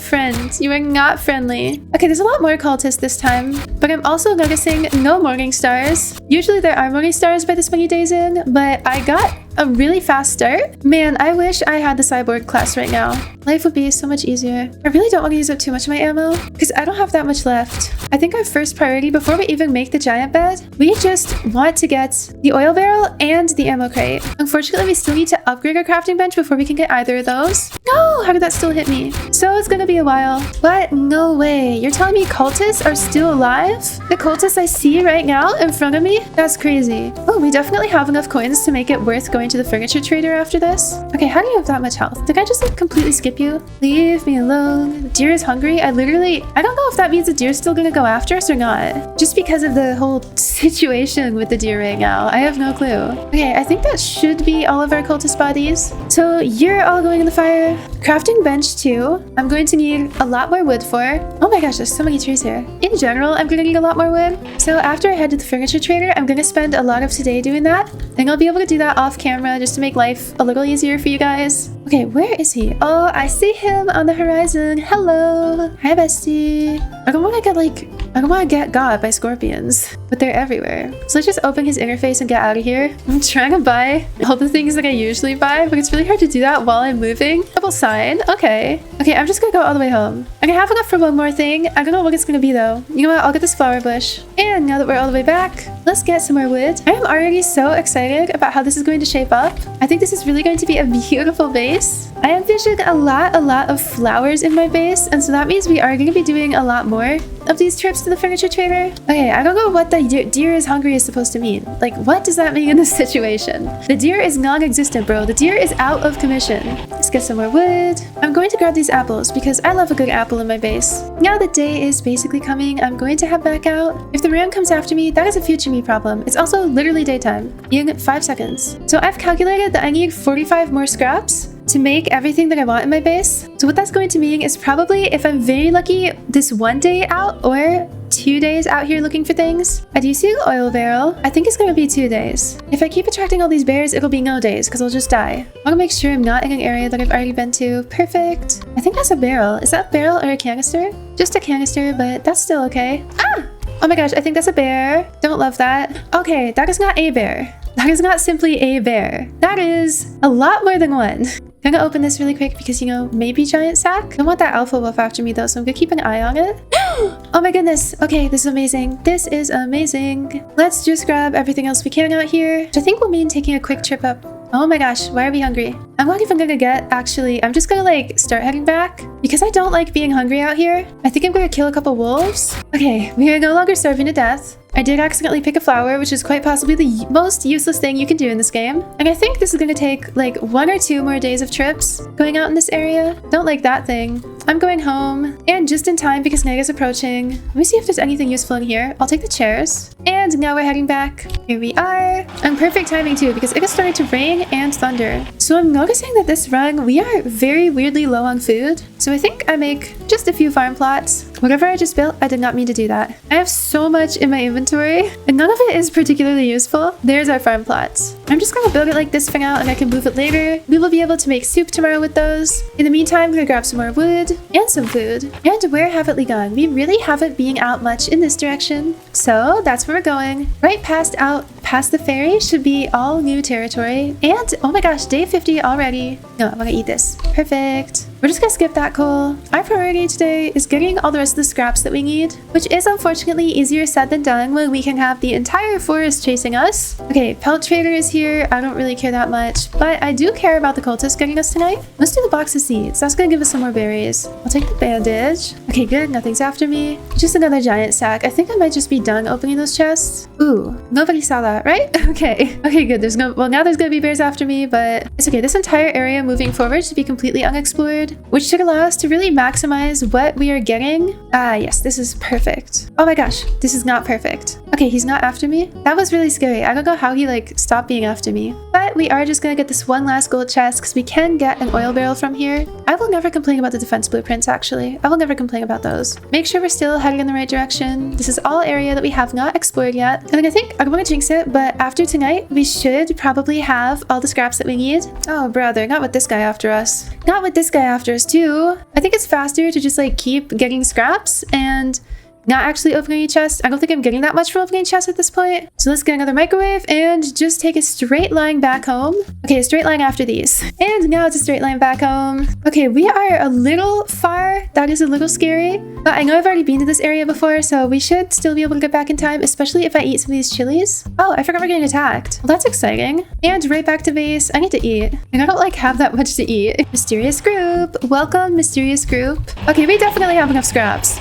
A: friends. You are not friendly. Okay, there's a lot more cultists this time, but I'm also noticing no morning stars. Usually there are morning stars by this many days in, but I got a really fast start. Man, I wish I had the cyborg class right now. Life would be so much easier. I really don't want to use up too much of my ammo because I don't have that much left. I think our first priority before we even make the giant bed, we just want to get the oil barrel and the ammo crate. Unfortunately, we still need to upgrade our crafting bench before we can get either of those. No, how did that still hit me? So it's gonna be a while. But no way, you're telling me cultists are still alive? The cultists I see right now in front of me? That's crazy. Oh, we definitely have enough coins to make it worth going to the furniture trader after this. Okay, how do you have that much health? Did I just like completely skip you? Leave me alone. The deer is hungry. I don't know if that means the deer's still gonna go after us or not. Just because of the whole situation with the deer right now. I have no clue. Okay, I think that should be all of our cultist bodies. So you're all going in the fire. Crafting bench 2. I'm going to need a lot more wood for. Oh my gosh, there's so many trees here. In general, I'm gonna need a lot more wood. So after I head to the furniture trader, I'm gonna spend a lot of today doing that. Then I'll be able to do that off camera just to make life a little easier for you guys. Okay, where is he? Oh, I see him on the horizon. Hello. Hi, bestie. I don't want to get got by scorpions, but they're everywhere. So let's just open his interface and get out of here. I'm trying to buy all the things that I usually buy, but it's really hard to do that while I'm moving. Double sign. Okay. Okay, I'm just gonna go all the way home. I have enough for one more thing. I don't know what it's gonna be though. You know what? I'll get this flower bush. And now that we're all the way back, let's get some more wood. I am already so excited about how this is going to shape up. I think this is really going to be a beautiful base. I envision a lot of flowers in my base, and so that means we are going to be doing a lot more of these trips to the furniture trader. Okay, I don't know what the deer is hungry is supposed to mean. Like, what does that mean in this situation? The deer is non-existent, bro. The deer is out of commission. Let's get some more wood. I'm going to grab these apples because I love a good apple in my base. Now the day is basically coming, I'm going to head back out. If the ram comes after me, that is a future me problem. It's also literally daytime in 5 seconds. So I've calculated that I need 45 more scraps to make everything that I want in my base. So what that's going to mean is probably, if I'm very lucky, this one day out or 2 days out here looking for things. I do see an oil barrel. I think it's going to be 2 days. If I keep attracting all these bears, it'll be no days because I'll just die. I want to make sure I'm not in an area that I've already been to. Perfect. I think that's a barrel. Is that a barrel or a canister? Just a canister, but that's still okay. Ah! Oh my gosh, I think that's a bear. Don't love that. Okay, that is not a bear. That is not simply a bear. That is a lot more than one. I'm gonna open this really quick because, you know, maybe giant sack. I don't want that alpha wolf after me though, so I'm gonna keep an eye on it. Oh my goodness. Okay, this is amazing. This is amazing. Let's just grab everything else we can out here, which I think will mean taking a quick trip up. Oh my gosh, why are we hungry? I'm not even gonna get, actually, I'm just gonna like start heading back because I don't like being hungry out here. I think I'm gonna kill a couple wolves. Okay, we are no longer starving to death. I did accidentally pick a flower, which is quite possibly the most useless thing you can do in this game. And I think this is gonna take like 1 or 2 more days of trips going out in this area. Don't like that thing. I'm going home, and just in time because night is approaching. Let me see if there's anything useful in here. I'll take the chairs. And now we're heading back. Here we are. And perfect timing too, because it is starting to rain and thunder. So I'm noticing that this run, we are very weirdly low on food. So I think I make just a few farm plots. Whatever I just built, I did not mean to do that. I have so much in my inventory, and none of it is particularly useful. There's our farm plots. I'm just gonna build it like this for now, and I can move it later. We will be able to make soup tomorrow with those. In the meantime, I'm gonna grab some more wood and some food. And where haven't we gone? We really haven't been out much in this direction. So that's where we're going. Right past the ferry should be all new territory. And oh my gosh, day 50 already. No, I'm gonna eat this. Perfect. We're just gonna skip that coal. Our priority today is getting all the rest of the scraps that we need, which is unfortunately easier said than done when we can have the entire forest chasing us. Okay, pelt trader is here. I don't really care that much, but I do care about the cultists getting us tonight. Let's do the box of seeds. That's gonna give us some more berries. I'll take the bandage. Okay, good. Nothing's after me. Just another giant sack. I think I might just be done opening those chests. Ooh, nobody saw that, right? Okay. Okay, good. Well, now there's gonna be bears after me, but it's okay. This entire area moving forward should be completely unexplored, which should allow us to really maximize what we are getting. Ah, yes, this is perfect. Oh my gosh, this is not perfect. Okay, he's not after me. That was really scary. I don't know how he like stopped being after me. But we are just gonna get this one last gold chest because we can get an oil barrel from here. I will never complain about the defense blueprints, actually. I will never complain about those. Make sure we're still heading in the right direction. This is all area that we have not explored yet. And I think, I don't want to jinx it, but after tonight, we should probably have all the scraps that we need. Oh, brother, not with this guy after us. Not with this guy after us, too. I think it's faster to just like keep getting scraps and not actually opening a chest. I don't think I'm getting that much from opening a chest at this point. So let's get another microwave and just take a straight line back home. Okay, a straight line after these. And now it's a straight line back home. Okay, we are a little far. That is a little scary. But I know I've already been to this area before, so we should still be able to get back in time, especially if I eat some of these chilies. Oh, I forgot we're getting attacked. Well, that's exciting. And right back to base. I need to eat. And I don't like have that much to eat. Mysterious group. Welcome, mysterious group. Okay, we definitely have enough scraps.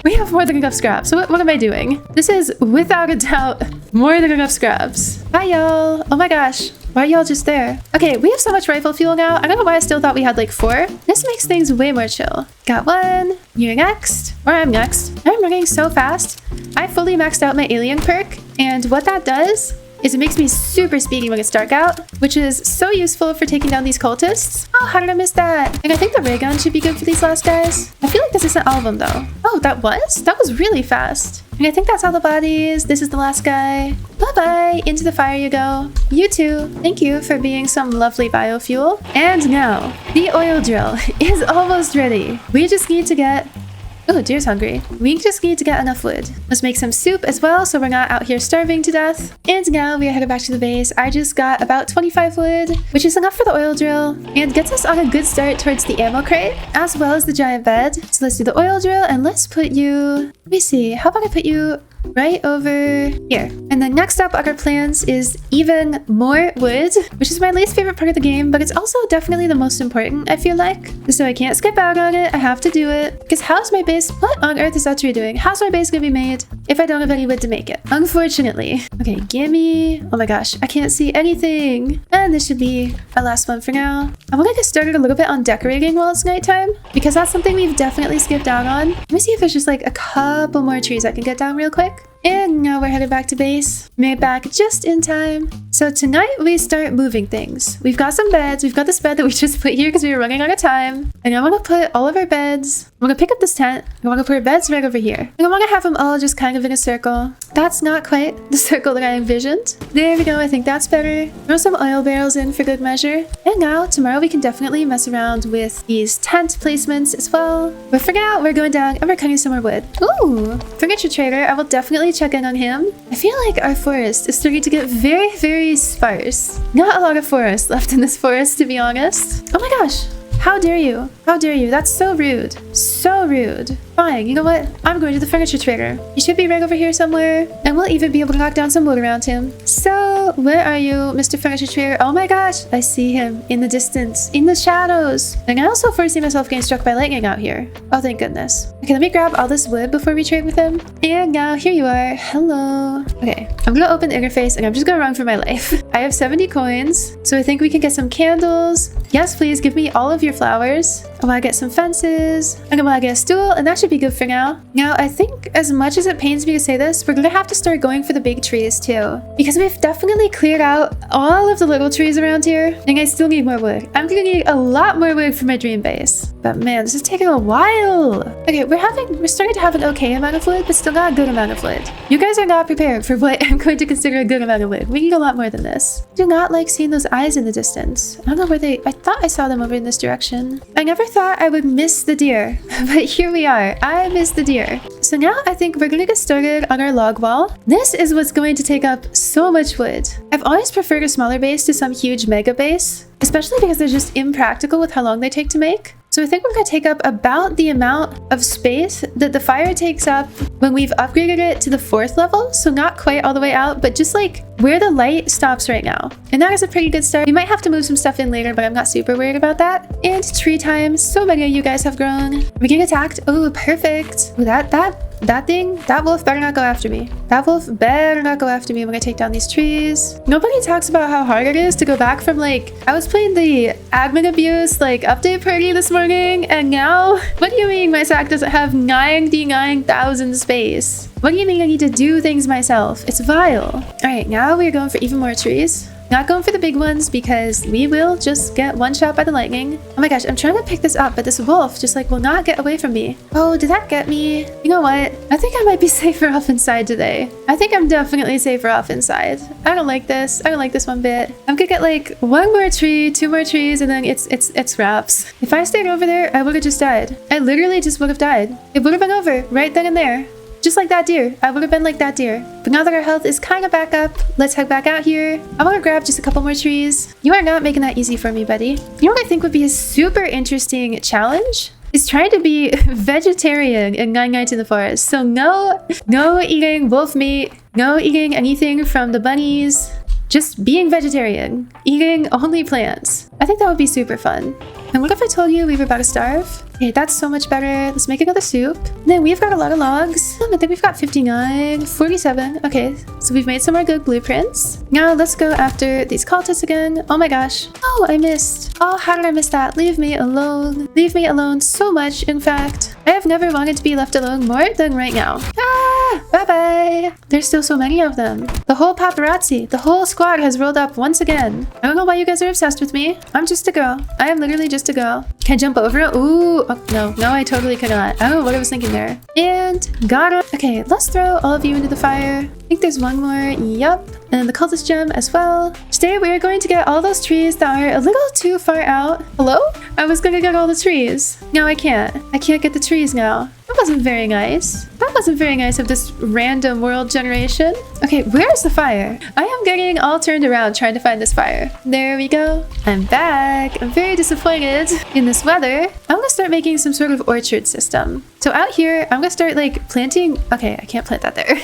A: We have more than enough scraps. So what am I doing? This is without a doubt more than enough scraps. Hi, y'all. Oh my gosh. Why are y'all just there? Okay, we have so much rifle fuel now. I don't know why I still thought we had like 4. This makes things way more chill. Got 1. You're next. Or I'm next. I'm running so fast. I fully maxed out my alien perk. And what that does is it makes me super speedy when it's dark out, which is so useful for taking down these cultists. Oh, how did I miss that? And I think the ray gun should be good for these last guys. I feel like this isn't all of them though. Oh, that was really fast. And I think that's all the bodies. This is the last guy. Bye-bye. Into the fire you go. You too. Thank you for being some lovely biofuel. And now, the oil drill is almost ready. We just need to get Oh, deer's hungry. We just need to get enough wood. Let's make some soup as well so we're not out here starving to death. And now we are headed back to the base. I just got about 25 wood, which is enough for the oil drill and gets us on a good start towards the ammo crate as well as the giant bed. So let's do the oil drill and let's put you, let me see, how about I put you right over here. And then next up on our plans is even more wood, which is my least favorite part of the game, but it's also definitely the most important, I feel like. So I can't skip out on it. I have to do it. Because how's my base? What on earth is that tree doing? How's my base gonna be made if I don't have any wood to make it? Unfortunately. Okay, gimme. Oh my gosh, I can't see anything. And this should be our last one for now. I want to get started a little bit on decorating while it's nighttime, because that's something we've definitely skipped out on. Let me see if there's just like a couple more trees I can get down real quick. And now we're headed back to base. Made it back just in time. So tonight we start moving things. We've got some beds. We've got this bed that we just put here because we were running out of time. And I want to put all of our beds. I'm going to pick up this tent. I want to put our beds right over here. And I want to have them all just kind of in a circle. That's not quite the circle that I envisioned. There we go. I think that's better. Throw some oil barrels in for good measure. And now tomorrow we can definitely mess around with these tent placements as well. But for now, we're going down and we're cutting some more wood. Ooh, furniture trader. I will definitely check in on him. I feel like our forest is starting to get very, very sparse. Not a lot of forest left in this forest, to be honest. Oh my gosh. How dare you? How dare you? That's so rude. So rude. Fine, you know what? I'm going to the furniture trader. He should be right over here somewhere. And we'll even be able to knock down some wood around him. So, where are you, Mr. Furniture Trader? Oh my gosh, I see him in the distance, in the shadows. And I also foresee myself getting struck by lightning out here. Oh, thank goodness. Okay, let me grab all this wood before we trade with him. And now, here you are. Hello. Okay, I'm gonna open the interface and I'm just gonna run for my life. I have 70 coins, so I think we can get some candles. Yes, please, give me all of your flowers. I want to get some fences. I'm gonna get a stool, and that should be good for now. Now, I think as much as it pains me to say this, we're gonna have to start going for the big trees too, because we've definitely cleared out all of the little trees around here, and I still need more wood. I'm gonna need a lot more wood for my dream base. But man, this is taking a while. Okay, we're starting to have an okay amount of wood, but still not a good amount of wood. You guys are not prepared for what I'm going to consider a good amount of wood. We need a lot more than this. I do not like seeing those eyes in the distance. I don't know where I thought I saw them over in this direction. I never thought I would miss the deer, but here we are. I missed the deer. So now I think we're gonna get started on our log wall. This is what's going to take up so much wood. I've always preferred a smaller base to some huge mega base, especially because they're just impractical with how long they take to make. So I think we're going to take up about the amount of space that the fire takes up when we've upgraded it to the 4th level. So not quite all the way out, but just like where the light stops right now. And that is a pretty good start. We might have to move some stuff in later, but I'm not super worried about that. And tree time. So many of you guys have grown. We're getting attacked. Oh, perfect. Ooh, that wolf better not go after me. That wolf better not go after me when I take down these trees. Nobody talks about how hard it is to go back from like, I was playing the admin abuse like update party this morning, and now, what do you mean my sack doesn't have 99,000 space? What do you mean I need to do things myself? It's vile. All right, now we're going for even more trees. Not going for the big ones because we will just get one shot by the lightning. Oh my gosh, I'm trying to pick this up, but this wolf just like will not get away from me. Oh, did that get me? You know what? I think I might be safer off inside today. I think I'm definitely safer off inside. I don't like this. I don't like this one bit. I'm gonna get like one more tree, 2 more trees, and then it's wraps. If I stayed over there, I would have just died. I literally just would have died. It would have been over right then and there. Just like that deer. I would have been like that deer. But now that our health is kind of back up, let's head back out here. I want to grab just a couple more trees. You are not making that easy for me, buddy. You know what I think would be a super interesting challenge? Is trying to be vegetarian in 9 Nights in the Forest. So no eating wolf meat, no eating anything from the bunnies. Just being vegetarian, eating only plants. I think that would be super fun. And what if I told you we were about to starve? Okay, that's so much better. Let's make another soup. And then we've got a lot of logs. I think we've got 59, 47. Okay, so we've made some more good blueprints. Now let's go after these cultists again. Oh my gosh. Oh, I missed. Oh, how did I miss that? Leave me alone. Leave me alone so much, in fact. I have never wanted to be left alone more than right now. Ah, bye-bye. There's still so many of them. The whole paparazzi, the whole squad has rolled up once again. I don't know why you guys are obsessed with me. I'm just a girl. I am literally just a girl. Can I jump over it? Ooh, oh, no, I totally cannot. I don't know what I was thinking there. And got him. Okay, let's throw all of you into the fire. think there's one more. Yup. And the cultist gem as well. Today we are going to get all those trees that are a little too far out. Hello? I was gonna get all the trees. No, I can't. I can't get the trees now. That wasn't very nice. That wasn't very nice of this random world generation. Okay, where's the fire? I am getting all turned around trying to find this fire. There we go. I'm back. I'm very disappointed in this weather. I'm gonna start making some sort of orchard system. So out here, I'm gonna start like planting. Okay, I can't plant that there.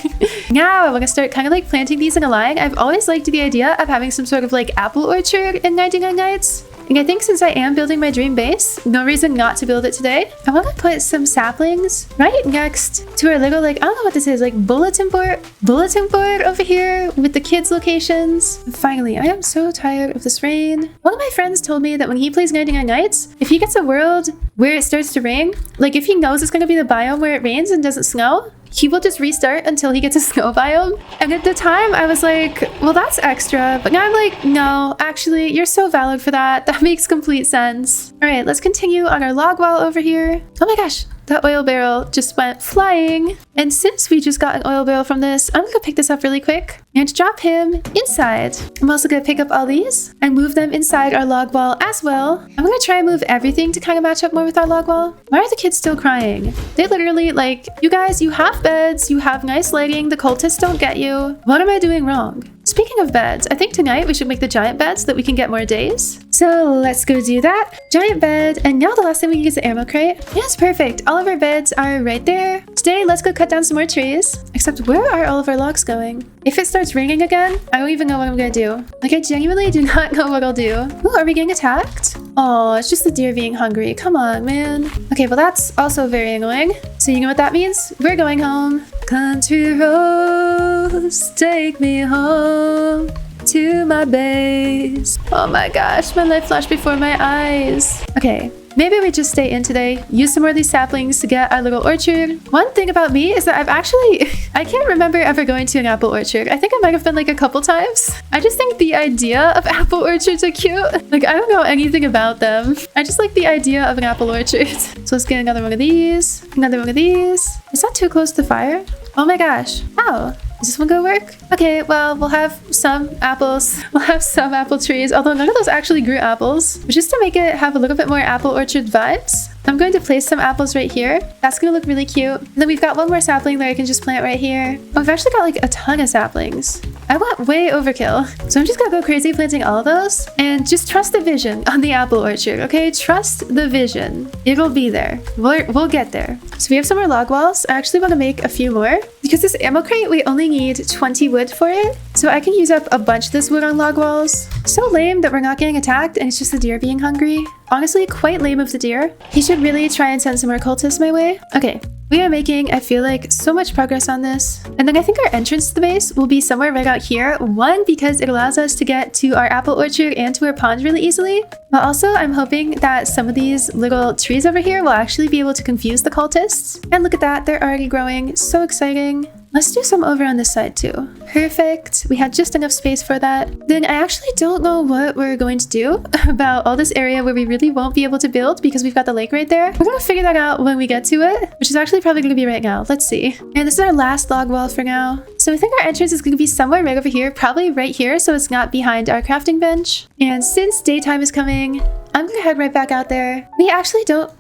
A: Now I'm gonna start kind of like planting these in a line. I've always liked the idea of having some sort of like apple orchard in 99 Nights. And I think since I am building my dream base, no reason not to build it today. I want to put some saplings right next to our little, like, I don't know what this is, like bulletin board over here with the kids' locations. And finally, I am so tired of this rain. One of my friends told me that when he plays 99 Nights, if he gets a world where it starts to rain, like if he knows it's going to be the biome where it rains and doesn't snow, he will just restart until he gets a snow biome. And at the time, I was like, well, that's extra. But now I'm like, no, actually, you're so valid for that. That makes complete sense. All right, let's continue on our log wall over here. Oh my gosh, that oil barrel just went flying. And since we just got an oil barrel from this, I'm gonna pick this up really quick and drop him inside. I'm also gonna pick up all these and move them inside our log wall as well. I'm gonna try and move everything to kind of match up more with our log wall. Why are the kids still crying? They literally like, you guys, you have beds, you have nice lighting, the cultists don't get you. What am I doing wrong? Speaking of beds, I think tonight we should make the giant bed so that we can get more days. So let's go do that. Giant bed, and now the last thing we need is the ammo crate. Yes, perfect. All of our beds are right there. Today, let's go cut down some more trees. Except where are all of our logs going? If it starts raining again, I don't even know what I'm gonna do. Like, I genuinely do not know what I'll do. Ooh, are we getting attacked? Oh, it's just the deer being hungry. Come on, man. Okay, well that's also very annoying. So you know what that means? We're going home. Country roads, take me home to my base. Oh my gosh, my life flashed before my eyes. Okay, maybe we just stay in today, use some more of these saplings to get our little orchard. One thing about me is that I can't remember ever going to an apple orchard. I think I might have been like a couple times. I just think the idea of apple orchards are cute. Like, I don't know anything about them. I just like the idea of an apple orchard. So let's get another one of these, another one of these. Is that too close to fire? Oh my gosh. How? Is this one gonna work? Okay, well, we'll have some apples. We'll have some apple trees, although none of those actually grew apples. But just to make it have a little bit more apple orchard vibes, I'm going to place some apples right here. That's gonna look really cute. And then we've got one more sapling that I can just plant right here. Oh, we've actually got like a ton of saplings. I went way overkill. So I'm just gonna go crazy planting all of those and just trust the vision on the apple orchard, okay? Trust the vision. It'll be there. We'll get there. So we have some more log walls. I actually want to make a few more because this ammo crate, we only need 20 wood for it. So I can use up a bunch of this wood on log walls. So lame that we're not getting attacked and it's just the deer being hungry. Honestly, quite lame of the deer. He should really try and send some more cultists my way. Okay, we are making, I feel like, so much progress on this. And then I think our entrance to the base will be somewhere right out here. One, because it allows us to get to our apple orchard and to our pond really easily. But also, I'm hoping that some of these little trees over here will actually be able to confuse the cultists. And look at that, they're already growing. So exciting. Let's do some over on this side too. Perfect. We had just enough space for that. Then I actually don't know what we're going to do about all this area where we really won't be able to build because we've got the lake right there. We're gonna figure that out when we get to it, which is actually probably gonna be right now. Let's see. And this is our last log wall for now. So I think our entrance is gonna be somewhere right over here, probably right here, so it's not behind our crafting bench. And since daytime is coming, I'm gonna head right back out there. We actually don't...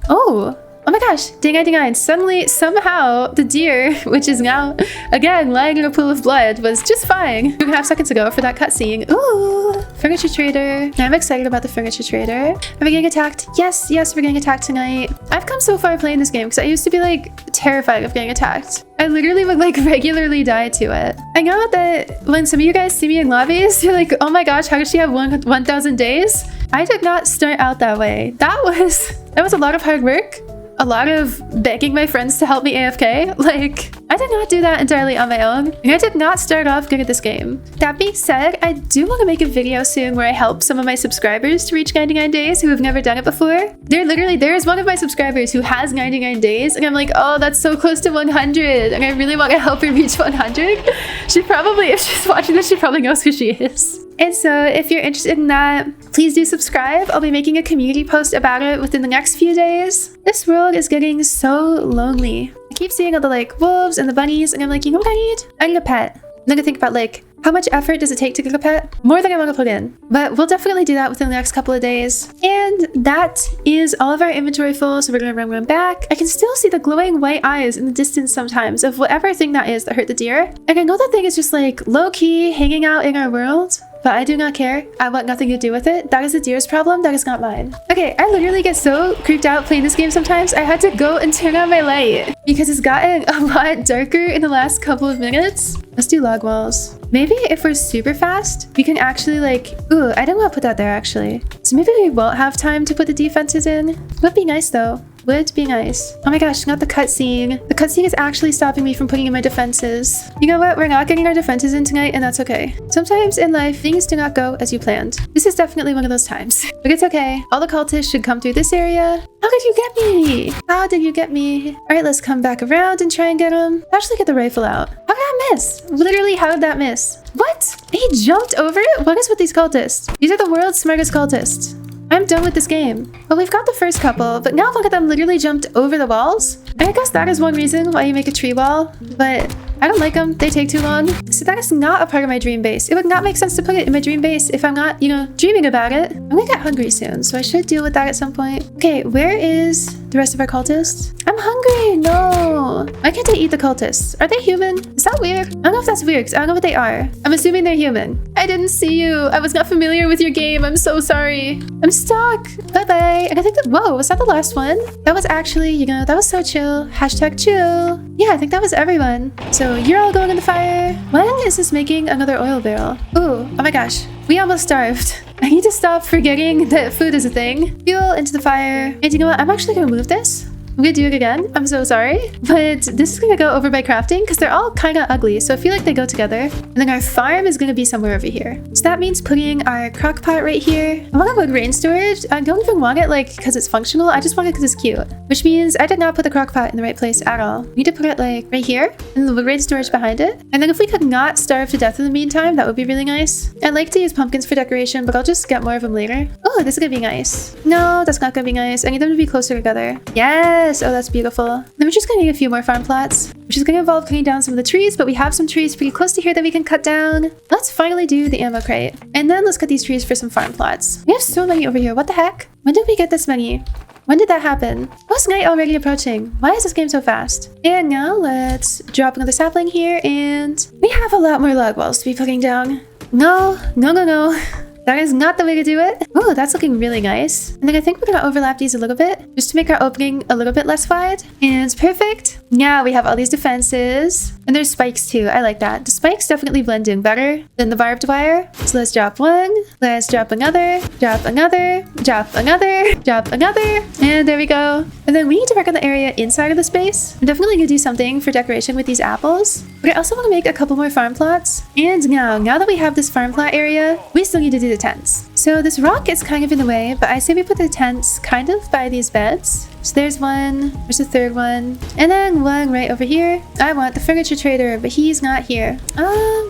A: Oh my gosh, ding-I-ding-I. Suddenly, somehow, the deer, which is now, again, lying in a pool of blood, was just fine 2.5 seconds ago for that cutscene. Ooh, furniture trader. I'm excited about the furniture trader. Are we getting attacked? Yes, we're getting attacked tonight. I've come so far playing this game because I used to be, like, terrified of getting attacked. I literally would, like, regularly die to it. I know that when some of you guys see me in lobbies, you're like, oh my gosh, how does she have 1,000 days? I did not start out that way. That was a lot of hard work. A lot of begging my friends to help me AFK. Like, I did not do that entirely on my own, and I did not start off good at this game. That being said, I do want to make a video soon where I help some of my subscribers to reach 99 days who have never done it before. There is one of my subscribers who has 99 days, and I'm like, oh, that's so close to 100, and I really want to help her reach 100. She probably, if she's watching this, she probably knows who she is. And so if you're interested in that, please do subscribe. I'll be making a community post about it within the next few days. This world is getting so lonely. I keep seeing all the like wolves and the bunnies and I'm like, you know what I need? I need a pet. then I think about like, how much effort does it take to cook a pet? More than I want to put in. But we'll definitely do that within the next couple of days. And that is all of our inventory full. So we're going to run back. I can still see the glowing white eyes in the distance sometimes of whatever thing that is that hurt the deer. And I know that thing is just like low-key hanging out in our world. But I do not care. I want nothing to do with it. That is the deer's problem. That is not mine. Okay, I literally get so creeped out playing this game sometimes. I had to go and turn on my light because it's gotten a lot darker in the last couple of minutes. Let's do log walls. Maybe if we're super fast, we can actually like... Ooh, I don't want to put that there actually. So maybe we won't have time to put the defenses in. Would be nice though. Would be nice. Oh my gosh, not the cutscene. The cutscene is actually stopping me from putting in my defenses. You know what? We're not getting our defenses in tonight, and that's okay. Sometimes in life, things do not go as you planned. This is definitely one of those times. But it's okay. All the cultists should come through this area. How did you get me? How did you get me? All right, let's come back around and try and get him. Actually get the rifle out. How did that miss? Literally, how did that miss? What? He jumped over it? What is with these cultists? These are the world's smartest cultists. I'm done with this game. Well, we've got the first couple, but now look at them literally jumped over the walls. And I guess that is one reason why you make a tree wall, but I don't like them. They take too long. So that is not a part of my dream base. It would not make sense to put it in my dream base if I'm not, you know, dreaming about it. I'm gonna get hungry soon, so I should deal with that at some point. Okay, where is the rest of our cultists? I'm hungry. No. Why can't I eat the cultists? Are they human? Is that weird? I don't know if that's weird because I don't know what they are. I'm assuming they're human. I didn't see you. I was not familiar with your game. I'm so sorry. I'm stuck. Bye-bye. And I think that, whoa, was that the last one? That was actually, you know, that was so chill. Hashtag chill. Yeah, I think that was everyone. So you're all going in the fire. When is this making another oil barrel? Ooh, oh my gosh. We almost starved. I need to stop forgetting that food is a thing. Fuel into the fire. And you know what? I'm actually gonna move this. I'm gonna do it again. I'm so sorry. But this is gonna go over by crafting because they're all kind of ugly. So I feel like they go together. And then our farm is gonna be somewhere over here. So that means putting our crock pot right here. I want to put grain storage. I don't even want it like because it's functional. I just want it because it's cute. Which means I did not put the crock pot in the right place at all. We need to put it like right here and the grain storage behind it. And then if we could not starve to death in the meantime, that would be really nice. I like to use pumpkins for decoration, but I'll just get more of them later. Oh, this is gonna be nice. No, that's not gonna be nice. I need them to be closer together. Yes. Oh, that's beautiful. Then we're just gonna need a few more farm plots, which is gonna involve cutting down some of the trees, but we have some trees pretty close to here that we can cut down. Let's finally do the ammo crate. And then let's cut these trees for some farm plots. We have so many over here. What the heck? When did we get this many? When did that happen? Was night already approaching? Why is this game so fast? And now let's drop another sapling here, and we have a lot more log walls to be putting down. No, no, no, no. That is not the way to do it. Oh, that's looking really nice. And then I think we're gonna overlap these a little bit just to make our opening a little bit less wide. And it's perfect. Now we have all these defenses. And there's spikes too. I like that. The spikes definitely blend in better than the barbed wire. So let's drop one. Let's drop another. Drop another. Drop another. Drop another. And there we go. And then we need to work on the area inside of the space. I'm definitely gonna do something for decoration with these apples. But I also want to make a couple more farm plots. And now that we have this farm plot area, we still need to do the tents. So this rock is kind of in the way, but I say we put the tents kind of by these beds. So there's one, there's a third one, and then one right over here. I want the furniture trader, but he's not here.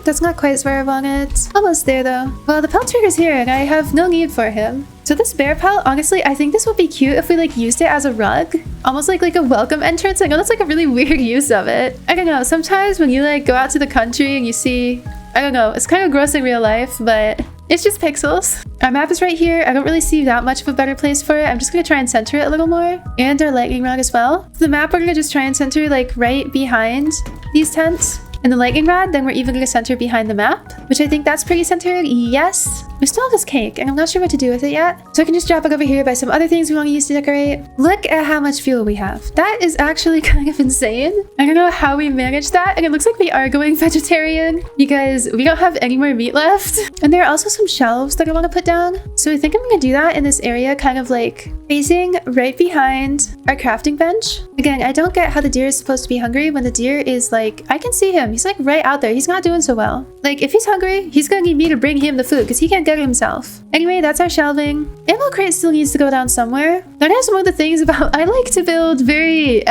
A: That's not quite where I want it. Almost there though. Well, the pelt trader's here and I have no need for him. So this bear pelt, honestly, I think this would be cute if we like used it as a rug. Almost like a welcome entrance. I know that's like a really weird use of it. I don't know, sometimes when you like go out to the country and you see, I don't know, it's kind of gross in real life, but it's just pixels. Our map is right here. I don't really see that much of a better place for it. I'm just gonna try and center it a little more. And our lightning rod as well. So the map we're gonna just try and center like right behind these tents. And the lightning rod, then we're even gonna center behind the map, which I think that's pretty centered. Yes. We still have this cake and I'm not sure what to do with it yet. So I can just drop it over here by some other things we want to use to decorate. Look at how much fuel we have. That is actually kind of insane. I don't know how we managed that. And it looks like we are going vegetarian because we don't have any more meat left. And there are also some shelves that I want to put down. So I think I'm going to do that in this area, kind of like facing right behind our crafting bench. Again, I don't get how the deer is supposed to be hungry when the deer is like, I can see him. He's like right out there. He's not doing so well. Like if he's hungry, he's going to need me to bring him the food because he can't get it himself. Anyway, that's our shelving. Ammo crate still needs to go down somewhere. That is one of the things about, I like to build very,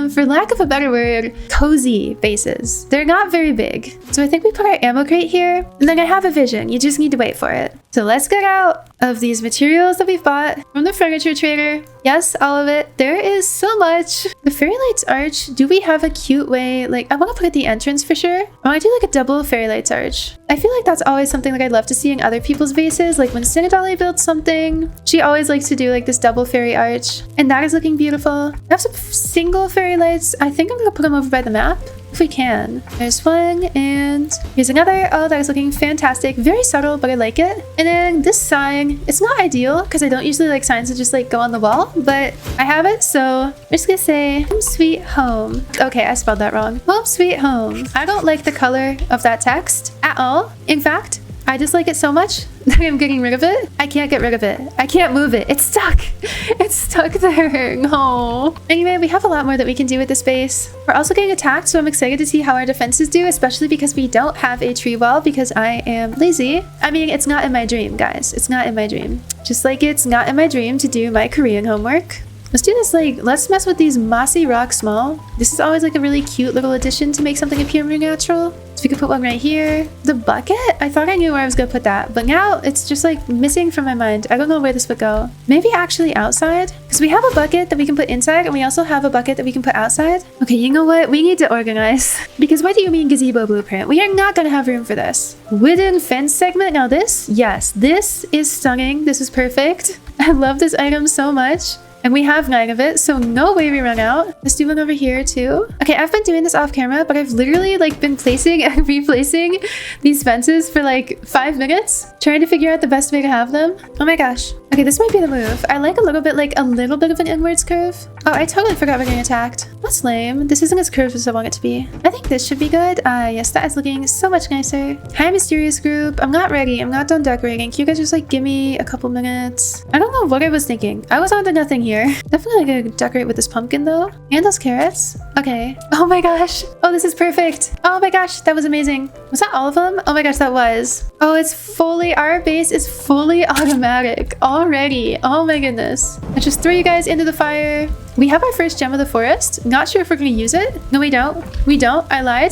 A: for lack of a better word, cozy bases. They're not very big. So I think we put our ammo crate here. And then I have a vision. You just need to wait for it. So let's get out of these materials that we've bought from the furniture trader. Yes, all of it. There is so much. The fairy lights arch, do we have a cute way? Like, I want to put at the entrance for sure. I want to do like a double fairy lights arch. I feel like that's always something like I'd love to see in other people's vases. Like when cinnadolly builds something, she always likes to do like this double fairy arch. And that is looking beautiful. I have some single fairy lights. I think I'm going to put them over by the map. If we can. There's one, and here's another. Oh, that is looking fantastic. Very subtle, but I like it. And then this sign, it's not ideal because I don't usually like signs that just like go on the wall, but I have it, so I'm just gonna say home sweet home. Okay, I spelled that wrong. Home sweet home. I don't like the color of that text at all. In fact, I just like it so much that I'm getting rid of it. I can't get rid of it. I can't move it. It's stuck. It's stuck there. No. Anyway, we have a lot more that we can do with this base. We're also getting attacked, so I'm excited to see how our defenses do, especially because we don't have a tree wall because I am lazy. I mean, it's not in my dream, guys. It's not in my dream. Just like it's not in my dream to do my Korean homework. Let's do this, like, let's mess with these mossy rocks small. This is always like a really cute little addition to make something appear more natural. So we could put one right here. The bucket? I thought I knew where I was gonna put that, but now it's just like missing from my mind. I don't know where this would go. Maybe actually outside? Because we have a bucket that we can put inside and we also have a bucket that we can put outside. Okay, you know what? We need to organize. Because what do you mean gazebo blueprint? We are not gonna have room for this. Wooden fence segment? Now this? Yes, this is stunning. This is perfect. I love this item so much. And we have 9 of it, so no way we run out. Let's do one over here too. Okay, I've been doing this off camera, but I've literally like been placing and replacing these fences for like 5 minutes, trying to figure out the best way to have them. Oh my gosh. Okay, this might be the move. I like a little bit of an inwards curve. Oh, I totally forgot we're getting attacked. That's lame. This isn't as curved as I want it to be. I think this should be good. Yes, that is looking so much nicer. Hi, mysterious group. I'm not ready. I'm not done decorating. Can you guys just like give me a couple minutes? I don't know what I was thinking. I was on to nothing here. Definitely gonna decorate with this pumpkin though. And those carrots. Okay. Oh my gosh. Oh, this is perfect. Oh my gosh, that was amazing. Was that all of them? Oh my gosh, that was. Oh, it's fully, our base is fully automatic already. Oh my goodness. Let's just throw you guys into the fire. We have our first gem of the forest. Not sure if we're gonna use it. No, we don't. We don't. I lied.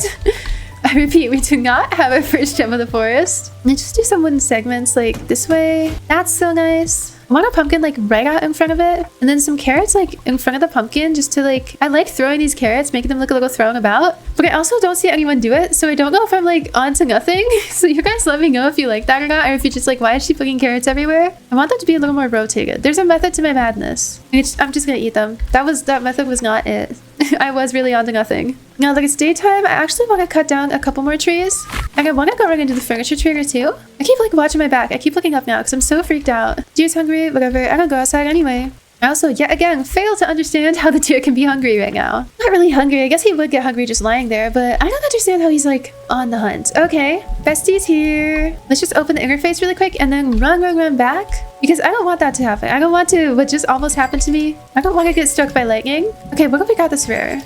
A: I repeat, we do not have our first gem of the forest. Let's just do some wooden segments like this way. That's so nice. I want a pumpkin like right out in front of it, and then some carrots like in front of the pumpkin just to like, I like throwing these carrots, making them look a little thrown about, but I also don't see anyone do it, so I don't know if I'm like on to nothing. So you guys let me know if you like that or not, or if you're just like, why is she putting carrots everywhere? I want them to be a little more rotated. There's a method to my madness. I'm just gonna eat them. That method was not it. I was really on to nothing. Now that it's daytime, I actually want to cut down a couple more trees, and I want to go right into the furniture trader too. I keep like watching my back. I keep looking up now because I'm so freaked out. Deer's hungry, whatever. I don't go outside anyway. I also, yet again, fail to understand how the deer can be hungry right now. Not really hungry. I guess he would get hungry just lying there, but I don't understand how he's like on the hunt. Okay, bestie's here. Let's just open the interface really quick and then run back. Because I don't want that to happen. I don't want to, what just almost happened to me. I don't want to get struck by lightning. Okay, what if we got this rare?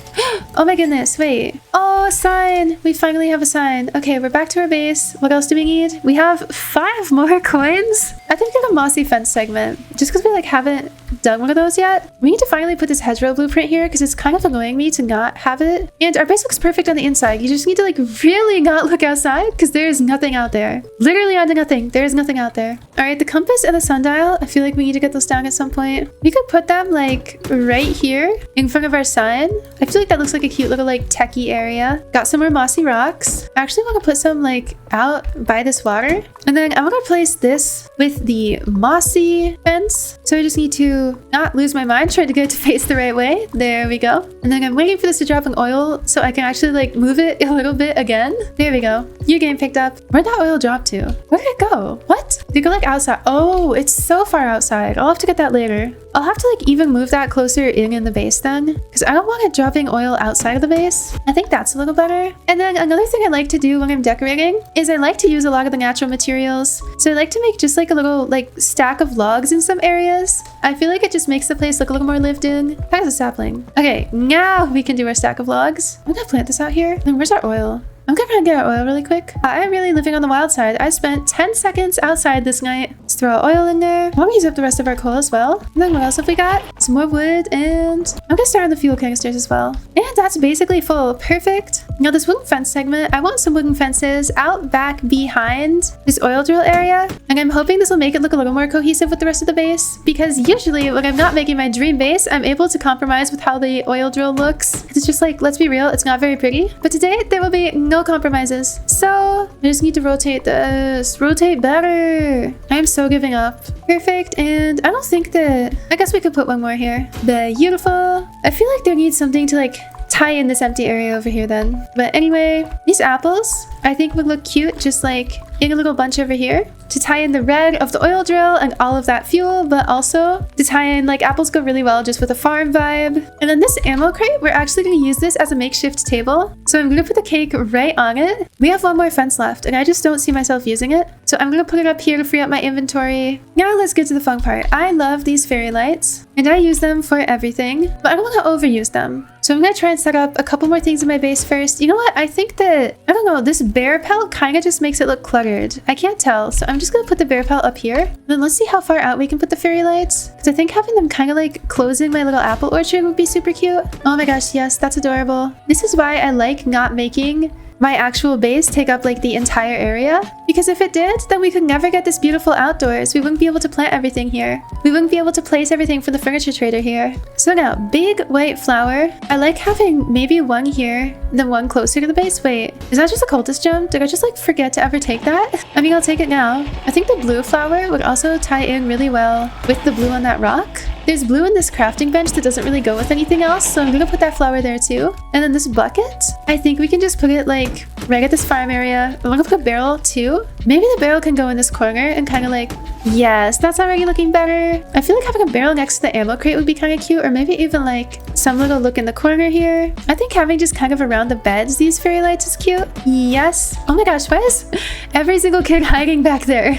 A: Oh my goodness, wait. Oh, a sign. We finally have a sign. Okay, we're back to our base. What else do we need? We have 5 more coins. I think we have a mossy fence segment. Just because we like haven't done one of those yet. We need to finally put this hedgerow blueprint here because it's kind of annoying me to not have it. And our base looks perfect on the inside. You just need to like really not look outside because there is nothing out there. Literally onto nothing. There is nothing out there. All right, the compass and the sundial. I feel like we need to get those down at some point. We could put them like right here in front of our sign. I feel like that looks like a cute little like techie area. Got some more mossy rocks. I actually want to put some like out by this water. And then I'm going to place this with the mossy fence. So I just need to not lose my mind trying to get it to face the right way. There we go. And then I'm waiting for this to drop in oil so I can actually like move it a little bit again. There we go. Your game picked up. Where'd that oil drop to? Where did it go? What? Did it go like outside? Oh, it's so far outside. I'll have to get that later. I'll have to like even move that closer in the base then, because I don't want it dropping oil outside of the base. I think that's a little better. And then another thing I like to do when I'm decorating is I like to use a lot of the natural materials. So I like to make just like a little like stack of logs in some areas. I feel like it just makes the place look a little more lived in. That is a sapling. Okay, now we can do our stack of logs. I'm gonna plant this out here. And where's our oil? I'm gonna try and get our oil really quick. I am really living on the wild side. I spent 10 seconds outside this night. Let's throw our oil in there. I want to use up the rest of our coal as well. And then what else have we got? some more wood, and I'm gonna start on the fuel canisters as well. And that's basically full. Perfect. Now this wooden fence segment, I want some wooden fences out back behind this oil drill area, and I'm hoping this will make it look a little more cohesive with the rest of the base, because usually when I'm not making my dream base, I'm able to compromise with how the oil drill looks. It's just like, let's be real, it's not very pretty. But today there will be no compromises. So I just need to rotate this. Rotate better. I am so giving up. Perfect. And I don't think that, I guess we could put one more here. Beautiful. I feel like there needs something to like tie in this empty area over here then. But anyway, these apples I think would look cute just like in a little bunch over here to tie in the red of the oil drill and all of that fuel, but also to tie in, like, apples go really well just with a farm vibe. And then this ammo crate, we're actually going to use this as a makeshift table. So I'm going to put the cake right on it. We have one more fence left and I just don't see myself using it. So I'm going to put it up here to free up my inventory. Now let's get to the fun part. I love these fairy lights and I use them for everything, but I don't want to overuse them. So I'm going to try and set up a couple more things in my base first. You know what? I think that, I don't know, this bear pelt kind of just makes it look cluttered. I can't tell. So I'm just going to put the bear pelt up here. And then let's see how far out we can put the fairy lights. Because I think having them kind of like closing my little apple orchard would be super cute. Oh my gosh, yes, that's adorable. This is why I like not making my actual base take up like the entire area, because if it did, then we could never get this beautiful outdoors. We wouldn't be able to plant everything here. We wouldn't be able to place everything for the furniture trader here. So now, big white flower. I like having maybe one here, then one closer to the base. Wait, is that just a cultist gem? Did I just like forget to ever take that? I mean, I'll take it now. I think the blue flower would also tie in really well with the blue on that rock. There's blue in this crafting bench that doesn't really go with anything else, so I'm gonna put that flower there too. And then this bucket, I think we can just put it like right at this farm area. I'm gonna put a barrel too. Maybe the barrel can go in this corner and kind of like, yes, that's already looking better. I feel like having a barrel next to the ammo crate would be kind of cute, or maybe even like some little look in the corner here. I think having just kind of around the beds these fairy lights is cute. Yes. Oh my gosh, why is every single kid hiding back there?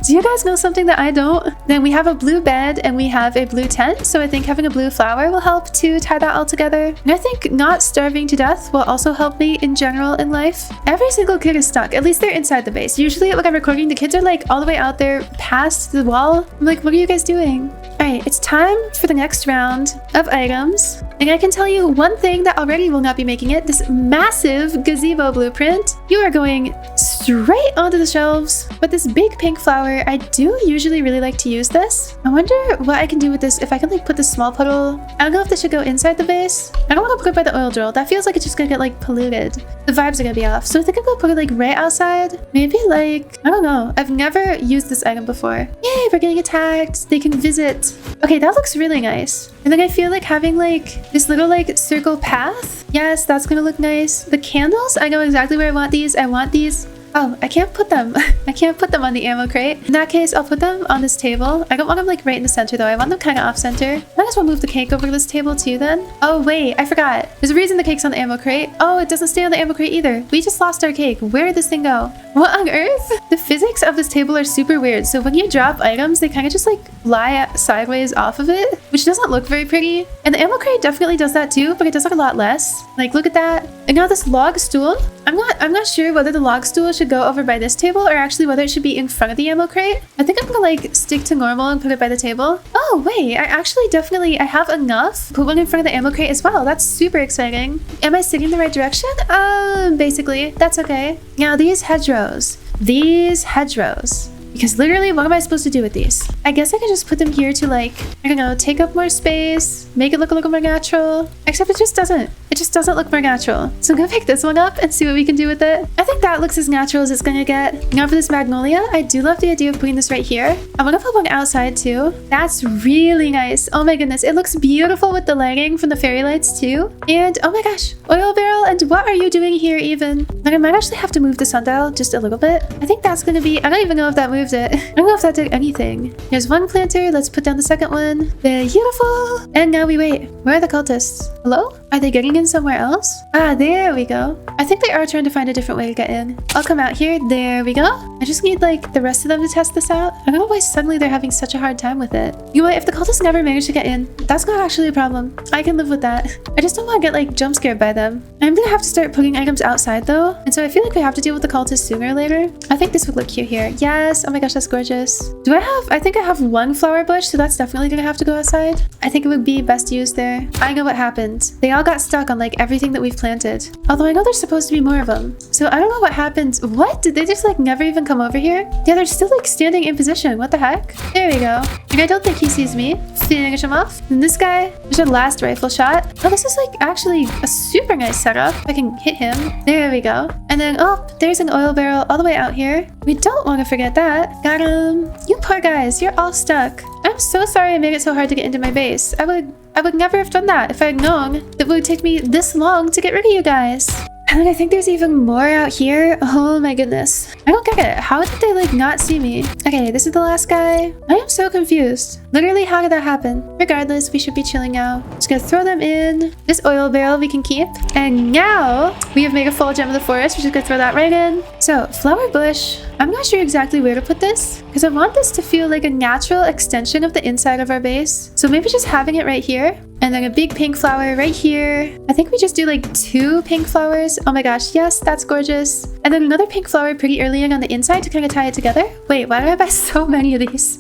A: Do you guys know something that I don't? Then we have a blue bed and we have a blue tent, so I think having a blue flower will help to tie that all together. And I think not starving to death will also help me in general in life. Every single kid is stuck. At least they're inside the base. Usually when I'm recording, the kids are like all the way out there past the wall. I'm like, what are you guys doing? Alright, it's time for the next round of items. And I can tell you one thing that already will not be making it. This massive gazebo blueprint. You are going straight onto the shelves. But this big pink flower, I do usually really like to use this. I wonder what I can do with this. If I can like put this small puddle. I don't know if this should go inside the base. I don't want to put it by the oil drill. That feels like it's just gonna get like polluted. The vibes are gonna be off. So I think I'm gonna put it like right outside. Maybe like, I don't know. I've never used this item before. Yay, we're getting attacked. They can visit. Okay, that looks really nice. And then I feel like having like this little like circle path. Yes, that's gonna look nice. The candles, I know exactly where I want these. I want these. Oh, I can't put them. I can't put them on the ammo crate. In that case, I'll put them on this table. I don't want them like right in the center though. I want them kind of off center. Might as well move the cake over to this table too then. Oh wait, I forgot. There's a reason the cake's on the ammo crate. Oh, it doesn't stay on the ammo crate either. We just lost our cake. Where did this thing go? What on earth? The physics of this table are super weird. So when you drop items, they kind of just like fly sideways off of it, which doesn't look very pretty. And the ammo crate definitely does that too, but it does like a lot less. Like look at that. And now this log stool. I'm not sure whether the log stool should go over by this table or actually whether it should be in front of the ammo crate. I think I'm gonna like stick to normal and put it by the table. Oh wait, I actually I have enough. Put one in front of the ammo crate as well. That's super exciting. Am I sitting in the right direction? Basically, that's okay. Now these hedgerows. Because literally, what am I supposed to do with these? I guess I can just put them here to like, I don't know, take up more space, make it look a little more natural. Except it just doesn't look more natural. So I'm gonna pick this one up and see what we can do with it. I think that looks as natural as it's gonna get. Now for this magnolia, I do love the idea of putting this right here. I'm gonna put one outside too. That's really nice. Oh my goodness, it looks beautiful with the lighting from the fairy lights too. And oh my gosh, oil barrel, and what are you doing here even? Like I might actually have to move the sundial just a little bit. I think that's gonna be, I don't even know if that moved it. I don't know if that did anything. Here's one planter. Let's put down the second one. Beautiful. And now we wait. Where are the cultists? Hello? Are they getting in somewhere else? Ah, there we go. I think they are trying to find a different way to get in. I'll come out here. There we go. I just need like the rest of them to test this out. I don't know why suddenly they're having such a hard time with it. You know what? If the cultists never manage to get in, that's not actually a problem. I can live with that. I just don't want to get like jump scared by them. I'm gonna have to start putting items outside though. And so I feel like we have to deal with the cultists sooner or later. I think this would look cute here. Yes. Oh my gosh, that's gorgeous. Do I think I have one flower bush, so that's definitely gonna have to go outside. I think it would be best used there. I know what happened. They all got stuck on like everything that we've planted. Although I know there's supposed to be more of them. So I don't know what happened. What? Did they just like never even come over here? Yeah, they're still like standing in position. What the heck? There we go. And I don't think he sees me. Finish him off. And this guy, there's a last rifle shot. Oh, this is like actually a super nice setup. I can hit him. There we go. And then, oh, there's an oil barrel all the way out here. We don't want to forget that. Got him. You poor guys, you're all stuck. I'm so sorry I made it so hard to get into my base. I would never have done that if I'd known that it would take me this long to get rid of you guys. And then I think there's even more out here. Oh my goodness. I don't get it. How did they like not see me? Okay, this is the last guy. I am so confused. Literally, how did that happen? Regardless, we should be chilling now. Just gonna throw them in. This oil barrel we can keep. And now we have made a full gem of the forest. We're just gonna throw that right in. So flower bush. I'm not sure exactly where to put this because I want this to feel like a natural extension of the inside of our base. So maybe just having it right here. And then a big pink flower right here. I think we just do like 2 pink flowers. Oh my gosh, yes, that's gorgeous. And then another pink flower pretty early on the inside to kind of tie it together. Wait, why did I buy so many of these?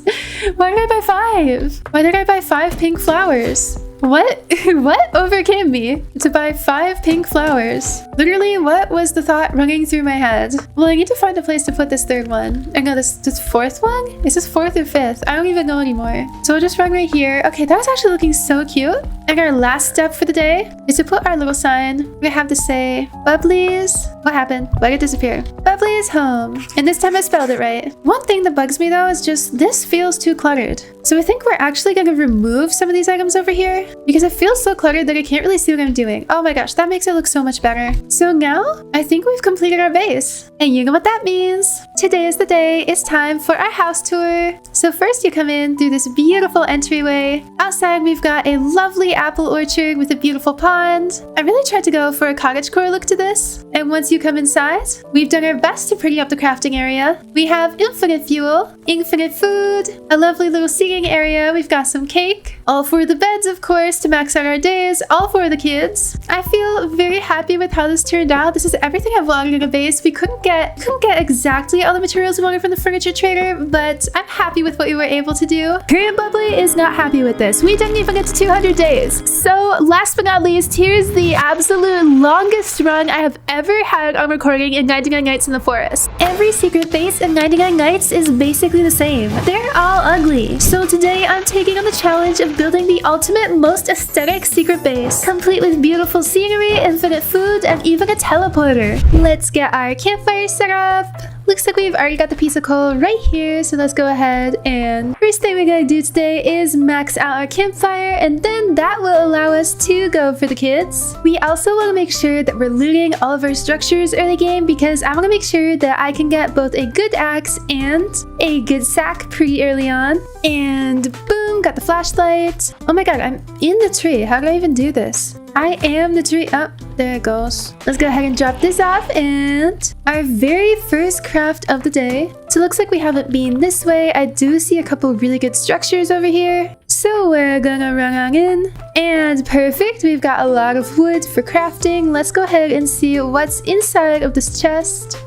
A: Why did I buy 5? Why did I buy 5 pink flowers? What? What overcame me to buy 5 pink flowers? Literally, what was the thought running through my head? Well, I need to find a place to put this 3rd one. I know this 4th one? Is this 4th or 5th? I don't even know anymore. So we'll just run right here. Okay, that was actually looking so cute. And our last step for the day is to put our little sign. We're gonna have to say, Bubbli's. What happened? Why did it disappear? Bubbli is home. And this time I spelled it right. One thing that bugs me though is just this feels too cluttered. So I think we're actually gonna remove some of these items over here because it feels so cluttered that I can't really see what I'm doing. Oh my gosh, that makes it look so much better. So now I think we've completed our base. And you know what that means. Today is the day. It's time for our house tour. So first you come in through this beautiful entryway. Outside we've got a lovely apple orchard with a beautiful pond. I really tried to go for a cottagecore look to this. And once you come inside, we've done our best to pretty up the crafting area. We have infinite fuel, infinite food, a lovely little seating area. We've got some cake, all for the beds of course to max out our days, all for the kids. I feel very happy with how this turned out. This is everything I've wanted in a base. We couldn't get exactly all the materials we wanted from the furniture trader, but I'm happy with what we were able to do. Korean Bubbli is not happy with this. We didn't even get to 200 days. So last but not least, here's the absolute longest run I have ever had on recording in 99 Nights in the Forest. Every secret base in 99 Nights is basically the same. They're all ugly. So today I'm taking on the challenge of building the ultimate, most aesthetic secret base, complete with beautiful scenery, infinite food, and even a teleporter. Let's get our campfire set up. Looks like we've already got the piece of coal right here, so let's go ahead and first thing we're gonna do today is max out our campfire, and then that will allow us to go for the kids. We also want to make sure that we're looting all of our structures early game because I want to make sure that I can get both a good axe and a good sack pretty early on. And boom, got the flashlight. Oh my god, I'm in the tree. How did I even do this? I am the tree. Oh, there it goes. Let's go ahead and drop this off, and our very first craft of the day. So it looks like we haven't been this way. I do see a couple really good structures over here. So we're gonna run on in. And perfect, we've got a lot of wood for crafting. Let's go ahead and see what's inside of this chest.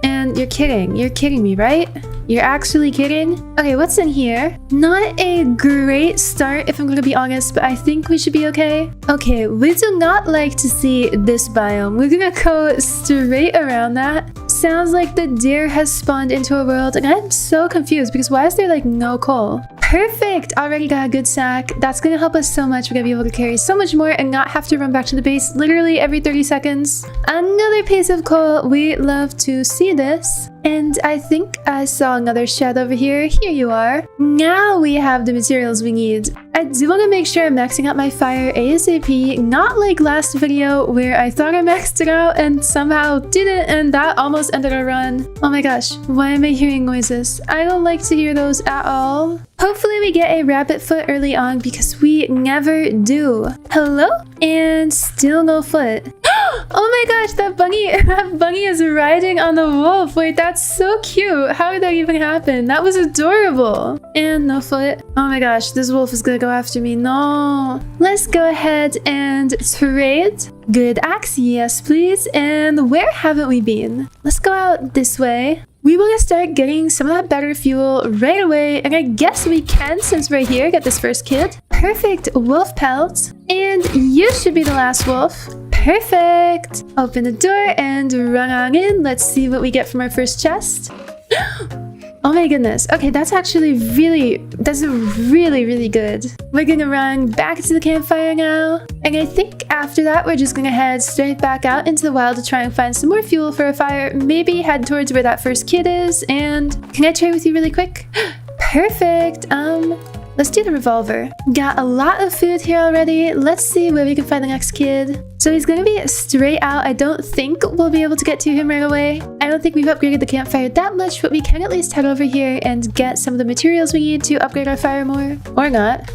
A: And you're kidding me, right? You're actually kidding? Okay, what's in here? Not a great start, if I'm gonna be honest, but I think we should be okay. Okay, we do not like to see this biome. We're gonna go straight around that. Sounds like the deer has spawned into a world, and I'm so confused because why is there like no coal? Perfect! Already got a good sack. That's gonna help us so much. We're gonna be able to carry so much more and not have to run back to the base literally every 30 seconds. Another piece of coal. We love to see this. And I think I saw another shed over here. Here you are. Now we have the materials we need. I do want to make sure I'm maxing out my fire ASAP, not like last video where I thought I maxed it out and somehow didn't, and that almost ended our run. Oh my gosh, why am I hearing noises? I don't like to hear those at all. Hopefully we get a rabbit foot early on because we never do. Hello? And still no foot. Oh my gosh, that bunny is riding on the wolf. Wait, that's so cute. How did that even happen? That was adorable. And no foot. Oh my gosh, this wolf is gonna go after me. No. Let's go ahead and trade. Good axe, yes please. And where haven't we been? Let's go out this way. We want to start getting some of that better fuel right away, and I guess we can since we're here. Get this first kid. Perfect, wolf pelt. And you should be the last wolf. Perfect. Open the door and run on in. Let's see what we get from our first chest. Oh my goodness. Okay, that's actually really good. We're gonna run back to the campfire now. And I think after that, we're just gonna head straight back out into the wild to try and find some more fuel for a fire. Maybe head towards where that first kid is. And can I trade with you really quick? Perfect. Let's do the revolver. Got a lot of food here already. Let's see where we can find the next kid. So he's gonna be straight out. I don't think we'll be able to get to him right away. I don't think we've upgraded the campfire that much, but we can at least head over here and get some of the materials we need to upgrade our fire more. Or not.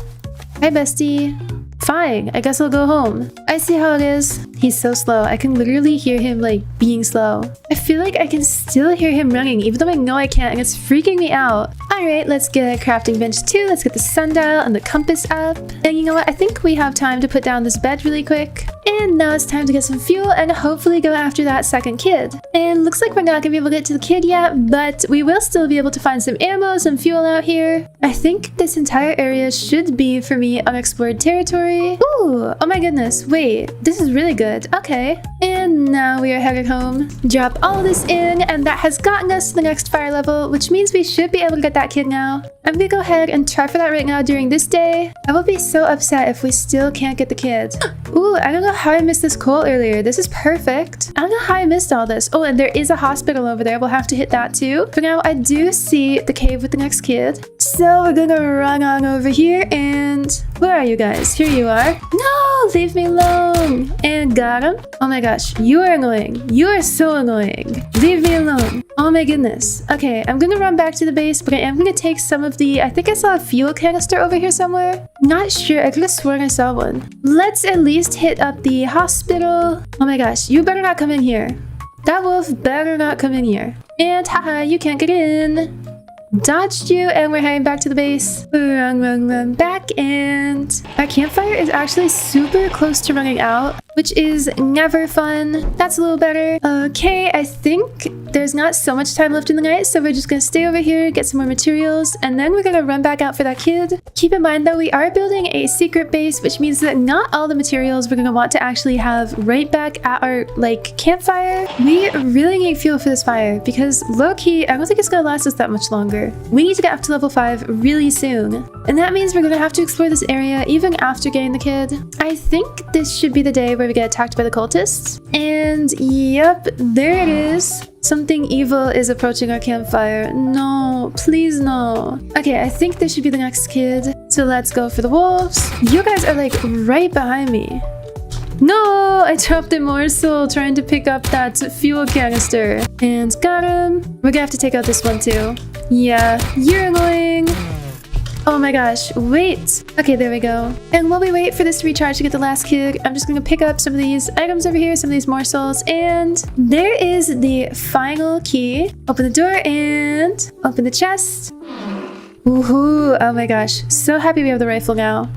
A: Hi, bestie. Fine, I guess I'll go home. I see how it is. He's so slow. I can literally hear him like being slow. I feel like I can still hear him running even though I know I can't, and it's freaking me out. Alright, let's get a crafting bench too. Let's get the sundial and the compass up. And you know what? I think we have time to put down this bed really quick. And now it's time to get some fuel and hopefully go after that second kid. And looks like we're not gonna be able to get to the kid yet, but we will still be able to find some ammo, some fuel out here. I think this entire area should be, for me, unexplored territory. Ooh, oh my goodness. Wait, this is really good. Okay. And now we are headed home. Drop all this in, and that has gotten us to the next fire level, which means we should be able to get that kid now. I'm gonna go ahead and try for that right now during this day. I will be so upset if we still can't get the kid. Ooh, I don't know how I missed this coal earlier. This is perfect. I don't know how I missed all this. Oh, and there is a hospital over there. We'll have to hit that too. For now, I do see the cave with the next kid. So we're gonna run on over here and... Where are you guys? Here you are. No, leave me alone. And got him. Oh my gosh, you are annoying. You are so annoying. Leave me alone. Oh my goodness. Okay, I'm gonna run back to the base, but I am gonna take some of the... I think I saw a fuel canister over here somewhere. Not sure. I could have sworn I saw one. Let's at least hit up the hospital. Oh my gosh, you better not come in here. That wolf better not come in here. And haha, you can't get in. Dodged you, and we're heading back to the base. Run back, and our campfire is actually super close to running out, which is never fun. That's a little better. Okay, I think there's not so much time left in the night, so we're just gonna stay over here, get some more materials, and then we're gonna run back out for that kid. Keep in mind though, we are building a secret base, which means that not all the materials we're gonna want to actually have right back at our campfire. We really need fuel for this fire because low-key, I don't think it's gonna last us that much longer. We need to get up to level 5 really soon. And that means we're gonna have to explore this area even after getting the kid. I think this should be the day where we get attacked by the cultists. And yep, there it is. Something evil is approaching our campfire. No, please no. Okay, I think this should be the next kid. So let's go for the wolves. You guys are like right behind me. No, I dropped a morsel trying to pick up that fuel canister. And got him. We're gonna have to take out this one too. Yeah, you're annoying. Oh my gosh, wait. Okay, there we go. And while we wait for this to recharge to get the last kid, I'm just gonna pick up some of these items over here, some of these morsels, and there is the final key. Open the door and open the chest. Woohoo, oh my gosh. So happy we have the rifle now.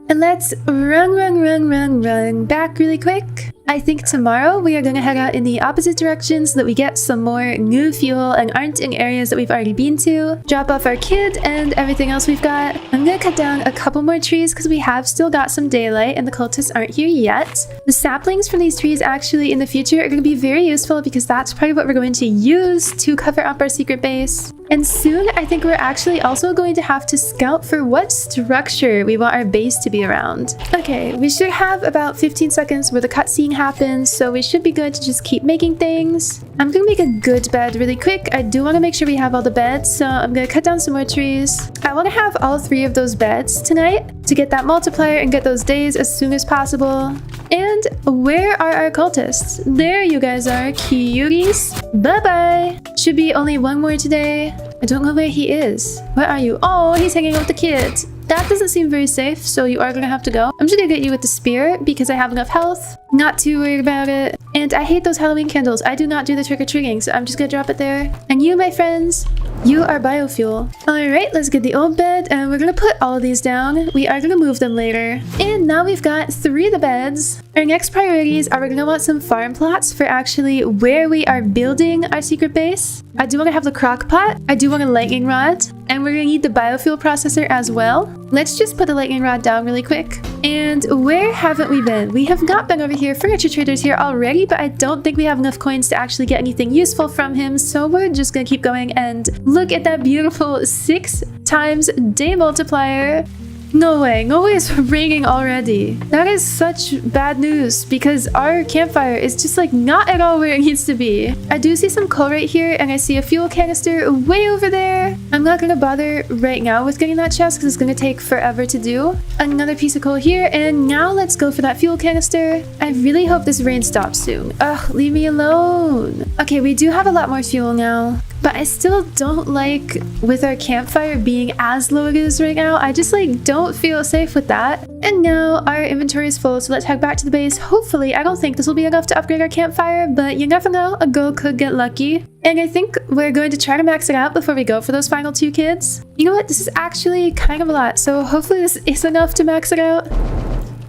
A: And let's run back really quick. I think tomorrow we are going to head out in the opposite direction so that we get some more new fuel and aren't in areas that we've already been to. Drop off our kid and everything else we've got. I'm going to cut down a couple more trees because we have still got some daylight and the cultists aren't here yet. The saplings from these trees actually in the future are going to be very useful because that's probably what we're going to use to cover up our secret base. And soon, I think we're actually also going to have to scout for what structure we want our base to be around. Okay, we should have about 15 seconds where the cutscene happens, so we should be good to just keep making things. I'm gonna make a good bed really quick. I do want to make sure we have all the beds, so I'm gonna cut down some more trees. I want to have all 3 of those beds tonight to get that multiplier and get those days as soon as possible. And where are our cultists? There you guys are, cuties. Bye-bye. Should be only 1 more today. I don't know where he is. Where are you? Oh, he's hanging out with the kids. That doesn't seem very safe, so you are gonna have to go. I'm just gonna get you with the spear because I have enough health. Not too worried about it. And I hate those Halloween candles. I do not do the trick-or-treating, so I'm just gonna drop it there. And you, my friends, you are biofuel. Alright, let's get the old bed, and we're gonna put all of these down. We are gonna move them later. And now we've got 3 of the beds. Our next priorities are we're gonna want some farm plots for actually where we are building our secret base. I do want to have the crock pot. I do want a lightning rod. And we're gonna need the biofuel processor as well. Let's just put the lightning rod down really quick. And where haven't we been? We have not been over here. Furniture Trader's here already, but I don't think we have enough coins to actually get anything useful from him. So we're just gonna keep going and look at that beautiful 6 times day multiplier. No way it's raining already. That is such bad news because our campfire is just like not at all where it needs to be. I do see some coal right here and I see a fuel canister way over there. I'm not gonna bother right now with getting that chest because it's gonna take forever to do. Another piece of coal here, and now let's go for that fuel canister. I really hope this rain stops soon. Ugh, leave me alone. Okay, we do have a lot more fuel now. But I still don't like with our campfire being as low as it is right now. I just like don't feel safe with that. And now our inventory is full, so let's head back to the base. Hopefully, I don't think this will be enough to upgrade our campfire, but you never know, a girl could get lucky. And I think we're going to try to max it out before we go for those final 2 kids. You know what? This is actually kind of a lot, so hopefully this is enough to max it out.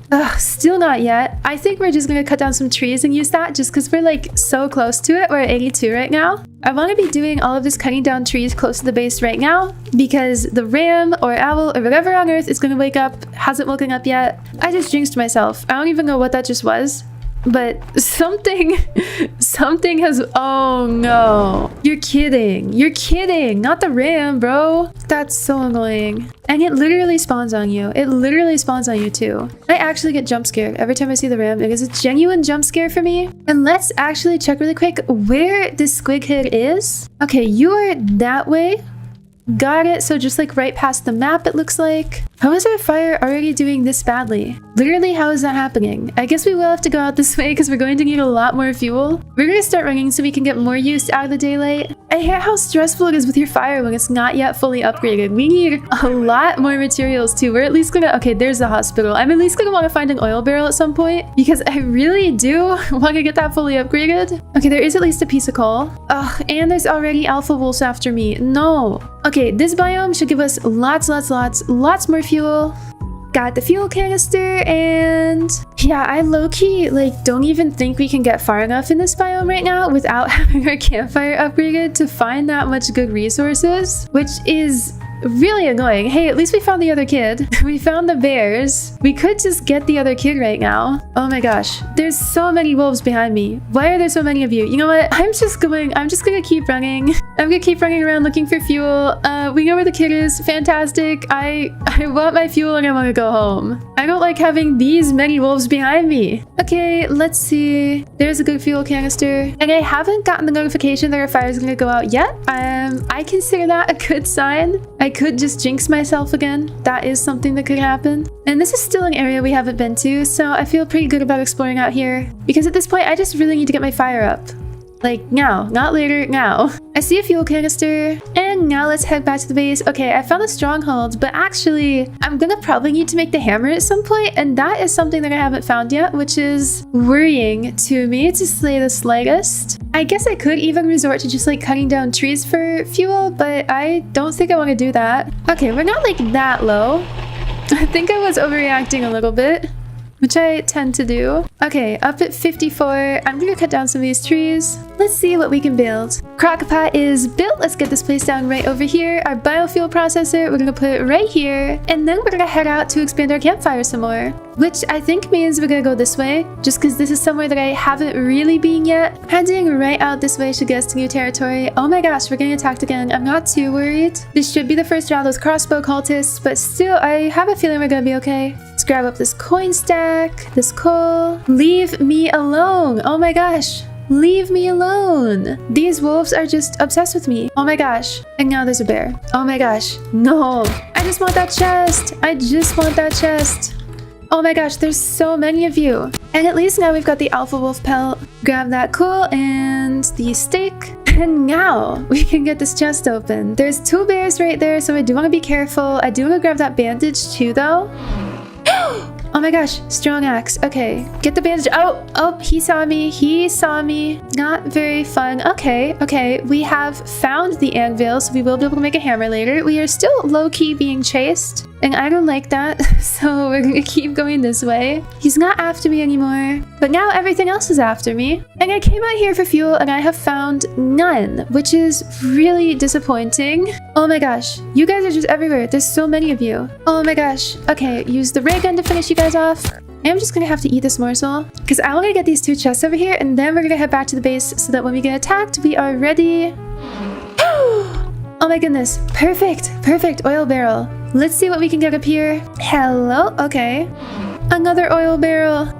A: Ugh, still not yet. I think we're just gonna cut down some trees and use that just because we're like so close to it. We're at 82 right now. I want to be doing all of this cutting down trees close to the base right now because the ram or owl or whatever on earth is gonna wake up, hasn't woken up yet. I just jinxed myself. I don't even know what that just was. But something has, oh no. You're kidding, not the ram, bro. That's so annoying. And it literally spawns on you. It literally spawns on you too. I actually get jump scared every time I see the ram. It is a genuine jump scare for me. And let's actually check really quick where this squig head is. Okay, you are that way. Got it. So just like right past the map, it looks like. How is our fire already doing this badly? Literally, how is that happening? I guess we will have to go out this way because we're going to need a lot more fuel. We're going to start running so we can get more use out of the daylight. I hear how stressful it is with your fire when it's not yet fully upgraded. We need a lot more materials too. We're at least gonna, okay, there's the hospital. I'm at least gonna want to find an oil barrel at some point because I really do want to get that fully upgraded. Okay, there is at least a piece of coal. Ugh, and there's already alpha wolves after me. No. Okay, this biome should give us lots more fuel. Got the fuel canister, and yeah, I low-key like don't even think we can get far enough in this biome right now without having our campfire upgraded to find that much good resources, which is really annoying. Hey, at least we found the other kid. We found the bears. We could just get the other kid right now. Oh my gosh, there's so many wolves behind me. Why are there so many of you? You know what? I'm just gonna keep running. I'm gonna keep running around looking for fuel. We know where the kid is. Fantastic. I want my fuel and I want to go home. I don't like having these many wolves behind me. Okay, let's see. There's a good fuel canister. And I haven't gotten the notification that our fire is gonna go out yet. I consider that a good sign. I could just jinx myself again. That is something that could happen. And this is still an area we haven't been to, so I feel pretty good about exploring out here. Because at this point, I just really need to get my fire up. Like now, not later, now. I see a fuel canister, and now let's head back to the base. Okay, I found a stronghold, but actually, I'm gonna probably need to make the hammer at some point, and that is something that I haven't found yet, which is worrying to me, to say the slightest. I guess I could even resort to just like cutting down trees for fuel, but I don't think I want to do that. Okay, we're not like that low. I think I was overreacting a little bit, which I tend to do. Okay, up at 54. I'm gonna cut down some of these trees. Let's see what we can build. Crockpot is built. Let's get this place down right over here. Our biofuel processor, we're gonna put it right here. And then we're gonna head out to expand our campfire some more. Which I think means we're gonna go this way, just because this is somewhere that I haven't really been yet. Heading right out this way should get us to new territory. Oh my gosh, we're getting attacked again. I'm not too worried. This should be the first round of those crossbow cultists, but still, I have a feeling we're gonna be okay. Let's grab up this coin stack, this coal. Leave me alone. Oh my gosh. Leave me alone. These wolves are just obsessed with me. Oh my gosh. And now there's a bear. Oh my gosh. No. I just want that chest. I just want that chest. Oh my gosh, there's so many of you. And at least now we've got the alpha wolf pelt. Grab that coal and the steak. And now we can get this chest open. There's 2 bears right there, so I do want to be careful. I do want to grab that bandage too, though. Oh my gosh, strong axe. Okay, get the bandage. Oh, he saw me. He saw me. Not very fun. Okay, we have found the anvil, so we will be able to make a hammer later. We are still low-key being chased, and I don't like that, so we're gonna keep going this way. He's not after me anymore, but now everything else is after me. And I came out here for fuel, and I have found none, which is really disappointing. Oh my gosh, you guys are just everywhere. There's so many of you. Oh my gosh. Okay, use the ray gun to finish you guys off. I'm just gonna have to eat this morsel because I want to get these 2 chests over here, and then we're gonna head back to the base so that when we get attacked, we are ready. Oh my goodness. Perfect. Oil barrel. Let's see what we can get up here. Hello. Okay. Another oil barrel.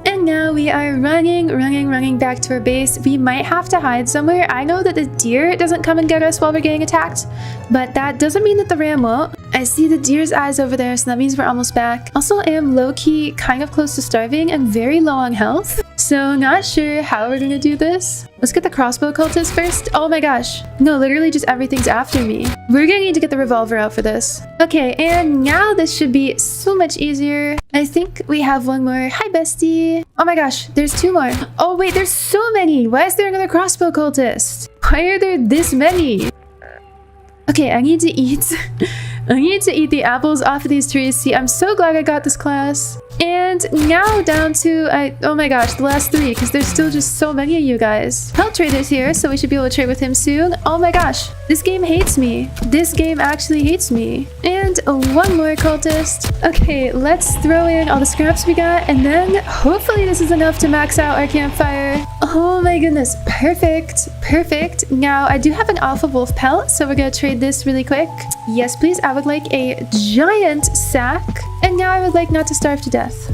A: And now we are running back to our base. We might have to hide somewhere. I know that the deer doesn't come and get us while we're getting attacked, but that doesn't mean that the ram won't. I see the deer's eyes over there, so that means we're almost back. Also, I am low-key kind of close to starving and very low on health, so not sure how we're gonna do this. Let's get the crossbow cultist first. Oh my gosh. No, literally just everything's after me. We're gonna need to get the revolver out for this. Okay, and now this should be so much easier. I think we have one more. Hi, bestie. Oh my gosh, there's 2 more. Oh wait, there's so many. Why is there another crossbow cultist? Why are there this many? Okay, I need to eat. I need to eat the apples off of these trees. See, I'm so glad I got this class. And now down to, oh my gosh, the last 3, because there's still just so many of you guys. Pelt Trader's here, so we should be able to trade with him soon. Oh my gosh, this game hates me. This game actually hates me. And one more cultist. Okay, let's throw in all the scraps we got, and then hopefully this is enough to max out our campfire. Oh my goodness, perfect. Now, I do have an alpha wolf pelt, so we're gonna trade this really quick. Yes, please, I would like a giant sack. And now I would like not to starve to death.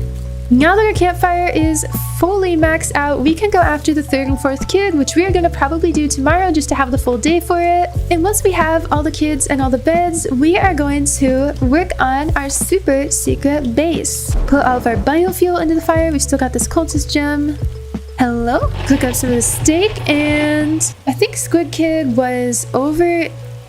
A: Now that our campfire is fully maxed out, we can go after the 3rd and 4th kid, which we are going to probably do tomorrow just to have the full day for it. And once we have all the kids and all the beds, we are going to work on our super secret base. Put all of our biofuel into the fire. We've still got this cultist gem. Hello. Cook up some of the steak, and I think Squid Kid was over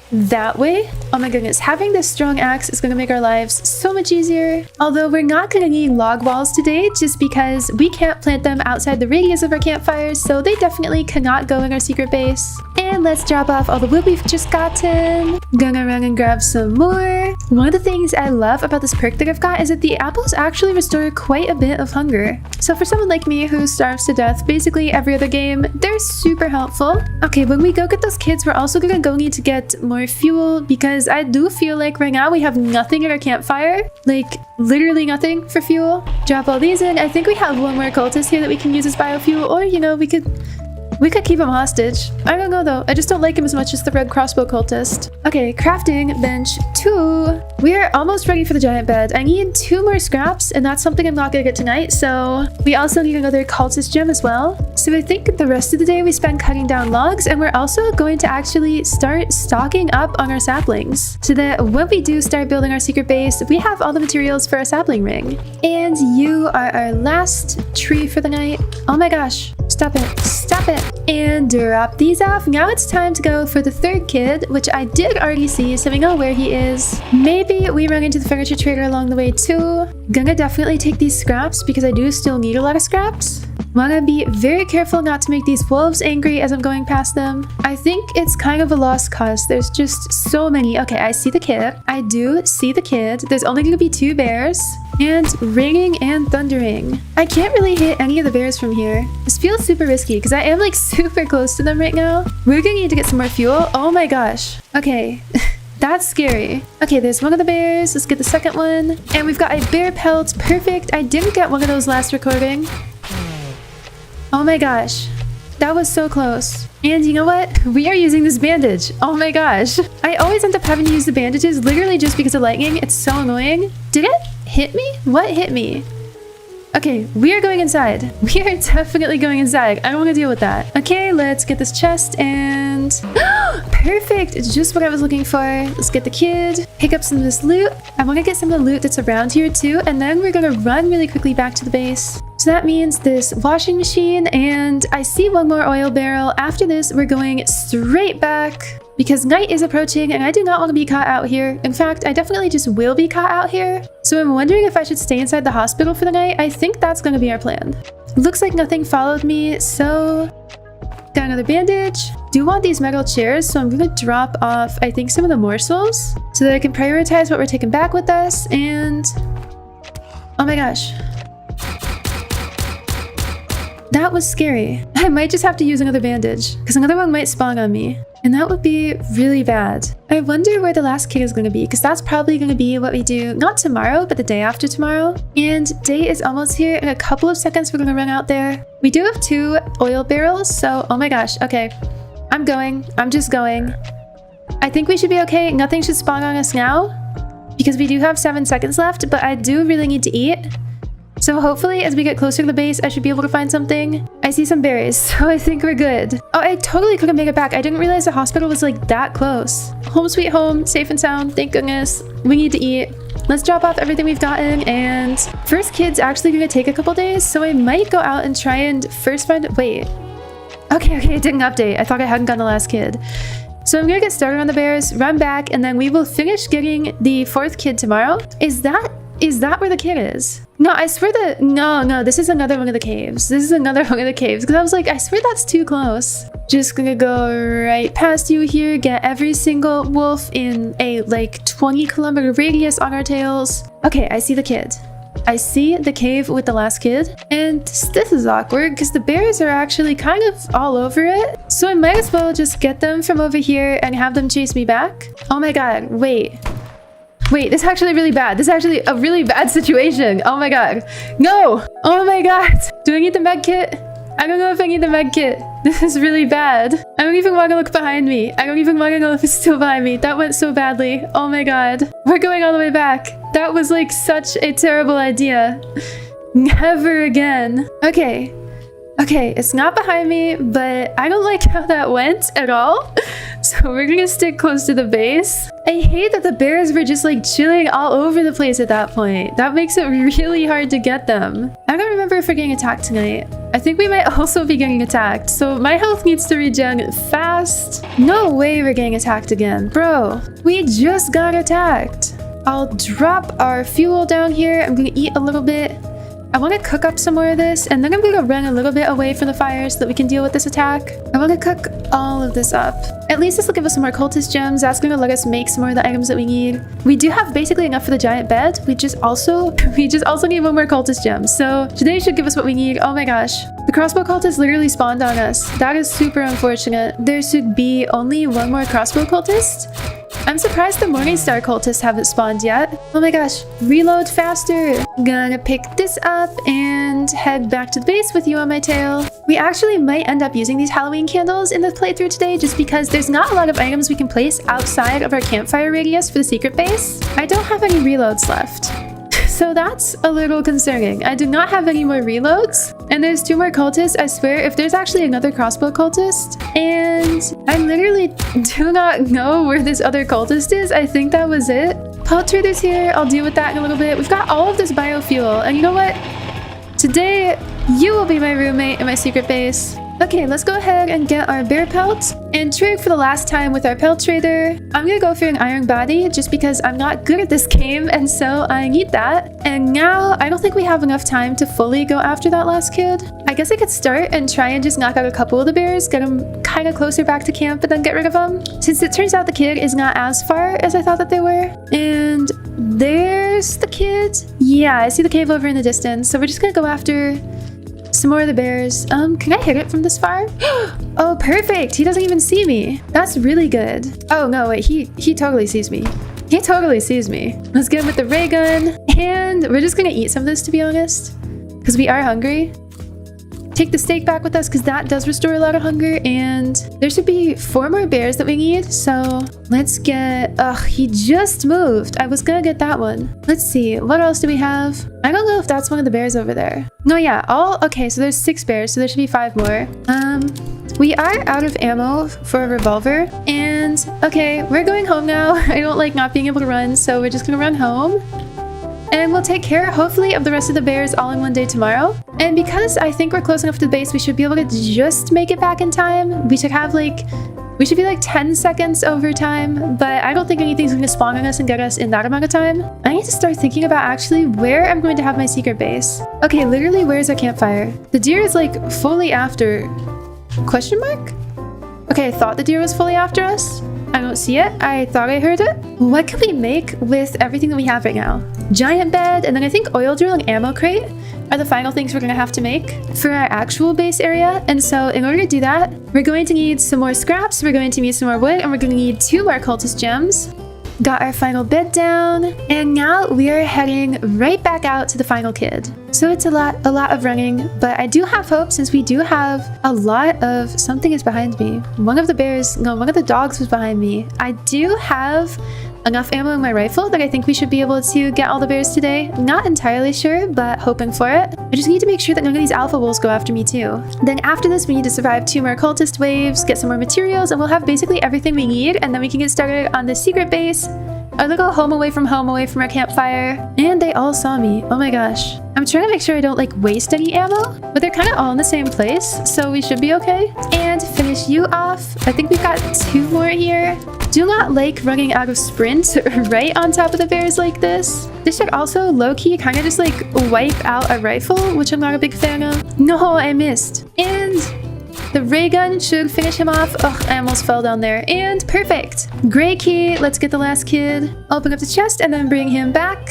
A: that way. Oh my goodness, having this strong axe is going to make our lives so much easier. Although we're not going to need log walls today just because we can't plant them outside the radius of our campfires, so they definitely cannot go in our secret base. And let's drop off all the wood we've just gotten. Gonna run and grab some more. One of the things I love about this perk that I've got is that the apples actually restore quite a bit of hunger. So for someone like me who starves to death basically every other game, they're super helpful. Okay, when we go get those kids, we're also gonna go need to get more fuel because I do feel like right now we have nothing at our campfire. Like literally nothing for fuel. Drop all these in. I think we have one more cultist here that we can use as biofuel, or you know, we could keep him hostage. I don't know though. I just don't like him as much as the red crossbow cultist. Okay, crafting bench 2. We are almost ready for the giant bed. I need 2 more scraps, and that's something I'm not gonna get tonight, so we also need another cultist gem as well. So I think the rest of the day we spend cutting down logs, and we're also going to actually start stocking up on our saplings so that when we do start building our secret base, we have all the materials for our sapling ring. And you are our last tree for the night. Oh my gosh. Stop it. And drop these off. Now it's time to go for the 3rd kid, which I did already see, so we know where he is. Maybe we run into the furniture trader along the way too. Gonna definitely take these scraps because I do still need a lot of scraps. Wanna be very careful not to make these wolves angry as I'm going past them. I think it's kind of a lost cause. There's just so many. Okay, I see the kid. I do see the kid. There's only gonna be 2 bears. And ringing and thundering. I can't really hit any of the bears from here. This feels super risky because I am like super close to them right now. We're gonna need to get some more fuel. Oh my gosh. Okay. That's scary. Okay, there's one of the bears. Let's get the second one. And we've got a bear pelt. Perfect. I didn't get one of those last recording. Oh my gosh. That was so close. And you know what? We are using this bandage. Oh my gosh. I always end up having to use the bandages literally just because of lightning. It's so annoying. Did it? hit me? What hit me? Okay, we are going inside. We are definitely going inside. I don't want to deal with that. Okay, let's get this chest and... Perfect! It's just what I was looking for. Let's get the kid, pick up some of this loot. I want to get some of the loot that's around here too, and then we're going to run really quickly back to the base. So that means this washing machine, and I see one more oil barrel. After this, we're going straight back because night is approaching and I do not want to be caught out here. In fact, I definitely just will be caught out here. So I'm wondering if I should stay inside the hospital for the night. I think that's going to be our plan. Looks like nothing followed me, so... Got another bandage. Do want these metal chairs, so I'm going to drop off, I think, some of the morsels so that I can prioritize what we're taking back with us, and... Oh my gosh. That was scary. I might just have to use another bandage because another one might spawn on me. And that would be really bad. I wonder where the last kid is going to be because that's probably going to be what we do not tomorrow, but the day after tomorrow. And day is almost here. In a couple of seconds, we're going to run out there. We do have 2 oil barrels. So, oh my gosh. Okay. I'm going. I'm just going. I think we should be okay. Nothing should spawn on us now because we do have 7 seconds left, but I do really need to eat. So hopefully as we get closer to the base, I should be able to find something. I see some berries, so I think we're good. Oh, I totally couldn't make it back. I didn't realize the hospital was like that close. Home sweet home, safe and sound, thank goodness. We need to eat. Let's drop off everything we've gotten, and first kid's actually gonna take a couple days, so I might go out and try and first find... Wait. Okay, it didn't update. I thought I hadn't gotten the last kid. So I'm gonna get started on the bears, run back, and then we will finish getting the 4th kid tomorrow. Is that where the kid is? No, I swear that... No, this is another one of the caves. This is another one of the caves. Because I was like, I swear that's too close. Just gonna go right past you here, get every single wolf in a, like, 20-kilometer radius on our tails. Okay, I see the kid. I see the cave with the last kid. And this is awkward because the bears are actually kind of all over it. So I might as well just get them from over here and have them chase me back. Oh my god, wait, this is actually really bad. This is actually a really bad situation. Oh my god. No! Oh my god. Do I need the med kit? I don't know if I need the med kit. This is really bad. I don't even want to look behind me. I don't even want to know if it's still behind me. That went so badly. Oh my god. We're going all the way back. That was like such a terrible idea. Never again. Okay, it's not behind me, but I don't like how that went at all. So we're gonna stick close to the base. I hate that the bears were just like chilling all over the place at that point. That makes it really hard to get them. I don't remember if we're getting attacked tonight. I think we might also be getting attacked. So my health needs to regen fast. No way we're getting attacked again. Bro, we just got attacked. I'll drop our fuel down here. I'm gonna eat a little bit. I want to cook up some more of this, and then I'm going to run a little bit away from the fire so that we can deal with this attack. I want to cook all of this up. At least this will give us some more cultist gems. That's going to let us make some more of the items that we need. We do have basically enough for the giant bed. We just also need 1 more cultist gem. So today should give us what we need. Oh my gosh. The crossbow cultist literally spawned on us. That is super unfortunate. There should be only 1 more crossbow cultist. I'm surprised the Morningstar cultists haven't spawned yet. Oh my gosh, reload faster. Gonna pick this up and head back to the base with you on my tail. We actually might end up using these Halloween candles in the playthrough today just because there's not a lot of items we can place outside of our campfire radius for the secret base. I don't have any reloads left. So that's a little concerning. I do not have any more reloads. And there's 2 more cultists. I swear, if there's actually another crossbow cultist. And I literally do not know where this other cultist is. I think that was it. Pelt trader's here. I'll deal with that in a little bit. We've got all of this biofuel. And you know what? Today, you will be my roommate in my secret base. Okay, let's go ahead and get our bear pelt and trade for the last time with our pelt trader. I'm gonna go for an iron body just because I'm not good at this game, and so I need that. And now I don't think we have enough time to fully go after that last kid. I guess I could start and try and just knock out a couple of the bears, get them kind of closer back to camp, and then get rid of them. Since it turns out the kid is not as far as I thought that they were. And there's the kid. Yeah, I see the cave over in the distance, so we're just gonna go after some more of the bears. Can I hit it from this far? Oh, perfect. He doesn't even see me. That's really good. Oh, no, wait. He totally sees me. He totally sees me. Let's get him with the ray gun. And we're just gonna eat some of this, to be honest, because we are hungry. take the steak back with us because that does restore a lot of hunger. And there should be 4 more bears that we need. So let's get... Ugh, he just moved. I was gonna get that one. Let's see. What else do we have? I don't know if that's one of the bears over there. No, yeah. Okay, so there's 6 bears. So there should be 5 more. We are out of ammo for a revolver. And okay, we're going home now. I don't like not being able to run. So we're just gonna run home. And we'll take care, hopefully, of the rest of the bears all in one day tomorrow. And because I think we're close enough to the base, we should be able to just make it back in time. We should be like 10 seconds over time, but I don't think anything's going to spawn on us and get us in that amount of time. I need to start thinking about actually where I'm going to have my secret base. Okay, literally, where's our campfire? The deer is like fully after... Question mark? Okay, I thought the deer was fully after us. I don't see it. I thought I heard it. What can we make with everything that we have right now? Giant bed, and then I think oil drill and ammo crate are the final things we're going to have to make for our actual base area. And so in order to do that, we're going to need some more scraps, we're going to need some more wood, and we're going to need 2 more cultist gems. Got our final bed down, and now we are heading right back out to the final kid. So it's a lot of running, but I do have hope since we do have a lot of... Something is behind me. One of the dogs was behind me. I do have enough ammo in my rifle that I think we should be able to get all the bears today. Not entirely sure, but hoping for it. I just need to make sure that none of these alpha wolves go after me too. Then after this, we need to survive 2 more cultist waves, get some more materials, and we'll have basically everything we need, and then we can get started on the secret base. Our little home away from our campfire. And they all saw me. Oh my gosh. I'm trying to make sure I don't like waste any ammo, but they're kind of all in the same place, so we should be okay. And to finish you off, I think we've got 2 more here. Do not like running out of sprint right on top of the bears like this. This should also low-key kind of just like wipe out a rifle, which I'm not a big fan of. No, I missed. And the ray gun should finish him off. Ugh, I almost fell down there. And perfect. Gray key. Let's get the last kid. Open up the chest and then bring him back.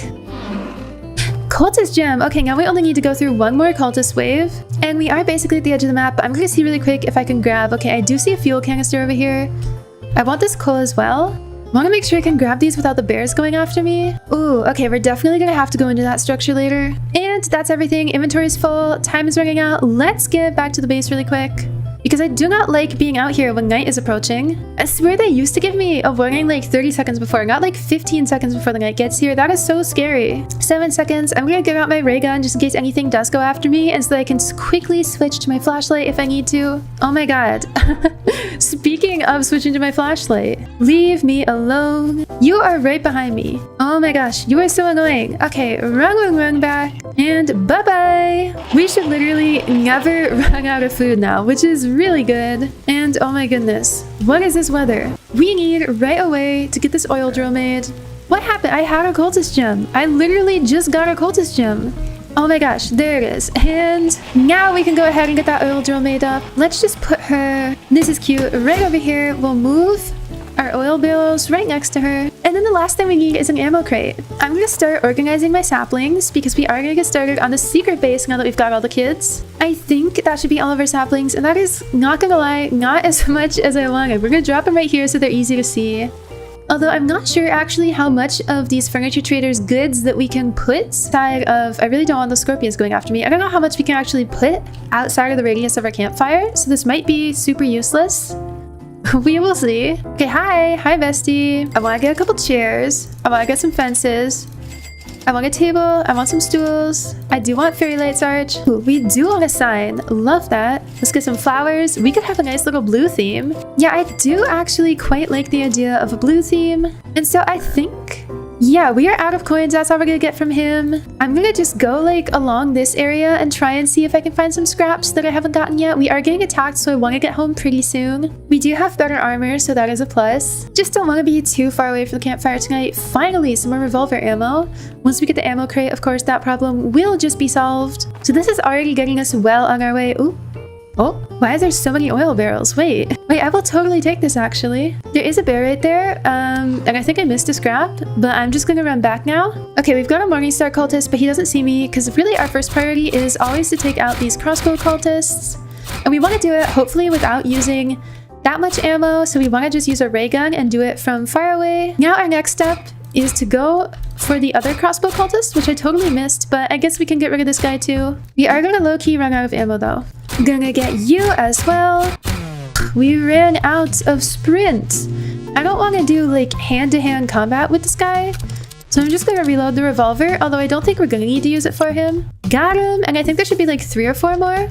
A: Cultist gem. Okay, now we only need to go through 1 more cultist wave. And we are basically at the edge of the map. I'm going to see really quick if I can grab... Okay, I do see a fuel canister over here. I want this coal as well. I want to make sure I can grab these without the bears going after me. Ooh, okay, we're definitely going to have to go into that structure later. And that's everything. Inventory is full. Time is running out. Let's get back to the base really quick, because I do not like being out here when night is approaching. I swear they used to give me a warning like 30 seconds before, not like 15 seconds before the night gets here. That is so scary. 7 seconds. I'm gonna get out my ray gun just in case anything does go after me, and so that I can quickly switch to my flashlight if I need to. Oh my god. Speaking of switching to my flashlight, leave me alone. You are right behind me. Oh my gosh, you are so annoying. Okay, run back, and bye-bye. We should literally never run out of food now, which is really good. And oh my goodness, what is this weather? We need right away to get this oil drill made. What happened? I had a cultist gem. I literally just got a cultist gem. Oh my gosh, there it is. And now we can go ahead and get that oil drill made up. Let's just put her, this is cute, right over here. We'll move our oil barrels right next to her. And then the last thing we need is an ammo crate. I'm going to start organizing my saplings because we are going to get started on the secret base now that we've got all the kids. I think that should be all of our saplings, and that is, not going to lie, not as much as I wanted. We're going to drop them right here so they're easy to see. Although I'm not sure actually how much of these furniture traders' goods that we can put outside of... I really don't want the scorpions going after me. I don't know how much we can actually put outside of the radius of our campfire, so this might be super useless. We will see. Okay, hi bestie. I want to get a couple chairs. I want to get some fences. I want a table. I want some stools. I do want fairy lights arch. Ooh, we do want a sign. Love that. Let's get some flowers. We could have a nice little blue theme. Yeah, I do actually quite like the idea of a blue theme. And so I think... yeah, we are out of coins. That's all we're gonna get from him. I'm gonna just go like along this area and try and see if I can find some scraps that I haven't gotten yet. We are getting attacked, so I want to get home pretty soon. We do have better armor, so that is a plus. Just don't want to be too far away from the campfire tonight. Finally, some more revolver ammo. Once we get the ammo crate, of course, that problem will just be solved. So this is already getting us well on our way. Ooh. Oh, why is there so many oil barrels? Wait, I will totally take this actually. There is a bear right there, and I think I missed a scrap, but I'm just gonna run back now. Okay, we've got a Morningstar cultist, but he doesn't see me, because really our first priority is always to take out these crossbow cultists. And we want to do it hopefully without using that much ammo, so we want to just use a ray gun and do it from far away. Now our next step is to go for the other crossbow cultist, which I totally missed, but I guess we can get rid of this guy too. We are gonna low-key run out of ammo though. Gonna get you as well. We ran out of sprint. I don't want to do like hand-to-hand combat with this guy. So I'm just gonna reload the revolver, although I don't think we're gonna need to use it for him. Got him, and I think there should be like 3 or 4 more.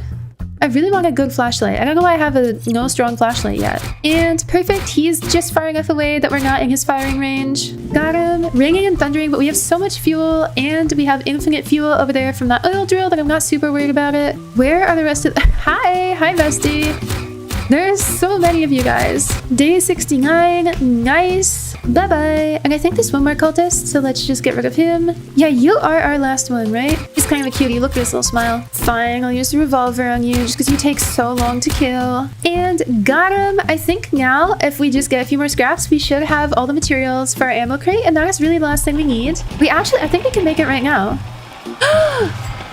A: I really want a good flashlight. I don't know why I have no strong flashlight yet. And perfect, he's just far enough away that we're not in his firing range. Got him. Ringing and thundering, but we have so much fuel, and we have infinite fuel over there from that oil drill that I'm not super worried about it. Where are the rest of Hi bestie. There's so many of you guys. Day 69, nice. Bye-bye. And I think there's one more cultist, so let's just get rid of him. Yeah, you are our last one, right? He's kind of a cutie. Look at his little smile. Fine, I'll use the revolver on you just because you take so long to kill. And got him. I think now, if we just get a few more scraps, we should have all the materials for our ammo crate, and that is really the last thing we need. I think we can make it right now.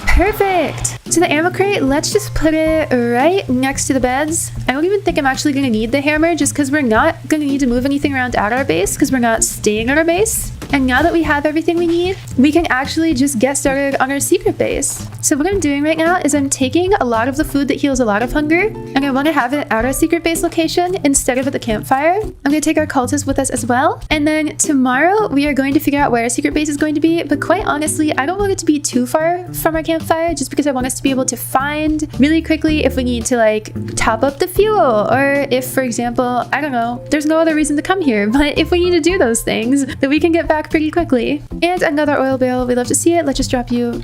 A: Perfect! So the ammo crate, let's just put it right next to the beds. I don't even think I'm actually going to need the hammer just because we're not going to need to move anything around at our base because we're not staying at our base. And now that we have everything we need, we can actually just get started on our secret base. So what I'm doing right now is I'm taking a lot of the food that heals a lot of hunger, and I want to have it at our secret base location instead of at the campfire. I'm going to take our cultists with us as well. And then tomorrow we are going to figure out where our secret base is going to be. But quite honestly, I don't want it to be too far from our campfire just because I want us to be able to find really quickly if we need to like top up the fuel, or if, for example, I don't know, there's no other reason to come here, but if we need to do those things, then we can get back pretty quickly. And another oil barrel, we love to see it. Let's just drop you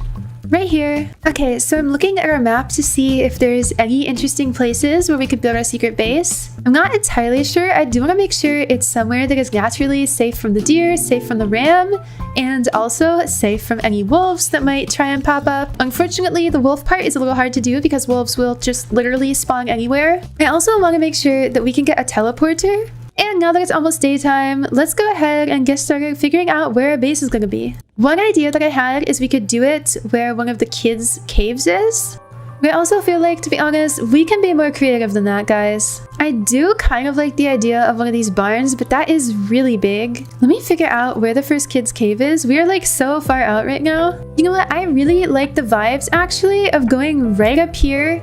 A: right here. Okay, so I'm looking at our map to see if there's any interesting places where we could build our secret base. I'm not entirely sure. I do want to make sure it's somewhere that is naturally safe from the deer, safe from the ram, and also safe from any wolves that might try and pop up. Unfortunately, the wolf part is a little hard to do because wolves will just literally spawn anywhere. I also want to make sure that we can get a teleporter. And now that it's almost daytime, let's go ahead and get started figuring out where our base is going to be. One idea that I had is we could do it where one of the kids' caves is. I also feel like, to be honest, we can be more creative than that, guys. I do kind of like the idea of one of these barns, but that is really big. Let me figure out where the first kid's cave is. We are like so far out right now. You know what? I really like the vibes actually of going right up here,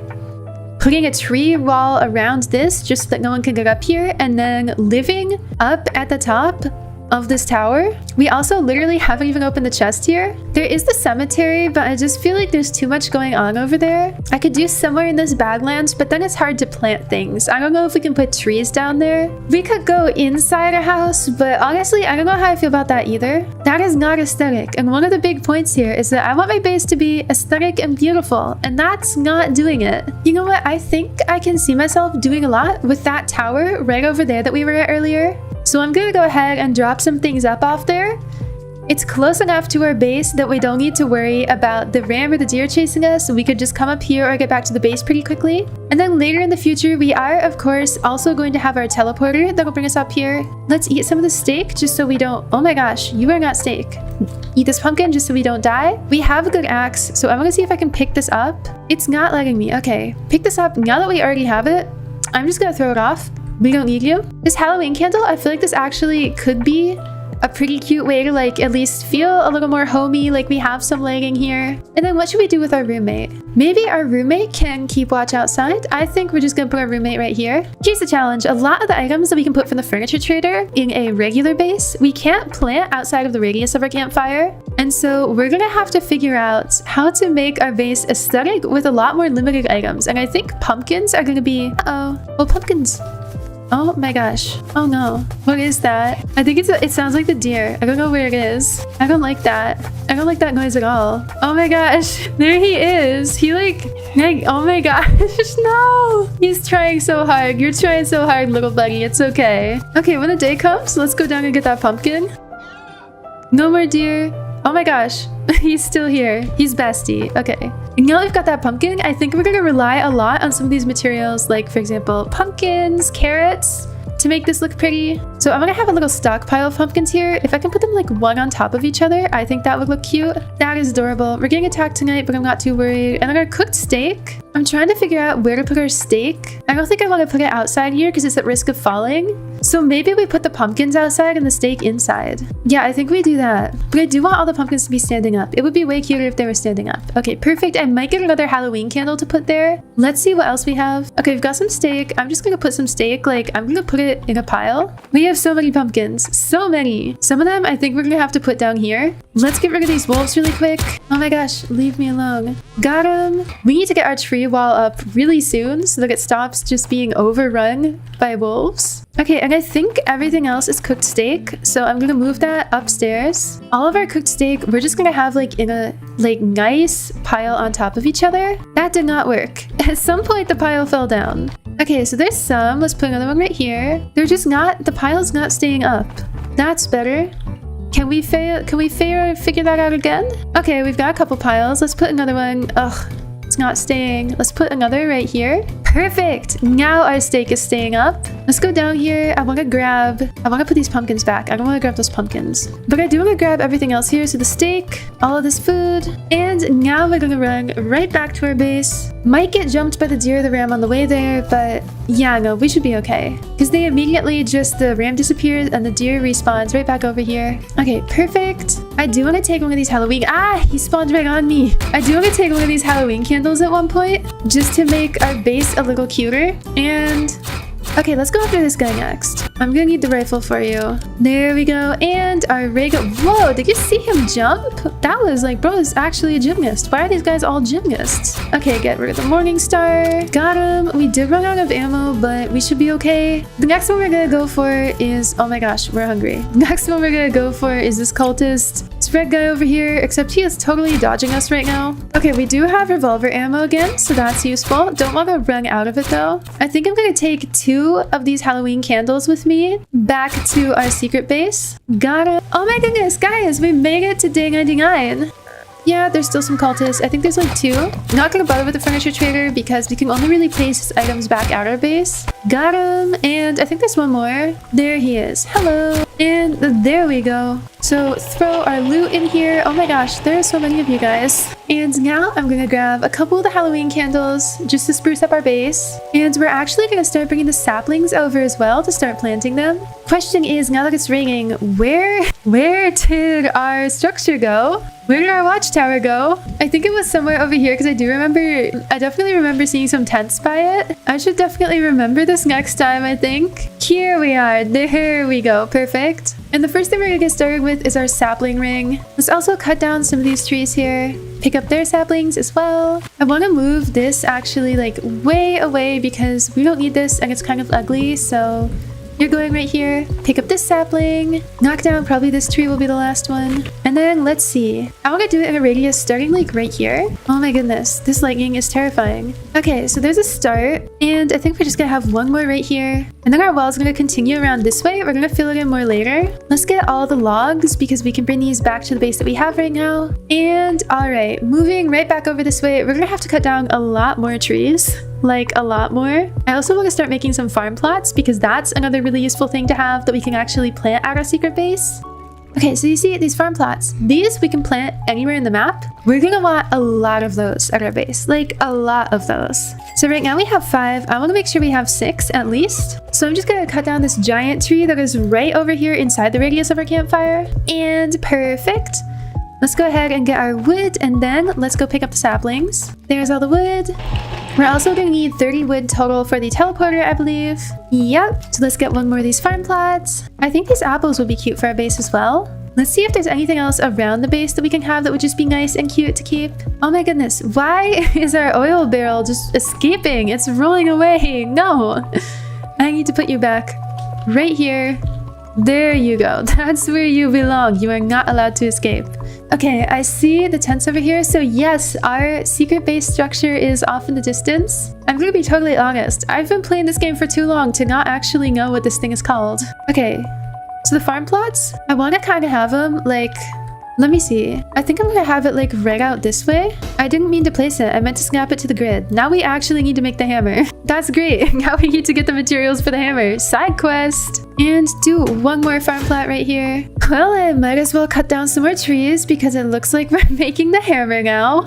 A: putting a tree wall around this just so that no one can get up here, and then living up at the top of this tower. We also literally haven't even opened the chest here. There is the cemetery, but I just feel like there's too much going on over there. I could do somewhere in this badlands, but then it's hard to plant things. I don't know if we can put trees down there. We could go inside a house, but honestly, I don't know how I feel about that either. That is not aesthetic. And one of the big points here is that I want my base to be aesthetic and beautiful, and that's not doing it. You know what? I think I can see myself doing a lot with that tower right over there that we were at earlier. So I'm gonna go ahead and drop some things up off there. It's close enough to our base that we don't need to worry about the ram or the deer chasing us. We could just come up here or get back to the base pretty quickly. And then later in the future, we are, of course, also going to have our teleporter that'll bring us up here. Let's eat some of the steak just so we don't... Oh my gosh, you are not steak. Eat this pumpkin just so we don't die. We have a good axe, so I'm gonna see if I can pick this up. It's not letting me. Okay, pick this up. Now that we already have it, I'm just gonna throw it off. We don't need you. This Halloween candle, I feel like this actually could be a pretty cute way to like at least feel a little more homey, like we have some lighting here. And then what should we do with our roommate? Maybe our roommate can keep watch outside. I think we're just gonna put our roommate right here. Here's the challenge. A lot of the items that we can put from the furniture trader in a regular base, we can't plant outside of the radius of our campfire. And so we're gonna have to figure out how to make our base aesthetic with a lot more limited items. And I think pumpkins are gonna be, well, pumpkins. Oh my gosh. Oh no. What is that? I think it sounds like the deer. I don't know where it is. I don't like that. I don't like that noise at all. Oh my gosh. There he is. He like, oh my gosh. No. He's trying so hard. You're trying so hard, little buddy. It's okay. Okay, when the day comes, let's go down and get that pumpkin. No more deer. Oh my gosh. He's still here. He's bestie. Okay. And now that we've got that pumpkin, I think we're going to rely a lot on some of these materials, like, for example, pumpkins, carrots, to make this look pretty. So I'm gonna have a little stockpile of pumpkins here. If I can put them like one on top of each other, I think that would look cute. That is adorable. We're getting attacked tonight, but I'm not too worried. And then our cooked steak. I'm trying to figure out where to put our steak. I don't think I want to put it outside here because it's at risk of falling. So maybe we put the pumpkins outside and the steak inside. Yeah, I think we do that. But I do want all the pumpkins to be standing up. It would be way cuter if they were standing up. Okay, perfect. I might get another Halloween candle to put there. Let's see what else we have. Okay, we've got some steak. I'm just gonna put some steak. Like, I'm gonna put it in a pile. We have so many pumpkins. So many. Some of them I think we're gonna have to put down here. Let's get rid of these wolves really quick. Oh my gosh, leave me alone. Got them. We need to get our tree wall up really soon so that it stops just being overrun by wolves. Okay, and I think everything else is cooked steak, so I'm gonna move that upstairs. All of our cooked steak, we're just gonna have like in a nice pile on top of each other. That did not work. At some point, the pile fell down. Okay, so there's some. Let's put another one right here. They're just not, the pile's not staying up. That's better. Can we figure that out again? Okay, we've got a couple piles. Let's put another one. Ugh. It's not staying. Let's put another right here. Perfect. Now our steak is staying up. Let's go down here. I want to put these pumpkins back. I don't want to grab those pumpkins. But I do want to grab everything else here. So the steak, all of this food. And now we're going to run right back to our base. Might get jumped by the deer or the ram on the way there, but yeah, no, we should be okay. Because they immediately the ram disappears and the deer respawns right back over here. Okay, perfect. I do want to take one of these Halloween... he spawned right on me. I do want to take one of these Halloween candles at one point, just to make our base a little cuter. And... okay, let's go after this guy next. I'm gonna need the rifle for you. There we go. And our rig... whoa, did you see him jump? That was like, bro, is actually a gymnast. Why are these guys all gymnasts? Okay, get rid of the Morning Star. Got him. We did run out of ammo, but we should be okay. The next one we're gonna go for is... oh my gosh, we're hungry. Next one we're gonna go for is this cultist. This red guy over here, except he is totally dodging us right now. Okay, we do have revolver ammo again, so that's useful. Don't want to run out of it though. I think I'm gonna take 2 of these Halloween candles with me back to our secret base. Got it. Oh my goodness, guys, we made it to day 99. Yeah, there's still some cultists. I think there's like 2. Not gonna bother with the furniture trader because we can only really place his items back at our base. Got him. And I think there's one more. There he is. Hello. And there we go. So throw our loot in here. Oh my gosh, there are so many of you guys. And now I'm gonna grab a couple of the Halloween candles just to spruce up our base. And we're actually gonna start bringing the saplings over as well to start planting them. Question is, now that it's raining, where did our structure go? Where did our watchtower go? I think it was somewhere over here because I definitely remember seeing some tents by it. I should definitely remember this next time, I think. Here we are. There we go. Perfect. And the first thing we're gonna get started with is our sapling ring. Let's also cut down some of these trees here. Pick up their saplings as well. I want to move this actually like way away because we don't need this and it's kind of ugly, so... you're going right here. Pick up this sapling. Knock down probably this tree will be the last one. And then let's see. I want to do it in a radius starting like right here. Oh my goodness. This lightning is terrifying. Okay, so there's a start. And I think we're just going to have one more right here. And then our wall is going to continue around this way. We're going to fill it in more later. Let's get all the logs because we can bring these back to the base that we have right now. And all right, moving right back over this way. We're going to have to cut down a lot more trees. Like a lot more. I also want to start making some farm plots because that's another really useful thing to have that we can actually plant at our secret base. Okay, so you see these farm plots. These we can plant anywhere in the map. We're gonna want a lot of those at our base, like a lot of those. So right now we have 5. I want to make sure we have 6 at least. So I'm just gonna cut down this giant tree that is right over here inside the radius of our campfire. And perfect. Let's go ahead and get our wood and then let's go pick up the saplings. There's all the wood. We're also going to need 30 wood total for the teleporter, I believe. Yep. So let's get one more of these farm plots. I think these apples would be cute for our base as well. Let's see if there's anything else around the base that we can have that would just be nice and cute to keep. Oh my goodness. Why is our oil barrel just escaping? It's rolling away. No. I need to put you back right here. There you go. That's where you belong. You are not allowed to escape. Okay, I see the tents over here. So yes, our secret base structure is off in the distance. I'm gonna be totally honest. I've been playing this game for too long to not actually know what this thing is called. Okay, so the farm plots, I want to kind of have them like Let me see. I think I'm gonna have it like right out this way. I didn't mean to place it. I meant to snap it to the grid. Now we actually need to make the hammer. That's great. Now we need to get the materials for the hammer. Side quest. And do one more farm plot right here. Well, I might as well cut down some more trees because it looks like we're making the hammer now.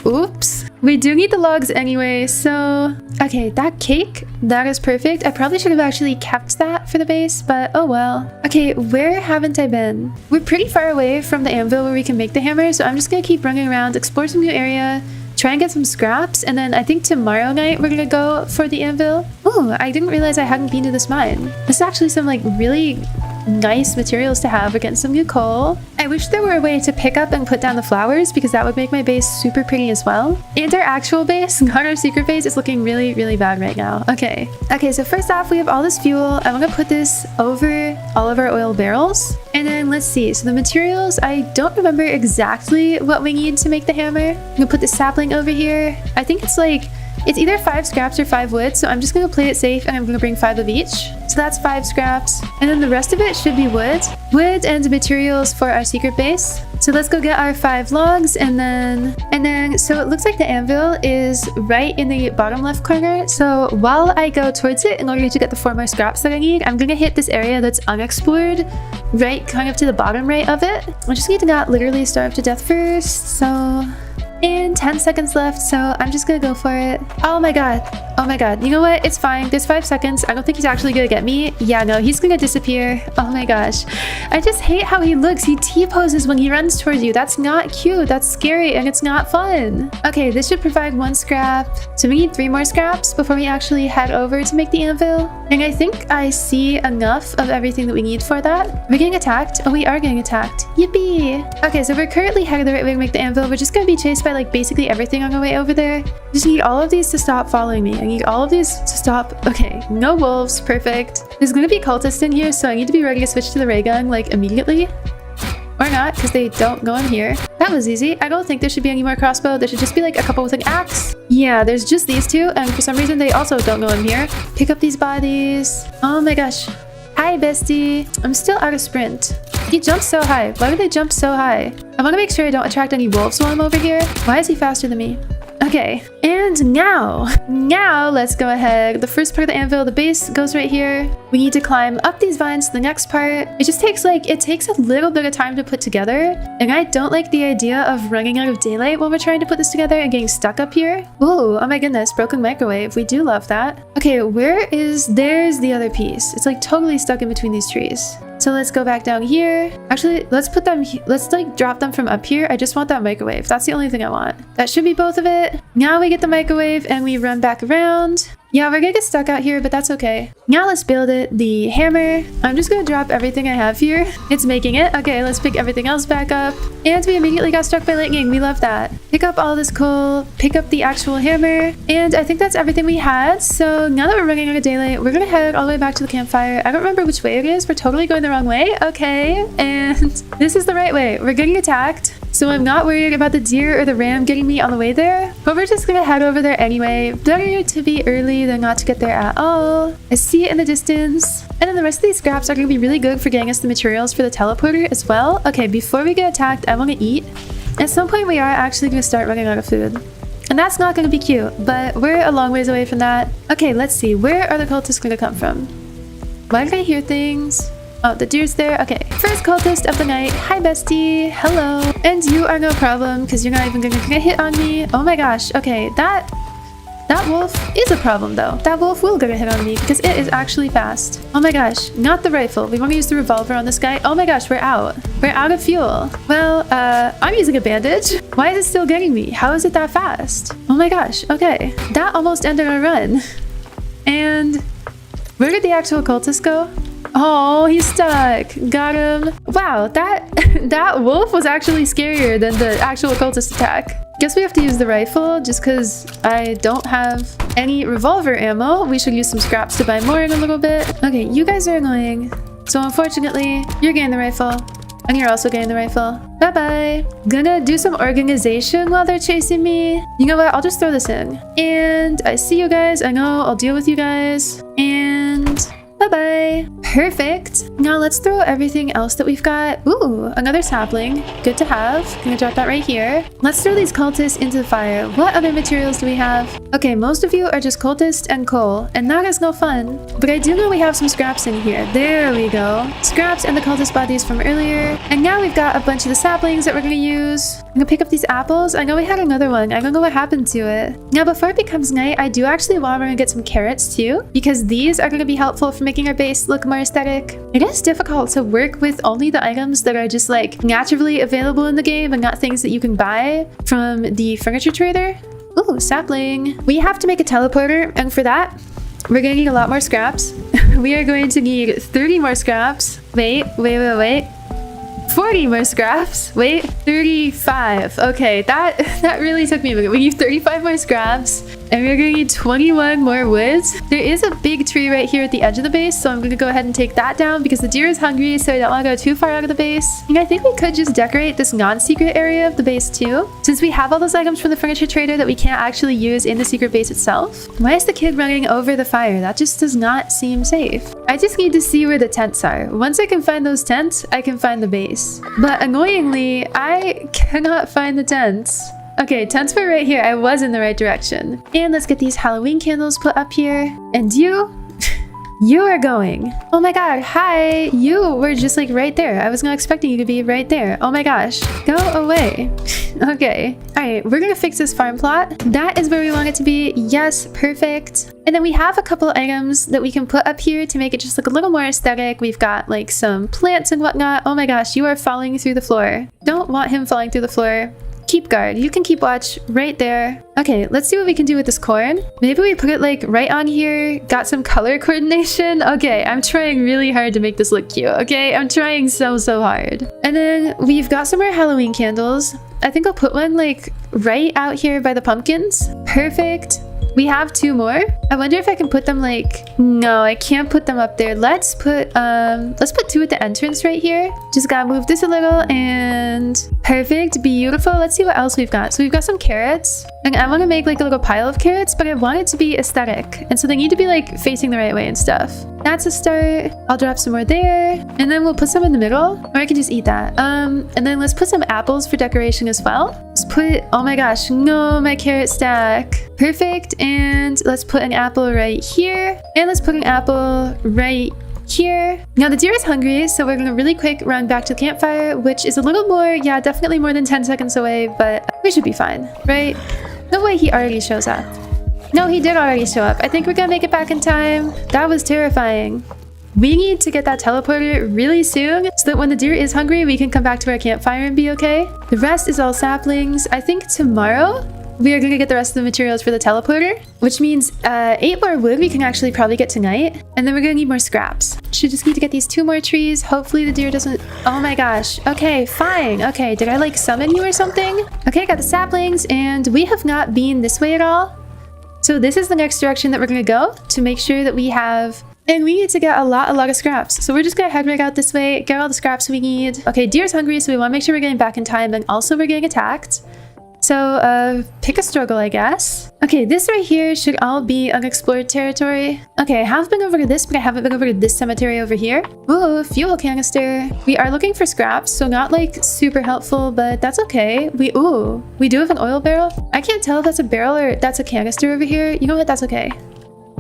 A: Oops. We do need the logs anyway, so... Okay, that cake, that is perfect. I probably should have actually kept that for the base, but oh well. Okay, where haven't I been? We're pretty far away from the anvil where we can make the hammer, so I'm just gonna keep running around, explore some new area, try and get some scraps, and then I think tomorrow night we're gonna go for the anvil. Oh, I didn't realize I hadn't been to this mine. This is actually some like really nice materials to have. We're getting some new coal. I wish there were a way to pick up and put down the flowers because that would make my base super pretty as well. And our actual base, not our secret base, is looking really, really bad right now. Okay, so first off, we have all this fuel. I want to put this over all of our oil barrels. And then let's see. So the materials, I don't remember exactly what we need to make the hammer. I'm gonna put the sapling over here. I think it's like, it's either 5 scraps or 5 wood, so I'm just gonna play it safe and I'm gonna bring 5 of each. So that's 5 scraps. And then the rest of it should be wood. Wood and materials for our secret base. So let's go get our 5 logs and then so it looks like the anvil is right in the bottom left corner. So while I go towards it in order to get the 4 more scraps that I need, I'm gonna hit this area that's unexplored, right kind of to the bottom right of it. I just need to not literally starve to death first, so... And 10 seconds left, so I'm just gonna go for it. Oh my god. Oh my god. You know what? It's fine. There's 5 seconds. I don't think he's actually gonna get me. Yeah, no, he's gonna disappear. Oh my gosh. I just hate how he looks. He T-poses when he runs towards you. That's not cute. That's scary and it's not fun. Okay, this should provide 1 scrap. So we need 3 more scraps before we actually head over to make the anvil. And I think I see enough of everything that we need for that. We're getting attacked. Oh, we are getting attacked. Yippee. Okay, so we're currently headed the right way to make the anvil. We're just gonna be chased by like basically everything on our way over there. Just need all of these to stop following me. I need all of these to stop. Okay, no wolves. Perfect. There's gonna be cultists in here, so I need to be ready to switch to the ray gun like immediately. Or not, because they don't go in here. That was easy. I don't think there should be any more crossbow. There should just be like a couple with an axe. Yeah, there's just these 2, and for some reason they also don't go in here. Pick up these bodies. Oh my gosh. Hi, bestie. I'm still out of sprint. He jumps so high. Why would they jump so high? I want to make sure I don't attract any wolves while I'm over here. Why is he faster than me? Okay, and now let's go ahead. The first part of the anvil, the base goes right here. We need to climb up these vines to the next part. It just takes a little bit of time to put together. And I don't like the idea of running out of daylight while we're trying to put this together and getting stuck up here. Ooh, oh my goodness, broken microwave. We do love that. Okay, there's the other piece. It's like totally stuck in between these trees. So let's go back down here. Actually, let's like drop them from up here. I just want that microwave. That's the only thing I want. That should be both of it. Now we get the microwave and we run back around. Yeah, we're gonna get stuck out here, but that's okay. Now let's build it. The hammer. I'm just gonna drop everything I have here. It's making it. Okay, let's pick everything else back up. And we immediately got struck by lightning. We love that. Pick up all this coal. Pick up the actual hammer. And I think that's everything we had. So now that we're running out of daylight, we're gonna head all the way back to the campfire. I don't remember which way it is. We're totally going the wrong way. Okay, and this is the right way. We're getting attacked. So I'm not worried about the deer or the ram getting me on the way there. But we're just gonna head over there anyway. Better to be early than not to get there at all. I see it in the distance. And then the rest of these scraps are gonna be really good for getting us the materials for the teleporter as well. Okay, before we get attacked, I wanna eat. At some point we are actually gonna start running out of food. And that's not gonna be cute, but we're a long ways away from that. Okay, let's see. Where are the cultists gonna come from? Why did I hear things? Oh, the deer's there. Okay. First cultist of the night. Hi, bestie. Hello. And you are no problem because you're not even gonna get hit on me. Oh my gosh. Okay, that wolf is a problem though. That wolf will get a hit on me because it is actually fast. Oh my gosh. Not the rifle. We want to use the revolver on this guy. Oh my gosh, we're out. We're out of fuel. Well, I'm using a bandage. Why is it still getting me? How is it that fast? Oh my gosh. Okay. That almost ended our run. And where did the actual cultist go? Oh, he's stuck. Got him. Wow, that wolf was actually scarier than the actual cultist attack. Guess we have to use the rifle just because I don't have any revolver ammo. We should use some scraps to buy more in a little bit. Okay, you guys are annoying. So unfortunately, you're getting the rifle. And you're also getting the rifle. Bye-bye. Gonna do some organization while they're chasing me. You know what? I'll just throw this in. And I see you guys. I know I'll deal with you guys. And bye-bye. Perfect. Now let's throw everything else that we've got. Ooh, another sapling. Good to have. Gonna drop that right here. Let's throw these cultists into the fire. What other materials do we have? Okay, most of you are just cultists and coal, and that is no fun. But I do know we have some scraps in here. There we go. Scraps and the cultist bodies from earlier. And now we've got a bunch of the saplings that we're gonna use. I'm gonna pick up these apples. I know we had another one. I don't know what happened to it. Now, before it becomes night, I do actually want to get some carrots too, because these are gonna be helpful for making our base look more aesthetic. It is difficult to work with only the items that are just like naturally available in the game and not things that you can buy from the furniture trader. Ooh, sapling. We have to make a teleporter, and for that, we're gonna need a lot more scraps. We are going to need 30 more scraps. Wait. 40 more scraps. Wait, 35. Okay, that really took me a minute. We need 35 more scraps, and we're gonna need 21 more woods. There is a big tree right here at the edge of the base, so I'm gonna go ahead and take that down because the deer is hungry, so I don't want to go too far out of the base. And I think we could just decorate this non-secret area of the base too, since we have all those items from the furniture trader that we can't actually use in the secret base itself. Why is the kid running over the fire? That just does not seem safe. I just need to see where the tents are. Once I can find those tents, I can find the base. But annoyingly, I cannot find the tents. Okay, tents were right here. I was in the right direction. And let's get these Halloween candles put up here. And you are going. Oh my god, hi. You were just like right there. I was not expecting you to be right there. Oh my gosh, go away. Okay, all right, we're gonna fix this farm plot. That is where we want it to be. Yes, perfect. And then we have a couple items that we can put up here to make it just look a little more aesthetic. We've got like some plants and whatnot. Oh my gosh, you are falling through the floor. Don't want him falling through the floor. Keep guard. You can keep watch right there. Okay, let's see what we can do with this corn. Maybe we put it like right on here. Got some color coordination. Okay, I'm trying really hard to make this look cute. Okay, I'm trying so hard. And then we've got some more Halloween candles. I think I'll put one like right out here by the pumpkins. Perfect. We have 2 more. I wonder if I can put them like... No, I can't put them up there. Let's put 2 at the entrance right here. Just gotta move this a little and... Perfect. Beautiful. Let's see what else we've got. So we've got some carrots. And I want to make like a little pile of carrots, but I want it to be aesthetic. And so they need to be like facing the right way and stuff. That's a start. I'll drop some more there. And then we'll put some in the middle. Or I can just eat that. And then let's put some apples for decoration as well. Let's put... Oh my gosh. No, my carrot stack. Perfect. And let's put an apple right here. And let's put an apple right here. Now the deer is hungry, so we're gonna really quick run back to the campfire, which is a little more, yeah, definitely more than 10 seconds away, but we should be fine, right? No way he already shows up. No, he did already show up. I think we're gonna make it back in time. That was terrifying. We need to get that teleporter really soon so that when the deer is hungry, we can come back to our campfire and be okay. The rest is all saplings. I think tomorrow we are going to get the rest of the materials for the teleporter, which means 8 more wood we can actually probably get tonight. And then we're going to need more scraps. Should just need to get these 2 more trees. Hopefully the deer doesn't... Oh my gosh. Okay, fine. Okay, did I like summon you or something? Okay, got the saplings, and we have not been this way at all. So this is the next direction that we're going to go to make sure that we have... And we need to get a lot of scraps. So we're just going to head right out this way, get all the scraps we need. Okay, deer's hungry, so we want to make sure we're getting back in time, and also we're getting attacked. So, pick a struggle, I guess. Okay, this right here should all be unexplored territory. Okay, I have been over to this, but I haven't been over to this cemetery over here. Ooh, fuel canister. We are looking for scraps, so not like super helpful, but that's okay. We do have an oil barrel. I can't tell if that's a barrel or that's a canister over here. You know what? That's okay.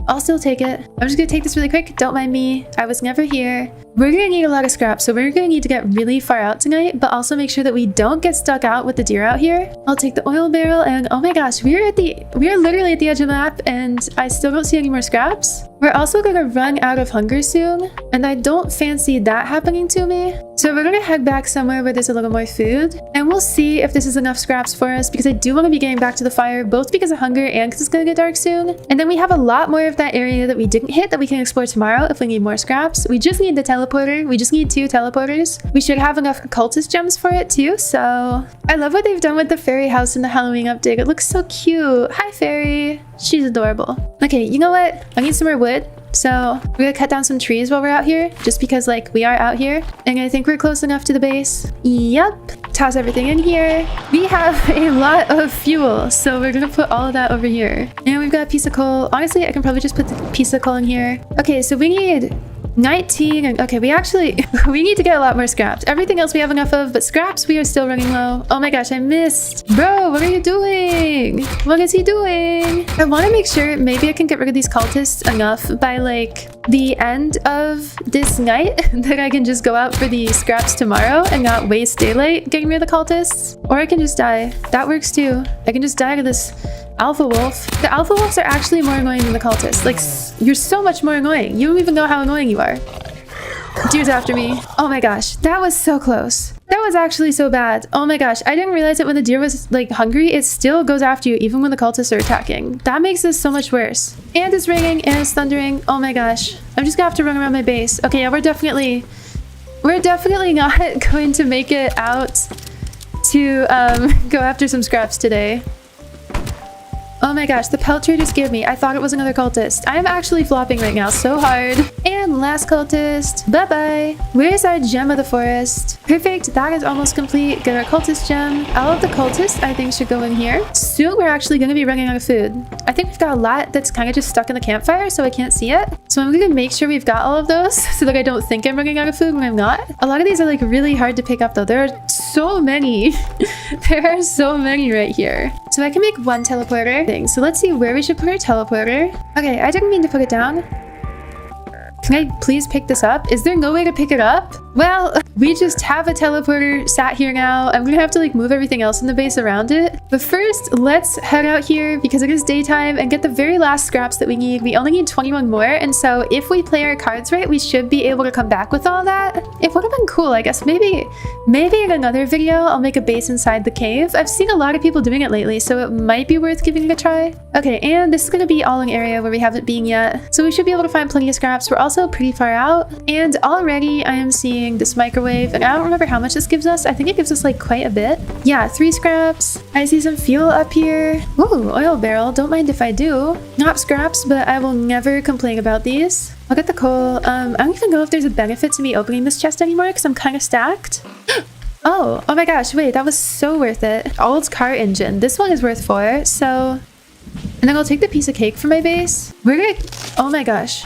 A: I'll still take it. I'm just gonna take this really quick. Don't mind me. I was never here. We're gonna need a lot of scraps, so we're gonna need to get really far out tonight, but also make sure that we don't get stuck out with the deer out here. I'll take the oil barrel, and oh my gosh, we are literally at the edge of the map, and I still don't see any more scraps. We're also gonna run out of hunger soon, and I don't fancy that happening to me. So we're gonna head back somewhere where there's a little more food, and we'll see if this is enough scraps for us, because I do want to be getting back to the fire, both because of hunger and because it's gonna get dark soon. And then we have a lot more of that area that we didn't hit that we can explore tomorrow if we need more scraps. We just need the teleporter. We just need 2 teleporters. We should have enough cultist gems for it too, so... I love what they've done with the fairy house in the Halloween update. It looks so cute. Hi, fairy. She's adorable. Okay, you know what? I need some more wood. So we're gonna cut down some trees while we're out here, just because like we are out here, and I think we're close enough to the base. Yep. Toss everything in here. We have a lot of fuel, so we're gonna put all of that over here. And we've got a piece of coal. Honestly, I can probably just put the piece of coal in here. Okay, so we need 19. Okay, we actually, we need to get a lot more scraps. Everything else we have enough of, but scraps, we are still running low. Oh my gosh, I missed. Bro, what are you doing? What is he doing? I want to make sure maybe I can get rid of these cultists enough by like the end of this night that I can just go out for the scraps tomorrow and not waste daylight getting rid of the cultists. Or I can just die. That works too. I can just die to this alpha wolf. The alpha wolves are actually more annoying than the cultists. Like, you're so much more annoying. You don't even know how annoying you are. Dude's after me. Oh my gosh, that was so close. That was actually so bad. Oh my gosh, I didn't realize that when the deer was like hungry, it still goes after you even when the cultists are attacking. That makes this so much worse. And it's ringing and it's thundering. Oh my gosh. I'm just gonna have to run around my base. Okay, yeah, we're definitely not going to make it out to go after some scraps today. Oh my gosh, the pelt trader scared me. I thought it was another cultist. I am actually flopping right now so hard. And last cultist. Bye-bye. Where's our gem of the forest? Perfect. That is almost complete. Get our cultist gem. All of the cultists, I think, should go in here. Soon, we're actually going to be running out of food. I think we've got a lot that's kind of just stuck in the campfire, so I can't see it. So I'm going to make sure we've got all of those so that I don't think I'm running out of food when I'm not. A lot of these are like really hard to pick up though. There are so many. There are so many right here. So I can make one teleporter thing. So let's see where we should put our teleporter. Okay, I didn't mean to put it down. Can I please pick this up? Is there no way to pick it up? Well, we just have a teleporter sat here now. I'm gonna have to like move everything else in the base around it. But first, let's head out here because it is daytime and get the very last scraps that we need. We only need 21 more. And so if we play our cards right, we should be able to come back with all that. It would have been cool, I guess. Maybe in another video, I'll make a base inside the cave. I've seen a lot of people doing it lately, so it might be worth giving it a try. Okay, and this is gonna be all an area where we haven't been yet. So we should be able to find plenty of scraps. We're also pretty far out. And already I am seeing this microwave, and I don't remember how much this gives us. I think it gives us like quite a bit. Yeah, 3 scraps. I see some fuel up here. Ooh, oil barrel. Don't mind if I do. Not scraps, but I will never complain about these. I'll get the coal. I don't even know if there's a benefit to me opening this chest anymore because I'm kind of stacked. Oh my gosh, wait, that was so worth it. Old car engine. This one is worth 4, so... And then I'll take the piece of cake from my base. We're gonna... Oh my gosh.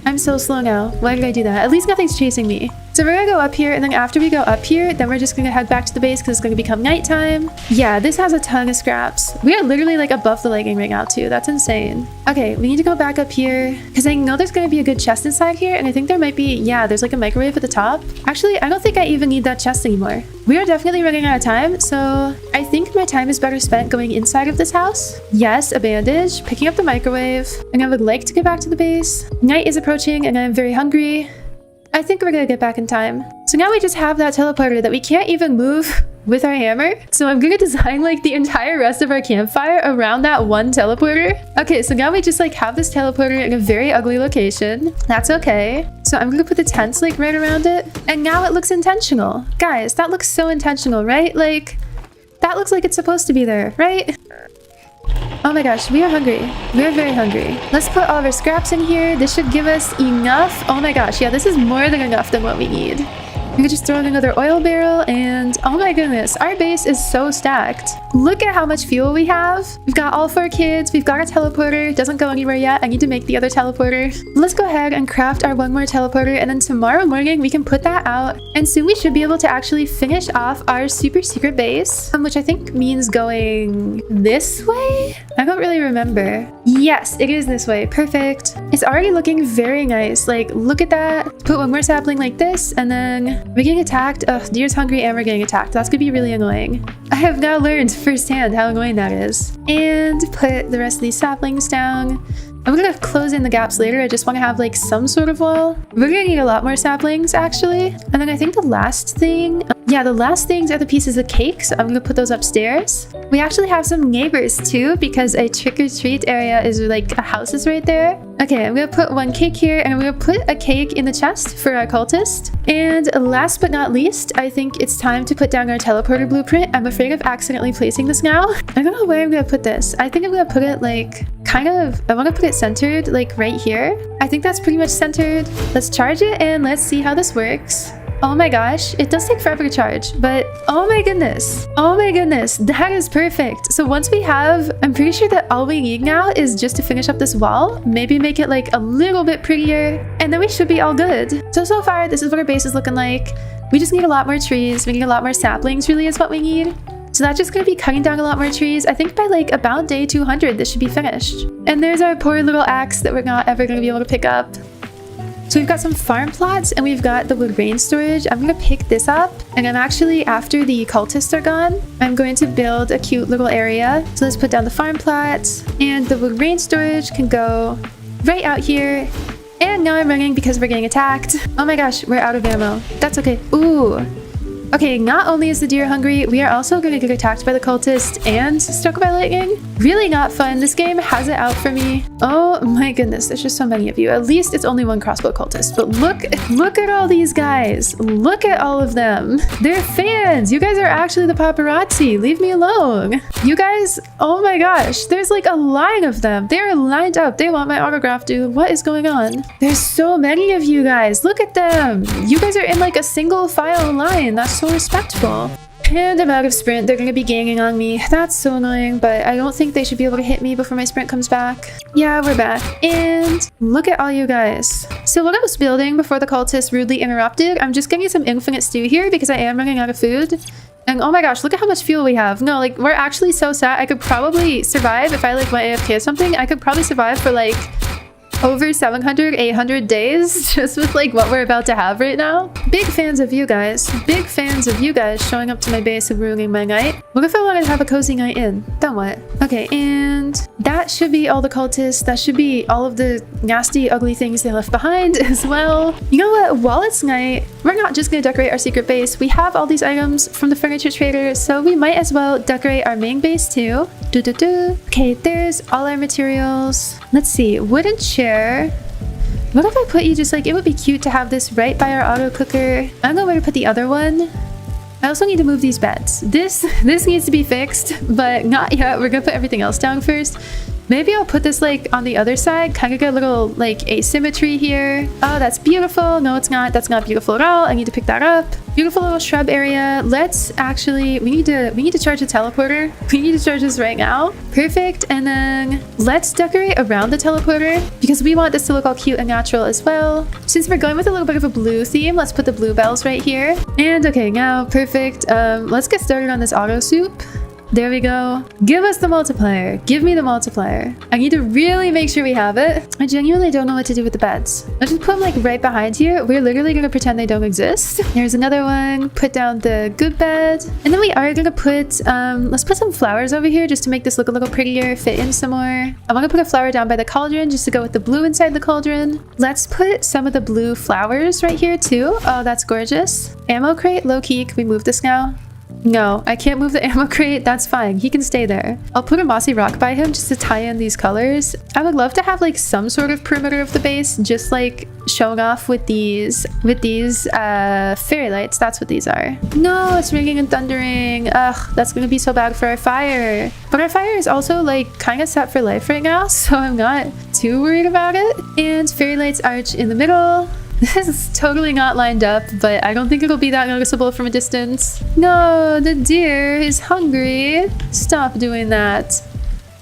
A: I'm so slow now. Why did I do that? At least nothing's chasing me. So we're gonna go up here, and then after we go up here, then we're just gonna head back to the base because it's gonna become nighttime. Yeah, this has a ton of scraps. We are literally like above the legging right now too. That's insane. Okay, we need to go back up here because I know there's gonna be a good chest inside here, and I think there might be, yeah, there's like a microwave at the top. Actually, I don't think I even need that chest anymore. We are definitely running out of time, so I think my time is better spent going inside of this house. Yes, a bandage, picking up the microwave, and I would like to get back to the base. Night is approaching, and I'm very hungry. I think we're gonna get back in time. So now we just have that teleporter that we can't even move with our hammer. So I'm gonna design like the entire rest of our campfire around that one teleporter. Okay, so now we just like have this teleporter in a very ugly location. That's okay. So I'm gonna put the tents like right around it. And now it looks intentional. Guys, that looks so intentional, right? Like, that looks like it's supposed to be there, right? Oh my gosh, we are hungry. We are very hungry. Let's put all of our scraps in here. This should give us enough. Oh my gosh, yeah, this is more than enough than what we need. We could just throw in another oil barrel and oh my goodness, our base is so stacked. Look at how much fuel we have. We've got all 4 kids. We've got a teleporter. It doesn't go anywhere yet. I need to make the other teleporter. Let's go ahead and craft our 1 more teleporter, and then tomorrow morning we can put that out, and soon we should be able to actually finish off our super secret base, which I think means going this way? I don't really remember. Yes, it is this way. Perfect. It's already looking very nice. Like, look at that. Put 1 more sapling like this, and then we're getting attacked. Ugh, deer's hungry and we're getting attacked. That's gonna be really annoying. I have now learned firsthand how annoying that is. And put the rest of these saplings down. I'm gonna close in the gaps later. I just want to have like some sort of wall. We're gonna need a lot more saplings actually. And then I think the last thing, yeah, the last things are the pieces of cake. So I'm gonna put those upstairs. We actually have some neighbors too because a trick-or-treat area is like a house is right there. Okay, I'm gonna put 1 cake here, and I'm gonna put a cake in the chest for our cultist. And last but not least, I think it's time to put down our teleporter blueprint. I'm afraid of accidentally placing this now. I don't know where I'm gonna put this. I think I'm gonna put it like kind of, I want to put it centered like right here. I think that's pretty much centered. Let's charge it and let's see how this works. Oh my gosh, it does take forever to charge, but oh my goodness. Oh my goodness, that is perfect. So once we have, I'm pretty sure that all we need now is just to finish up this wall, maybe make it like a little bit prettier, and then we should be all good. So far, this is what our base is looking like. We just need a lot more trees. We need a lot more saplings really is what we need. So that's just going to be cutting down a lot more trees. I think by like about day 200, this should be finished. And there's our poor little axe that we're not ever going to be able to pick up. So we've got some farm plots and we've got the wood grain storage. I'm going to pick this up, and I'm actually, after the cultists are gone, I'm going to build a cute little area. So let's put down the farm plots, and the wood grain storage can go right out here. And now I'm running because we're getting attacked. Oh my gosh, we're out of ammo. That's okay. Ooh. Okay, not only is the deer hungry, we are also going to get attacked by the cultist and struck by lightning. Really not fun. This game has it out for me. Oh my goodness, there's just so many of you. At least it's only one crossbow cultist, but look at all these guys. Look at all of them. They're fans. You guys are actually the paparazzi. Leave me alone. You guys, oh my gosh, there's like a line of them. They're lined up. They want my autograph, dude. What is going on? There's so many of you guys. Look at them. You guys are in like a single file line. That's so respectful. And I'm out of sprint. They're going to be ganging on me. That's so annoying, but I don't think they should be able to hit me before my sprint comes back. Yeah, we're back. And look at all you guys. So what I was building before the cultists rudely interrupted, I'm just getting some infinite stew here because I am running out of food. And oh my gosh, look at how much fuel we have. No, like we're actually so sad. I could probably survive if I like went AFK or something. I could probably survive for like over 700, 800 days just with like what we're about to have right now. Big fans of you guys. Big fans of you guys showing up to my base and ruining my night. What if I wanted to have a cozy night in? Then what? Okay, and that should be all the cultists. That should be all of the nasty, ugly things they left behind as well. You know what? While it's night, we're not just going to decorate our secret base. We have all these items from the furniture trader, so we might as well decorate our main base too. Okay, there's all our materials. Let's see, wooden chair. What if I put you just like, it would be cute to have this right by our auto cooker. I don't know where to put the other one. I also need to move these beds. This needs to be fixed, but not yet. We're gonna put everything else down first. Maybe I'll put this like on the other side, kind of get a little like asymmetry here. Oh, that's beautiful. No, it's not. That's not beautiful at all. I need to pick that up. Beautiful little shrub area. Let's actually, we need to charge the teleporter. We need to charge this right now. Perfect. And then let's decorate around the teleporter because we want this to look all cute and natural as well. Since we're going with a little bit of a blue theme, let's put the bluebells right here. And okay, now perfect. Let's get started on this auto soup. There we go. Give us the multiplier. Give me the multiplier. I need to really make sure we have it. I genuinely don't know what to do with the beds. Let's just put them like right behind here. We're literally going to pretend they don't exist. Here's another one. Put down the good bed. And then we are going to put, let's put some flowers over here just to make this look a little prettier, fit in some more. I want to put a flower down by the cauldron just to go with the blue inside the cauldron. Let's put some of the blue flowers right here too. Oh, that's gorgeous. Ammo crate, low key. Can we move this now? No, I can't move the ammo crate. That's fine. He can stay there. I'll put a mossy rock by him just to tie in these colors. I would love to have like some sort of perimeter of the base, just like showing off with these fairy lights. That's what these are. No, it's ringing and thundering. Ugh, that's gonna be so bad for our fire. But our fire is also like kind of set for life right now, so I'm not too worried about it. And fairy lights arch in the middle. This is totally not lined up, but I don't think it'll be that noticeable from a distance. No, the deer is hungry. Stop doing that.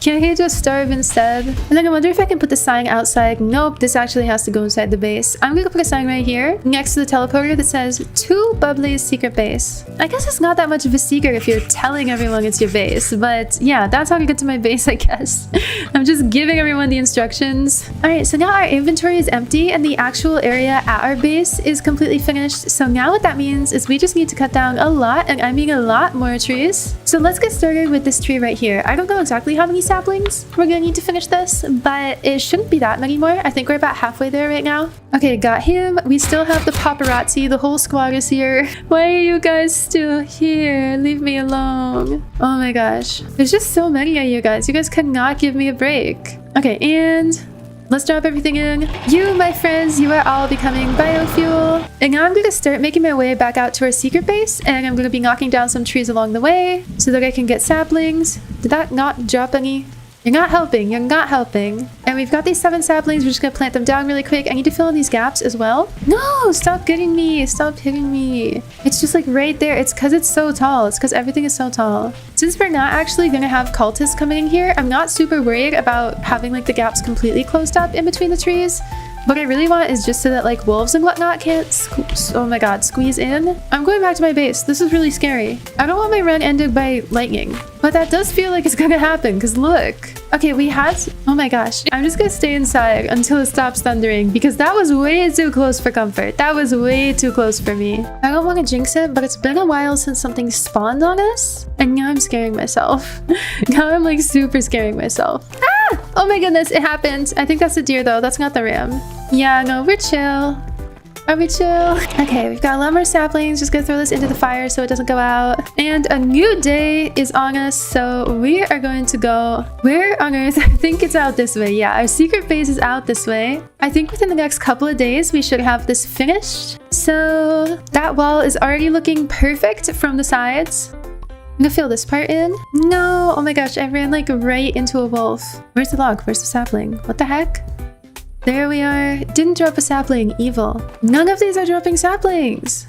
A: Can't he just starve instead? And then I wonder if I can put the sign outside. Nope, this actually has to go inside the base. I'm gonna put a sign right here next to the teleporter that says to Bubbli's secret base. I guess it's not that much of a secret if you're telling everyone it's your base, but yeah, that's how to get to my base, I guess. I'm just giving everyone the instructions. All right, so now our inventory is empty and the actual area at our base is completely finished. So now what that means is we just need to cut down a lot, and I mean a lot more trees. So let's get started with this tree right here. I don't know exactly how many saplings we're gonna need to finish this, but it shouldn't be that many more. I think we're about halfway there right now. Okay, got him. We still have the paparazzi. The whole squad is here. Why are you guys still here? Leave me alone. Oh my gosh. There's just so many of you guys. You guys cannot give me a break. Okay, and let's drop everything in. You, my friends, you are all becoming biofuel. And now I'm going to start making my way back out to our secret base, and I'm going to be knocking down some trees along the way so that I can get saplings. Did that not drop any? You're not helping. You're not helping. And we've got these 7 saplings. We're just going to plant them down really quick. I need to fill in these gaps as well. No, stop getting me. Stop hitting me. It's just like right there. It's because it's so tall. It's because everything is so tall. Since we're not actually going to have cultists coming in here, I'm not super worried about having like the gaps completely closed up in between the trees. What I really want is just so that like wolves and whatnot can't oh my god, squeeze in. I'm going back to my base. This is really scary. I don't want my run ended by lightning, but that does feel like it's gonna happen because look. Okay, we had, oh my gosh. I'm just gonna stay inside until it stops thundering because that was way too close for comfort. That was way too close for me. I don't want to jinx it, but it's been a while since something spawned on us and now I'm scaring myself. Now I'm like super scaring myself. Ah! Oh my goodness, it happened. I think that's the deer though. That's not the ram. Yeah, no, we're chill. Are we chill? Okay, we've got a lot more saplings. Just gonna throw this into the fire so it doesn't go out. And a new day is on us, so we are going to go... Where on earth? I think it's out this way. Yeah, our secret base is out this way. I think within the next couple of days, we should have this finished. So that wall is already looking perfect from the sides. I'm gonna fill this part in. No, oh my gosh, I ran like right into a wolf. Where's the log? Where's the sapling? What the heck? There we are. Didn't drop a sapling. Evil. None of these are dropping saplings.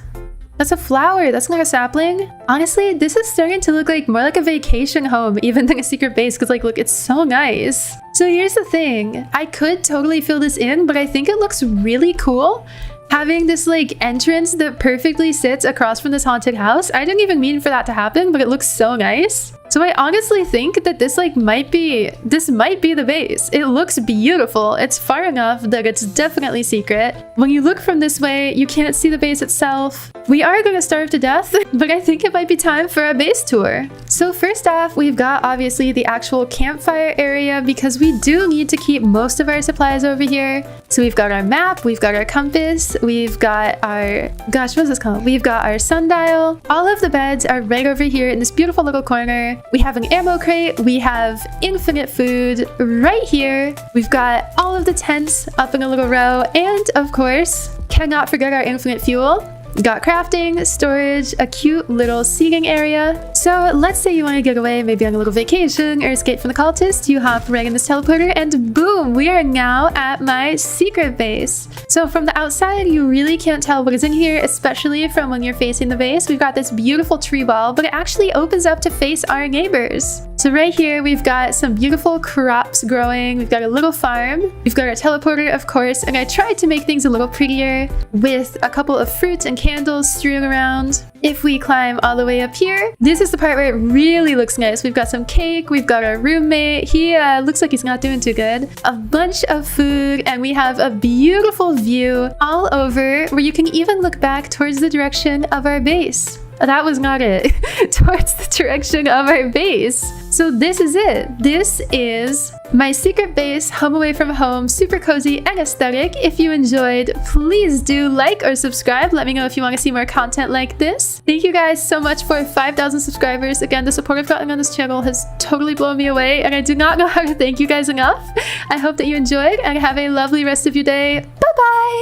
A: That's a flower. That's not a sapling. Honestly, this is starting to look like more like a vacation home even than a secret base because like, look, it's so nice. So here's the thing. I could totally fill this in, but I think it looks really cool having this like entrance that perfectly sits across from this haunted house. I didn't even mean for that to happen, but it looks so nice. So I honestly think that this might be the base. It looks beautiful. It's far enough that it's definitely secret. When you look from this way, you can't see the base itself. We are gonna starve to death, but I think it might be time for a base tour. So first off, we've got obviously the actual campfire area because we do need to keep most of our supplies over here. So we've got our map, we've got our compass, we've got our, gosh, what's this called? We've got our sundial. All of the beds are right over here in this beautiful little corner. We have an ammo crate, we have infinite food right here. We've got all of the tents up in a little row, and of course, cannot forget our infinite fuel. We got crafting, storage, a cute little seating area. So let's say you want to get away, maybe on a little vacation or escape from the cultists, you hop right in this teleporter and boom, we are now at my secret base. So from the outside, you really can't tell what is in here, especially from when you're facing the base. We've got this beautiful tree wall, but it actually opens up to face our neighbors. So right here, we've got some beautiful crops growing. We've got a little farm. We've got our teleporter, of course, and I tried to make things a little prettier with a couple of fruits and candles strewn around. If we climb all the way up here, this is the part where it really looks nice. We've got some cake. We've got our roommate. He looks like he's not doing too good. A bunch of food, and we have a beautiful view all over where you can even look back towards the direction of our base. That was not it. Towards the direction of our base. So this is it. This is my secret base, home away from home, super cozy and aesthetic. If you enjoyed, please do like or subscribe. Let me know if you want to see more content like this. Thank you guys so much for 5,000 subscribers. Again, the support I've gotten on this channel has totally blown me away, and I do not know how to thank you guys enough. I hope that you enjoyed and have a lovely rest of your day. Bye-bye!